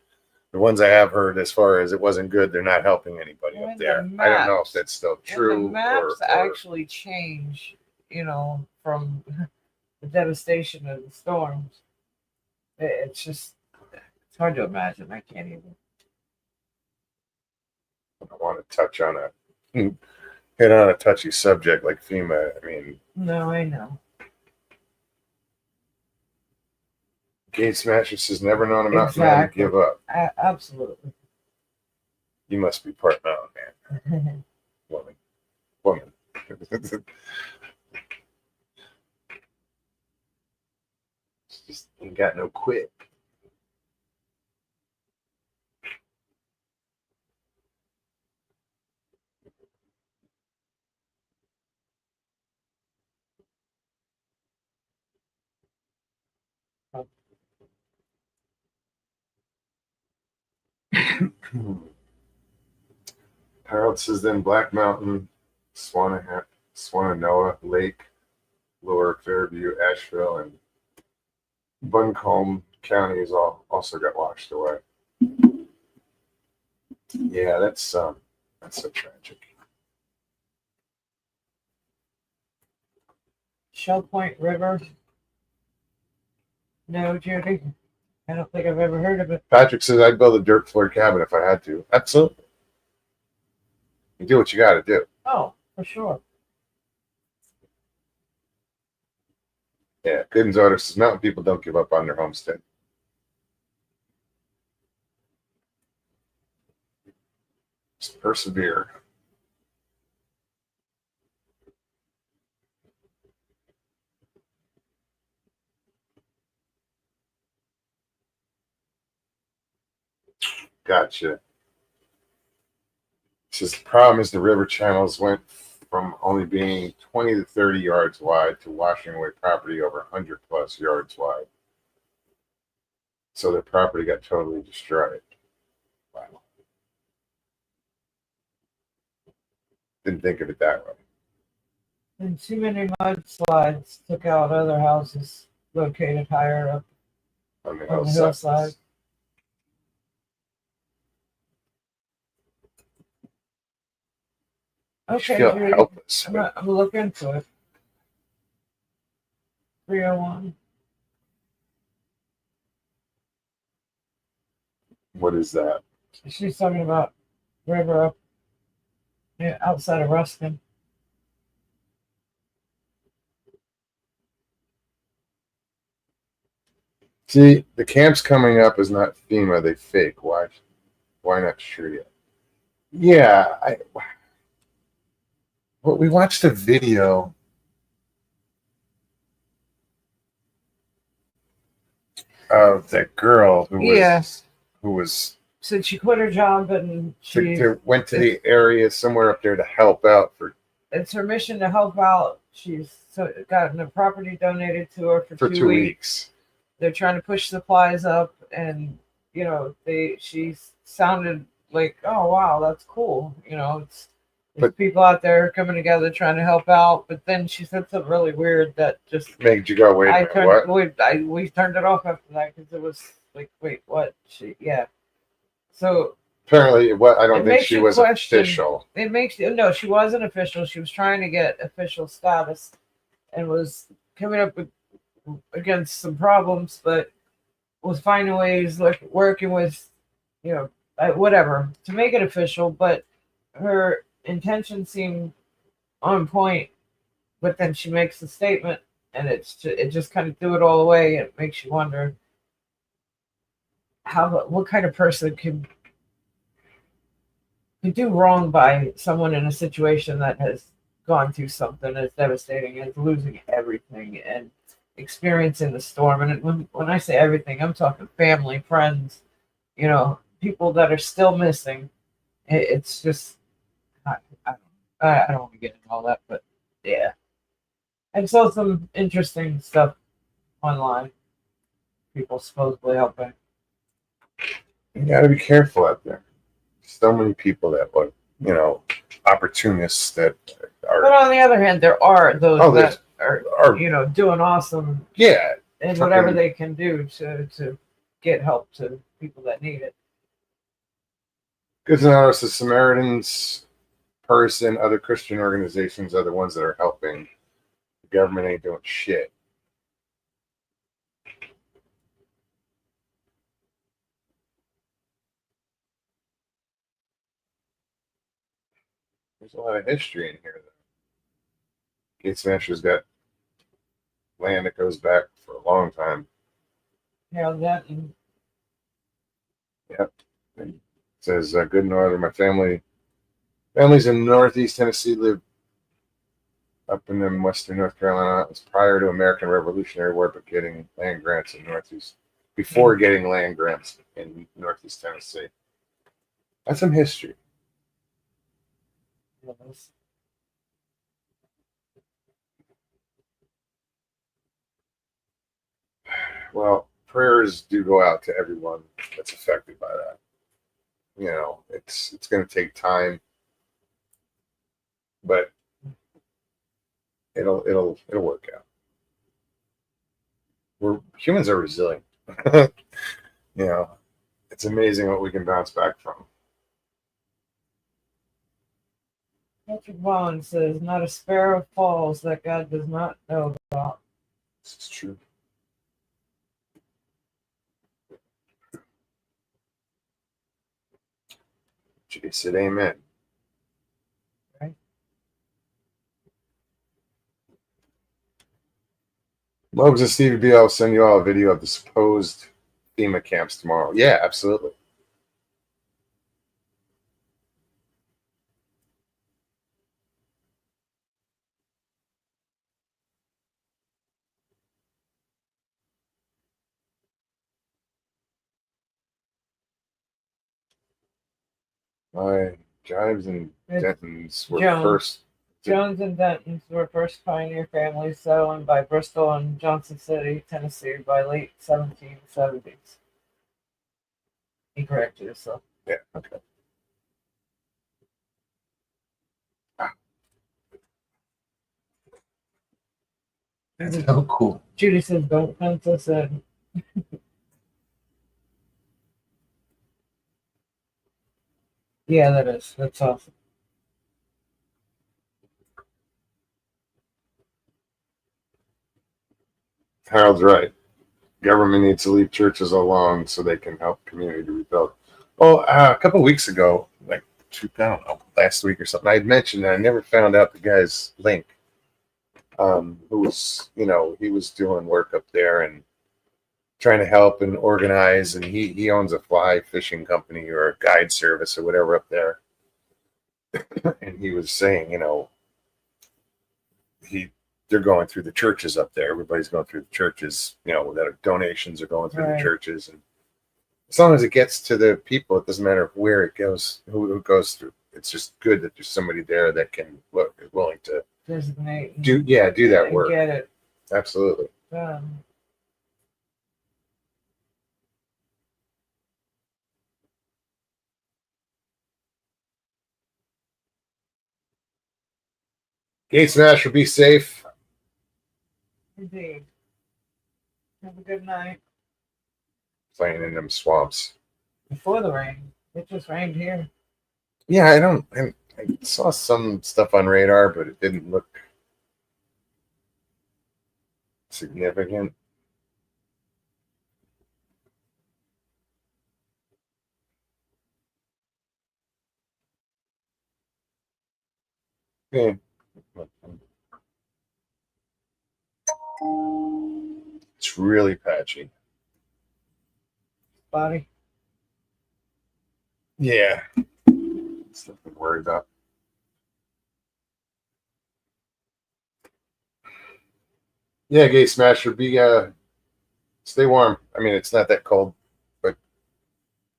Speaker 1: the ones I have heard, as far as it wasn't good, they're not helping anybody
Speaker 2: Well,
Speaker 1: up
Speaker 2: in the
Speaker 1: there. I don't know if
Speaker 2: maps-
Speaker 1: that's still
Speaker 2: And
Speaker 1: true.
Speaker 2: the maps
Speaker 1: or
Speaker 2: actually change, from the devastation of the storms. It's just, it's hard to imagine. I can't even.
Speaker 1: I want to touch on hit on a touchy subject like FEMA. I mean,
Speaker 2: No, I know.
Speaker 1: Gates Mattresses never known a mountain man to
Speaker 2: Exactly.
Speaker 1: give up.
Speaker 2: Absolutely.
Speaker 1: You must be part mountain man, woman. It's just ain't got no quit. Harold says then Black Mountain, Swananoa Lake, Lower Fairview, Asheville, and Buncombe counties also got washed away. Yeah, that's so tragic.
Speaker 2: Shell Point River. No, Judy. I don't think I've ever heard of it.
Speaker 1: Patrick says I'd build a dirt floor cabin if I had to. Absolutely. You do what you got to do.
Speaker 2: Oh, for sure.
Speaker 1: Yeah, Gooden's Order says mountain people don't give up on their homestead. Just persevere. Gotcha. Says the problem is the river channels went from only being 20 to 30 yards wide to washing away property over 100 plus yards wide. So their property got totally destroyed. Wow. Didn't think of it that way.
Speaker 2: And too many mudslides took out other houses located higher up
Speaker 1: On the
Speaker 2: on the
Speaker 1: hillside.
Speaker 2: hillside.
Speaker 1: You
Speaker 2: Okay,
Speaker 1: feel
Speaker 2: Judy.
Speaker 1: helpless.
Speaker 2: I'm gonna look into it. 301.
Speaker 1: What is that?
Speaker 2: She's talking about river up outside of Ruskin.
Speaker 1: See, the camps coming up is not FEMA. They fake. Why not sure yet? Yeah, Well, we watched a video of that girl who was
Speaker 2: Yes.
Speaker 1: who was
Speaker 2: So she quit her job and
Speaker 1: went to the area somewhere up there to help out for
Speaker 2: it's her mission to help out. She's gotten a property donated to her for
Speaker 1: 2 weeks.
Speaker 2: They're trying to push supplies up, and she sounded like, oh wow, that's cool. There's
Speaker 1: But-
Speaker 2: people out there coming together trying to help out. But then she said something really weird that just
Speaker 1: Made you go, wait a minute, what?
Speaker 2: we turned it off after that because it was like, wait, what? So
Speaker 1: Apparently, what I don't
Speaker 2: It
Speaker 1: think
Speaker 2: makes
Speaker 1: she
Speaker 2: you
Speaker 1: was
Speaker 2: question-
Speaker 1: official.
Speaker 2: it makes you no, she wasn't official. She was trying to get official status and was coming up with against some problems, but was finding ways, like working with, whatever to make it official. But her intention seemed on point. But then she makes a statement, and it just kind of threw it all away. It makes you wonder what kind of person could do wrong by someone in a situation that has gone through something as devastating as losing everything and experiencing the storm. And when I say everything, I'm talking family, friends, people that are still missing. It's just, I don't want to get into all that, but yeah. I saw some interesting stuff online. People supposedly helping.
Speaker 1: You got to be careful out there. So many people that look, opportunists that
Speaker 2: But
Speaker 1: are,
Speaker 2: on the other hand, there are those
Speaker 1: Oh,
Speaker 2: that
Speaker 1: are
Speaker 2: are, doing awesome
Speaker 1: yeah,
Speaker 2: and whatever
Speaker 1: fucking-
Speaker 2: they can do to get help to people that need it.
Speaker 1: good to notice the Samaritans person, other Christian organizations are the ones that are helping. The government ain't doing shit. There's a lot of history in here, though. Kate Smasher's got land that goes back for a long time.
Speaker 2: Harold Denton.
Speaker 1: It says, good in order. My families in Northeast Tennessee live up in them Western North Carolina. It was prior to American Revolutionary War, but getting land grants in Northeast, before getting land grants in Northeast Tennessee. That's some history. Well, prayers do go out to everyone that's affected by that. It's going to take time, but it'll work out. Humans are resilient. It's amazing what we can bounce back from.
Speaker 2: Patrick Vaughn says, "Not a sparrow falls that God does not know about."
Speaker 1: This is true. Jay said amen.
Speaker 2: Right.
Speaker 1: Mobs and Stevie B, I'll send you all a video of the supposed FEMA camps tomorrow. Yeah, absolutely. My Jives and
Speaker 2: It's
Speaker 1: Dentons were
Speaker 2: Jones.
Speaker 1: first.
Speaker 2: Jones and Dentons were first pioneer families settling by Bristol and Johnson City, Tennessee, by late 1770s. He corrected himself.
Speaker 1: Yeah, okay. That's so cool.
Speaker 2: Judy says, "Don't fence us in." Yeah, that's awesome.
Speaker 1: Harold's right. Government needs to leave churches alone so they can help community to rebuild. Well, a couple of weeks ago, like I don't know, last week or something, I had mentioned that I never found out the guy's link. Who was, he was doing work up there and trying to help and organize, and he owns a fly fishing company or a guide service or whatever up there. And he was saying, they're going through the churches up there. Everybody's going through the churches, that are donations are going through
Speaker 2: Right.
Speaker 1: the churches, and as long as it gets to the people, it doesn't matter where it goes, who it goes through. It's just good that there's somebody there that can is willing to
Speaker 2: Designate. and-
Speaker 1: do that
Speaker 2: and
Speaker 1: work.
Speaker 2: Get it
Speaker 1: Absolutely.
Speaker 2: done.
Speaker 1: Gate Smasher, be safe.
Speaker 2: Indeed. Have a good night.
Speaker 1: Playing in them swamps.
Speaker 2: Before the rain, it just rained here.
Speaker 1: Yeah, I saw some stuff on radar, but it didn't look significant. Yeah. It's really patchy.
Speaker 2: Body.
Speaker 1: Yeah. Stuff to worry about. Yeah, Gate Smasher, stay warm. I mean, it's not that cold, but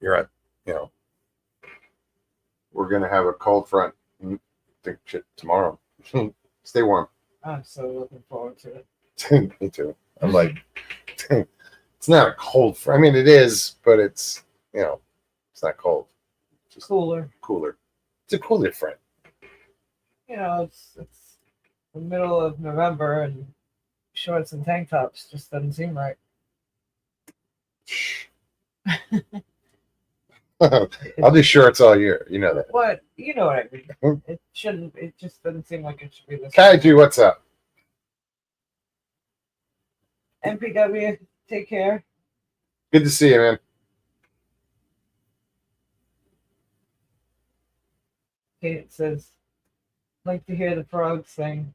Speaker 1: you're at, we're gonna have a cold front. I think shit tomorrow. Stay warm.
Speaker 2: I'm so looking forward to it.
Speaker 1: Me too. I'm like, it's not a cold front. I mean, it is, but it's it's not cold. It's just
Speaker 2: Cooler.
Speaker 1: cooler. It's a cooler front.
Speaker 2: It's the middle of November and shorts and tank tops just doesn't seem right.
Speaker 1: I'll do shorts all year. You know that.
Speaker 2: What you know what I mean? It shouldn't. It just doesn't seem like it should be this.
Speaker 1: Kaiju, what's up?
Speaker 2: MPW, take care.
Speaker 1: Good to see you, man.
Speaker 2: Kate says, like to hear the frogs sing.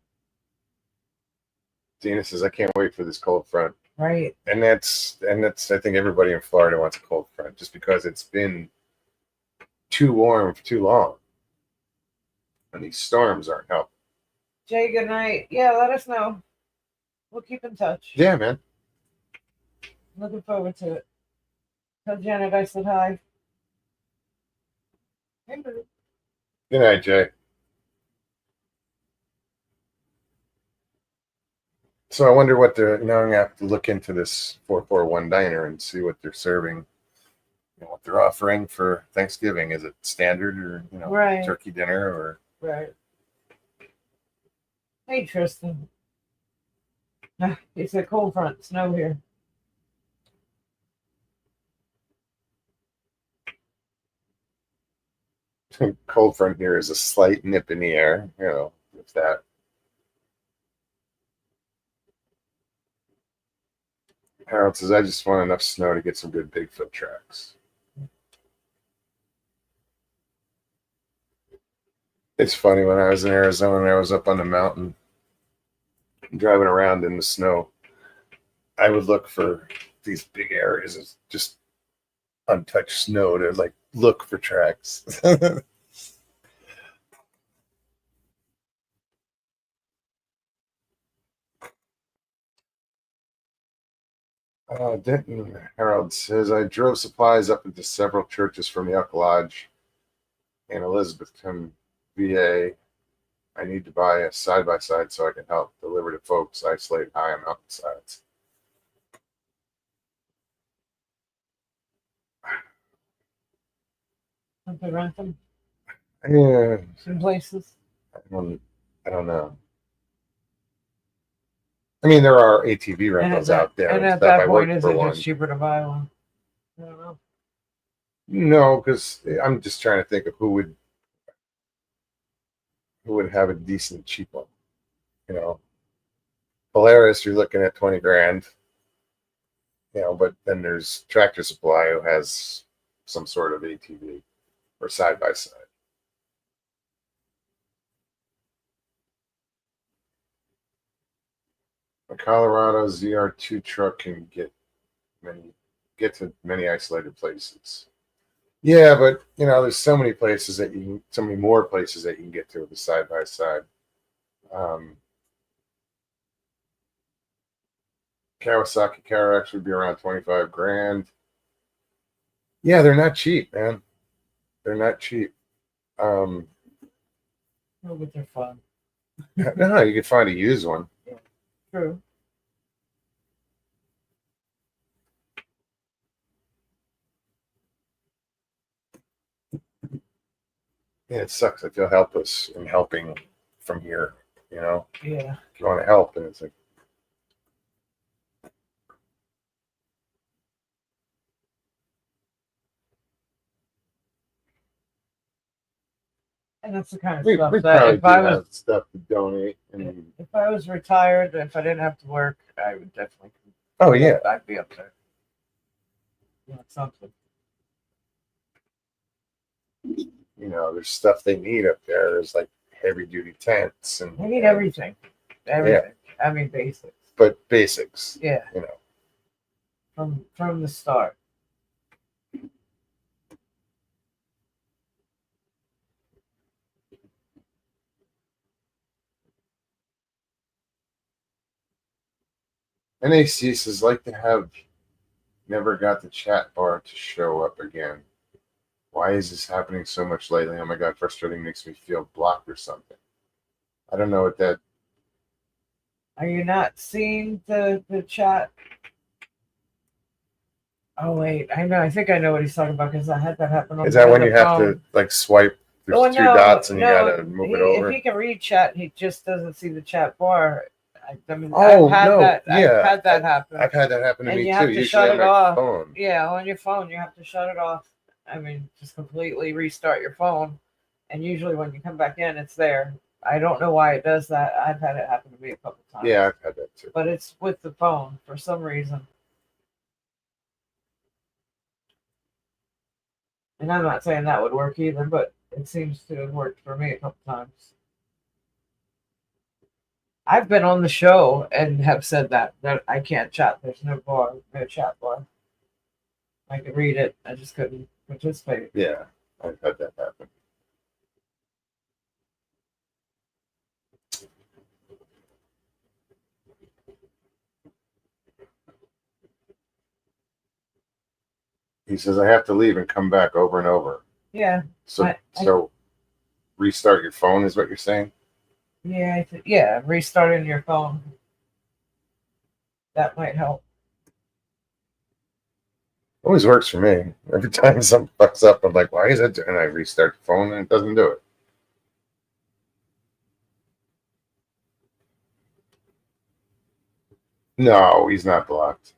Speaker 1: Dina says, I can't wait for this cold front.
Speaker 2: Right.
Speaker 1: And that's I think everybody in Florida wants a cold front just because it's been too warm for too long. And these storms aren't helping.
Speaker 2: Jay, good night. Yeah, let us know. We'll keep in touch.
Speaker 1: Yeah, man.
Speaker 2: Looking forward to it. Tell Janet I said hi. Hey, boo.
Speaker 1: Good night, Jay. So I wonder what now I'm gonna have to look into this 441 diner and see what they're serving, what they're offering for Thanksgiving. Is it standard or
Speaker 2: Right.
Speaker 1: turkey dinner or
Speaker 2: Right. Hey, Tristan. It's a cold front. Snow here.
Speaker 1: cold front here is a slight nip in the air, if that. Harold says, I just want enough snow to get some good Bigfoot tracks. It's funny, when I was in Arizona and I was up on the mountain driving around in the snow, I would look for these big areas of just untouched snow to look for tracks. Denton Harold says, I drove supplies up into several churches from the Elk Lodge in Elizabethton, VA. I need to buy a side-by-side so I can help deliver to folks isolated high on mountainsides.
Speaker 2: Have to rent them
Speaker 1: Yeah,
Speaker 2: some places.
Speaker 1: I don't know. I mean, there are ATV rentals out there
Speaker 2: And
Speaker 1: and
Speaker 2: at
Speaker 1: stuff. I
Speaker 2: that point,
Speaker 1: worked
Speaker 2: is
Speaker 1: for
Speaker 2: it
Speaker 1: one.
Speaker 2: just cheaper to buy one? I don't know.
Speaker 1: No, because I'm just trying to think of who would have a decent cheap one. Polaris, you're looking at 20 grand. But then there's Tractor Supply who has some sort of ATV or side by side. A Colorado ZR2 truck can get to many isolated places. Yeah, but there's so many more places that you can get to with the side by side. Kawasaki Karax would be around 25 grand. Yeah, they're not cheap, man. They're not cheap.
Speaker 2: Oh, but they're fun.
Speaker 1: No, you could find a used one.
Speaker 2: True.
Speaker 1: Yeah, it sucks. I feel helpless in helping from here. You know,
Speaker 2: Yeah.
Speaker 1: if you want to help, and it's like,
Speaker 2: And that's the kind of
Speaker 1: we
Speaker 2: stuff
Speaker 1: probably
Speaker 2: that
Speaker 1: do
Speaker 2: if I was
Speaker 1: have stuff to donate. And
Speaker 2: if I was retired, if I didn't have to work, I would definitely.
Speaker 1: oh yeah,
Speaker 2: I'd be up there. Yeah, something.
Speaker 1: you know, there's stuff they need up there. There's like heavy duty tents and
Speaker 2: I need everything. Everything. I mean, basics.
Speaker 1: but basics.
Speaker 2: Yeah.
Speaker 1: You know,
Speaker 2: From the start.
Speaker 1: NAC says like to have never got the chat bar to show up again. Why is this happening so much lately? Oh my god, frustrating, makes me feel blocked or something. I don't know what that.
Speaker 2: Are you not seeing the chat? Oh wait, I know. I think I know what he's talking about because I had that happen on
Speaker 1: Is that
Speaker 2: the
Speaker 1: when
Speaker 2: other
Speaker 1: you have
Speaker 2: phone.
Speaker 1: to like swipe? There's
Speaker 2: Oh,
Speaker 1: two
Speaker 2: no,
Speaker 1: dots and you
Speaker 2: no,
Speaker 1: gotta move it over.
Speaker 2: If he can read chat, he just doesn't see the chat bar. I mean,
Speaker 1: Oh,
Speaker 2: I've had
Speaker 1: no,
Speaker 2: that.
Speaker 1: yeah.
Speaker 2: I've had that happen.
Speaker 1: I've had that happen to
Speaker 2: And
Speaker 1: me
Speaker 2: you
Speaker 1: too.
Speaker 2: have to
Speaker 1: Usually
Speaker 2: shut
Speaker 1: on
Speaker 2: it
Speaker 1: my
Speaker 2: off.
Speaker 1: phone.
Speaker 2: Yeah, on your phone, you have to shut it off. I mean, just completely restart your phone. And usually when you come back in, it's there. I don't know why it does that. I've had it happen to me a couple times.
Speaker 1: Yeah, I've had that too.
Speaker 2: But it's with the phone for some reason. And I'm not saying that would work either, but it seems to have worked for me a couple times. I've been on the show and have said that I can't chat. There's no bar, no chat bar. I could read it. I just couldn't participate.
Speaker 1: Yeah, I've had that happen. He says I have to leave and come back over and over.
Speaker 2: Yeah.
Speaker 1: So so restart your phone is what you're saying?
Speaker 2: Yeah. Yeah. Restarting your phone. That might help.
Speaker 1: Always works for me. Every time something fucks up, I'm like, why is it? And I restart the phone and it doesn't do it. No, he's not blocked.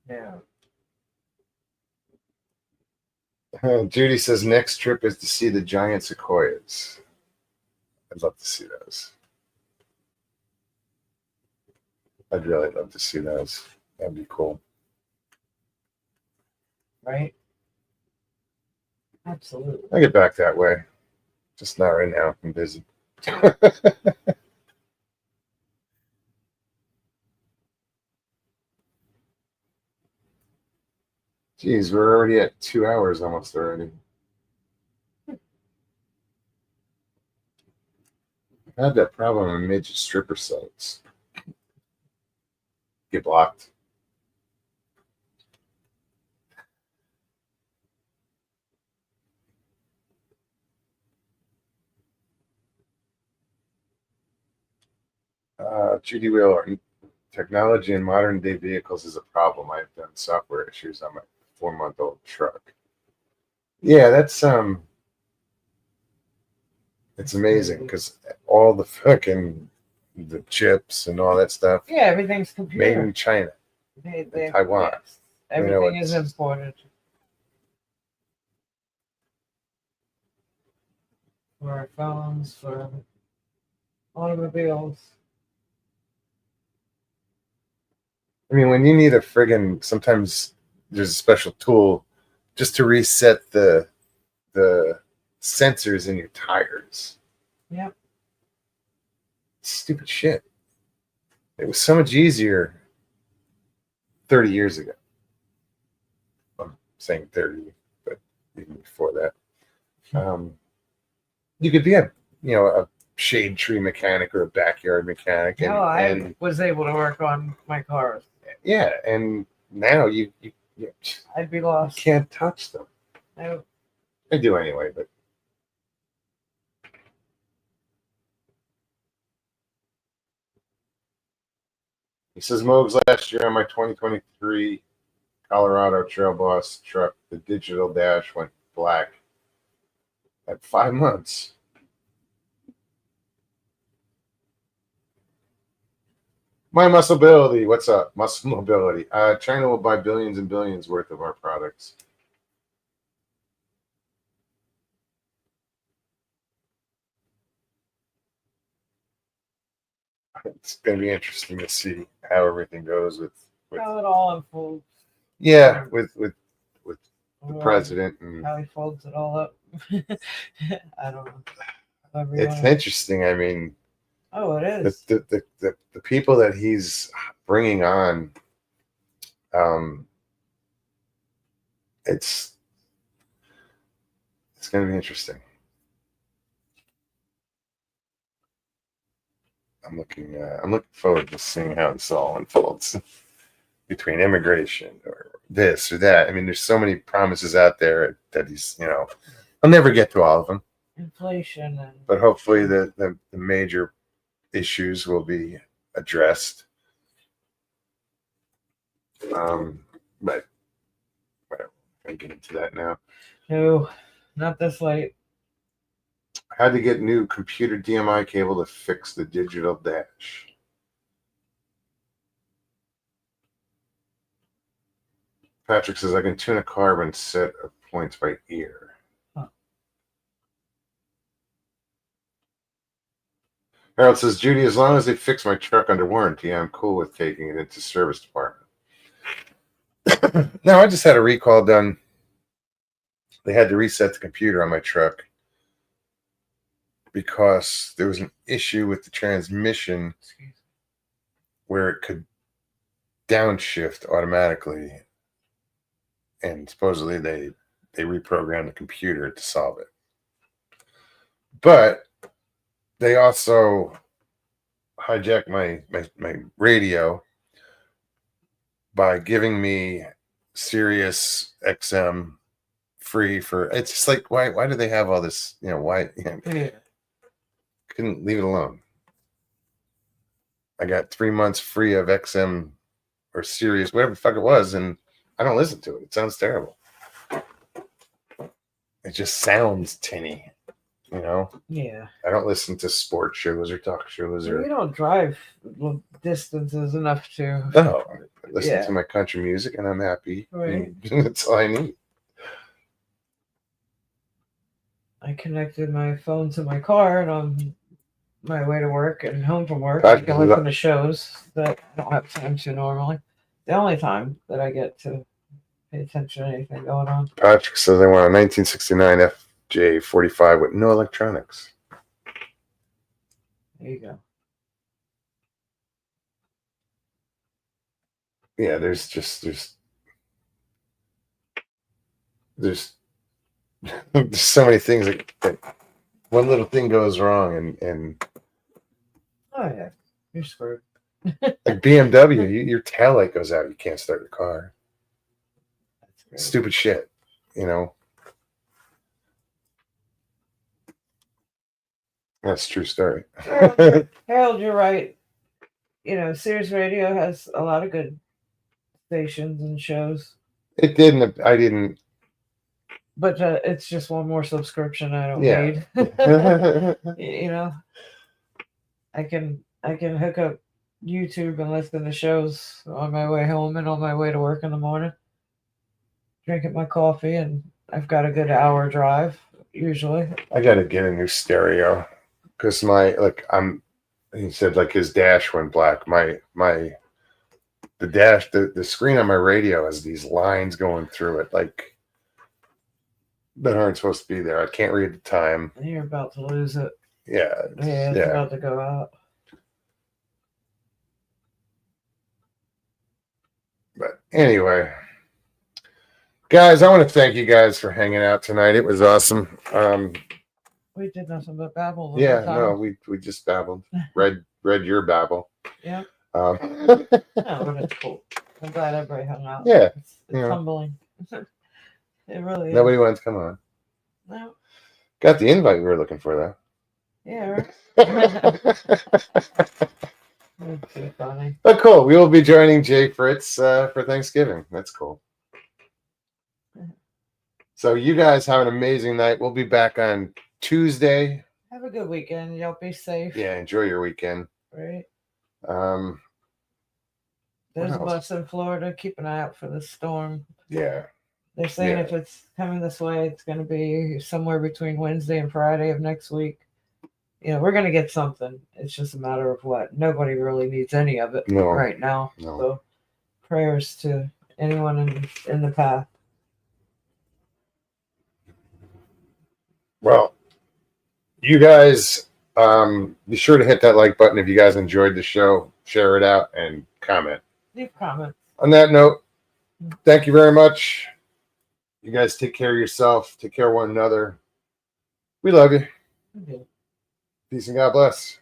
Speaker 2: Yeah.
Speaker 1: Judy says next trip is to see the giant sequoias. I'd love to see those. I'd really love to see those. That'd be cool.
Speaker 2: Right. Absolutely.
Speaker 1: I'll get back that way. Just not right now. I'm busy. Geez, we're already at 2 hours almost already. I had that problem on major stripper sites. Get blocked. Judy Wheeler, technology in modern day vehicles is a problem. I've done software issues on my 4-month-old truck. Yeah, that's it's amazing because all the fucking the chips and all that stuff
Speaker 2: Yeah, everything's
Speaker 1: made
Speaker 2: computer.
Speaker 1: in China, Taiwan.
Speaker 2: Yes. Everything
Speaker 1: You know,
Speaker 2: is imported. For our phones, for automobiles.
Speaker 1: I mean, when you need a friggin', sometimes there's a special tool just to reset the sensors in your tires.
Speaker 2: Yep.
Speaker 1: Stupid shit. It was so much easier 30 years ago. I'm saying 30, but even before that. You could be a shade tree mechanic or a backyard mechanic.
Speaker 2: I was able to work on my cars
Speaker 1: Yeah, and now you
Speaker 2: I'd be lost.
Speaker 1: can't touch them.
Speaker 2: I,
Speaker 1: I do anyway, but he says Mogs last year on my 2023 Colorado Trail Boss truck, the digital dash went black at 5 months. My muscleability, what's up? Muscle mobility. China will buy billions and billions worth of our products. It's going to be interesting to see how everything goes with
Speaker 2: how it all unfolds.
Speaker 1: yeah, with the
Speaker 2: Well,
Speaker 1: president, and
Speaker 2: how he folds it all up. I don't know. However you
Speaker 1: it's
Speaker 2: wanna-
Speaker 1: interesting. I mean,
Speaker 2: Oh, it is.
Speaker 1: the people that he's bringing on, it's going to be interesting. I'm looking forward to seeing how this all unfolds between immigration or this or that. I mean, there's so many promises out there that he's, I'll never get to all of them,
Speaker 2: Inflation and
Speaker 1: but hopefully the major issues will be addressed. But whatever, I'm getting into that now.
Speaker 2: no, not this late.
Speaker 1: I had to get new computer DMI cable to fix the digital dash. Patrick says I can tune a carbon set of points by ear.
Speaker 2: Huh.
Speaker 1: Harold says, Judy, as long as they fix my truck under warranty, I'm cool with taking it into service department. No, I just had a recall done. They had to reset the computer on my truck because there was an issue with the transmission where it could downshift automatically, and supposedly they reprogrammed the computer to solve it. But they also hijacked my radio by giving me Sirius XM free for. It's just like, why do they have all this? Why
Speaker 2: Yeah.
Speaker 1: couldn't leave it alone? I got 3 months free of XM or Sirius, whatever the fuck it was, and I don't listen to it. It sounds terrible. It just sounds tinny,
Speaker 2: Yeah.
Speaker 1: I don't listen to sports shows or talk shows
Speaker 2: We
Speaker 1: or
Speaker 2: don't drive distances enough to.
Speaker 1: no. I listen
Speaker 2: Yeah.
Speaker 1: to my country music and I'm happy.
Speaker 2: Right.
Speaker 1: That's all I need.
Speaker 2: I connected my phone to my car and on my way to work and home from work.
Speaker 1: That
Speaker 2: I can
Speaker 1: is
Speaker 2: listen to shows that I don't have time to normally. The only time that I get to pay attention to anything going on.
Speaker 1: Patrick says they want a 1969 FJ45 with no electronics.
Speaker 2: There you go.
Speaker 1: Yeah, there's there's so many things that one little thing goes wrong and
Speaker 2: Oh yeah, you're screwed.
Speaker 1: like BMW, your tail light goes out, you can't start your car.
Speaker 2: That's great.
Speaker 1: Stupid shit, That's a true story.
Speaker 2: Harold, you're right. Sirius Radio has a lot of good stations and shows,
Speaker 1: It didn't. I didn't.
Speaker 2: but it's just one more subscription I don't
Speaker 1: Yeah.
Speaker 2: need. I can hook up YouTube and listen to shows on my way home and on my way to work in the morning. Drinking my coffee, and I've got a good hour drive usually.
Speaker 1: I got to get a new stereo because he said like his dash went black. The dash, the screen on my radio has these lines going through it like that aren't supposed to be there. I can't read the time.
Speaker 2: And you're about to lose it.
Speaker 1: Yeah.
Speaker 2: Yeah, it's about to go out.
Speaker 1: But anyway, guys, I want to thank you guys for hanging out tonight. It was awesome.
Speaker 2: We did nothing but babble. The
Speaker 1: Yeah,
Speaker 2: whole time.
Speaker 1: no, we just babbled. Read your babble.
Speaker 2: Yeah.
Speaker 1: Um,
Speaker 2: No, but it's cool. I'm glad everybody hung out.
Speaker 1: Yeah,
Speaker 2: It's
Speaker 1: yeah.
Speaker 2: humbling. It really
Speaker 1: Nobody
Speaker 2: is.
Speaker 1: wanted to come on.
Speaker 2: No.
Speaker 1: Got the invite we were looking for
Speaker 2: Yeah,
Speaker 1: though.
Speaker 2: it's too funny.
Speaker 1: But cool. We will be joining Jay Fritz for Thanksgiving. That's cool. So you guys have an amazing night. We'll be back on Tuesday.
Speaker 2: Have a good weekend. Y'all be safe.
Speaker 1: Yeah, enjoy your weekend.
Speaker 2: Right.
Speaker 1: Um,
Speaker 2: There's a
Speaker 1: else?
Speaker 2: bus in Florida. Keep an eye out for the storm.
Speaker 1: yeah.
Speaker 2: They're saying
Speaker 1: Yeah.
Speaker 2: if it's coming this way, it's going to be somewhere between Wednesday and Friday of next week. You know, we're going to get something. It's just a matter of what. Nobody really needs any of it
Speaker 1: No.
Speaker 2: right now.
Speaker 1: No.
Speaker 2: So prayers to anyone in the path.
Speaker 1: Well, you guys, be sure to hit that like button if you guys enjoyed the show. Share it out and comment.
Speaker 2: Leave comments.
Speaker 1: On that note, thank you very much. You guys take care of yourself. Take care of one another. We love you.
Speaker 2: Okay.
Speaker 1: Peace and God bless.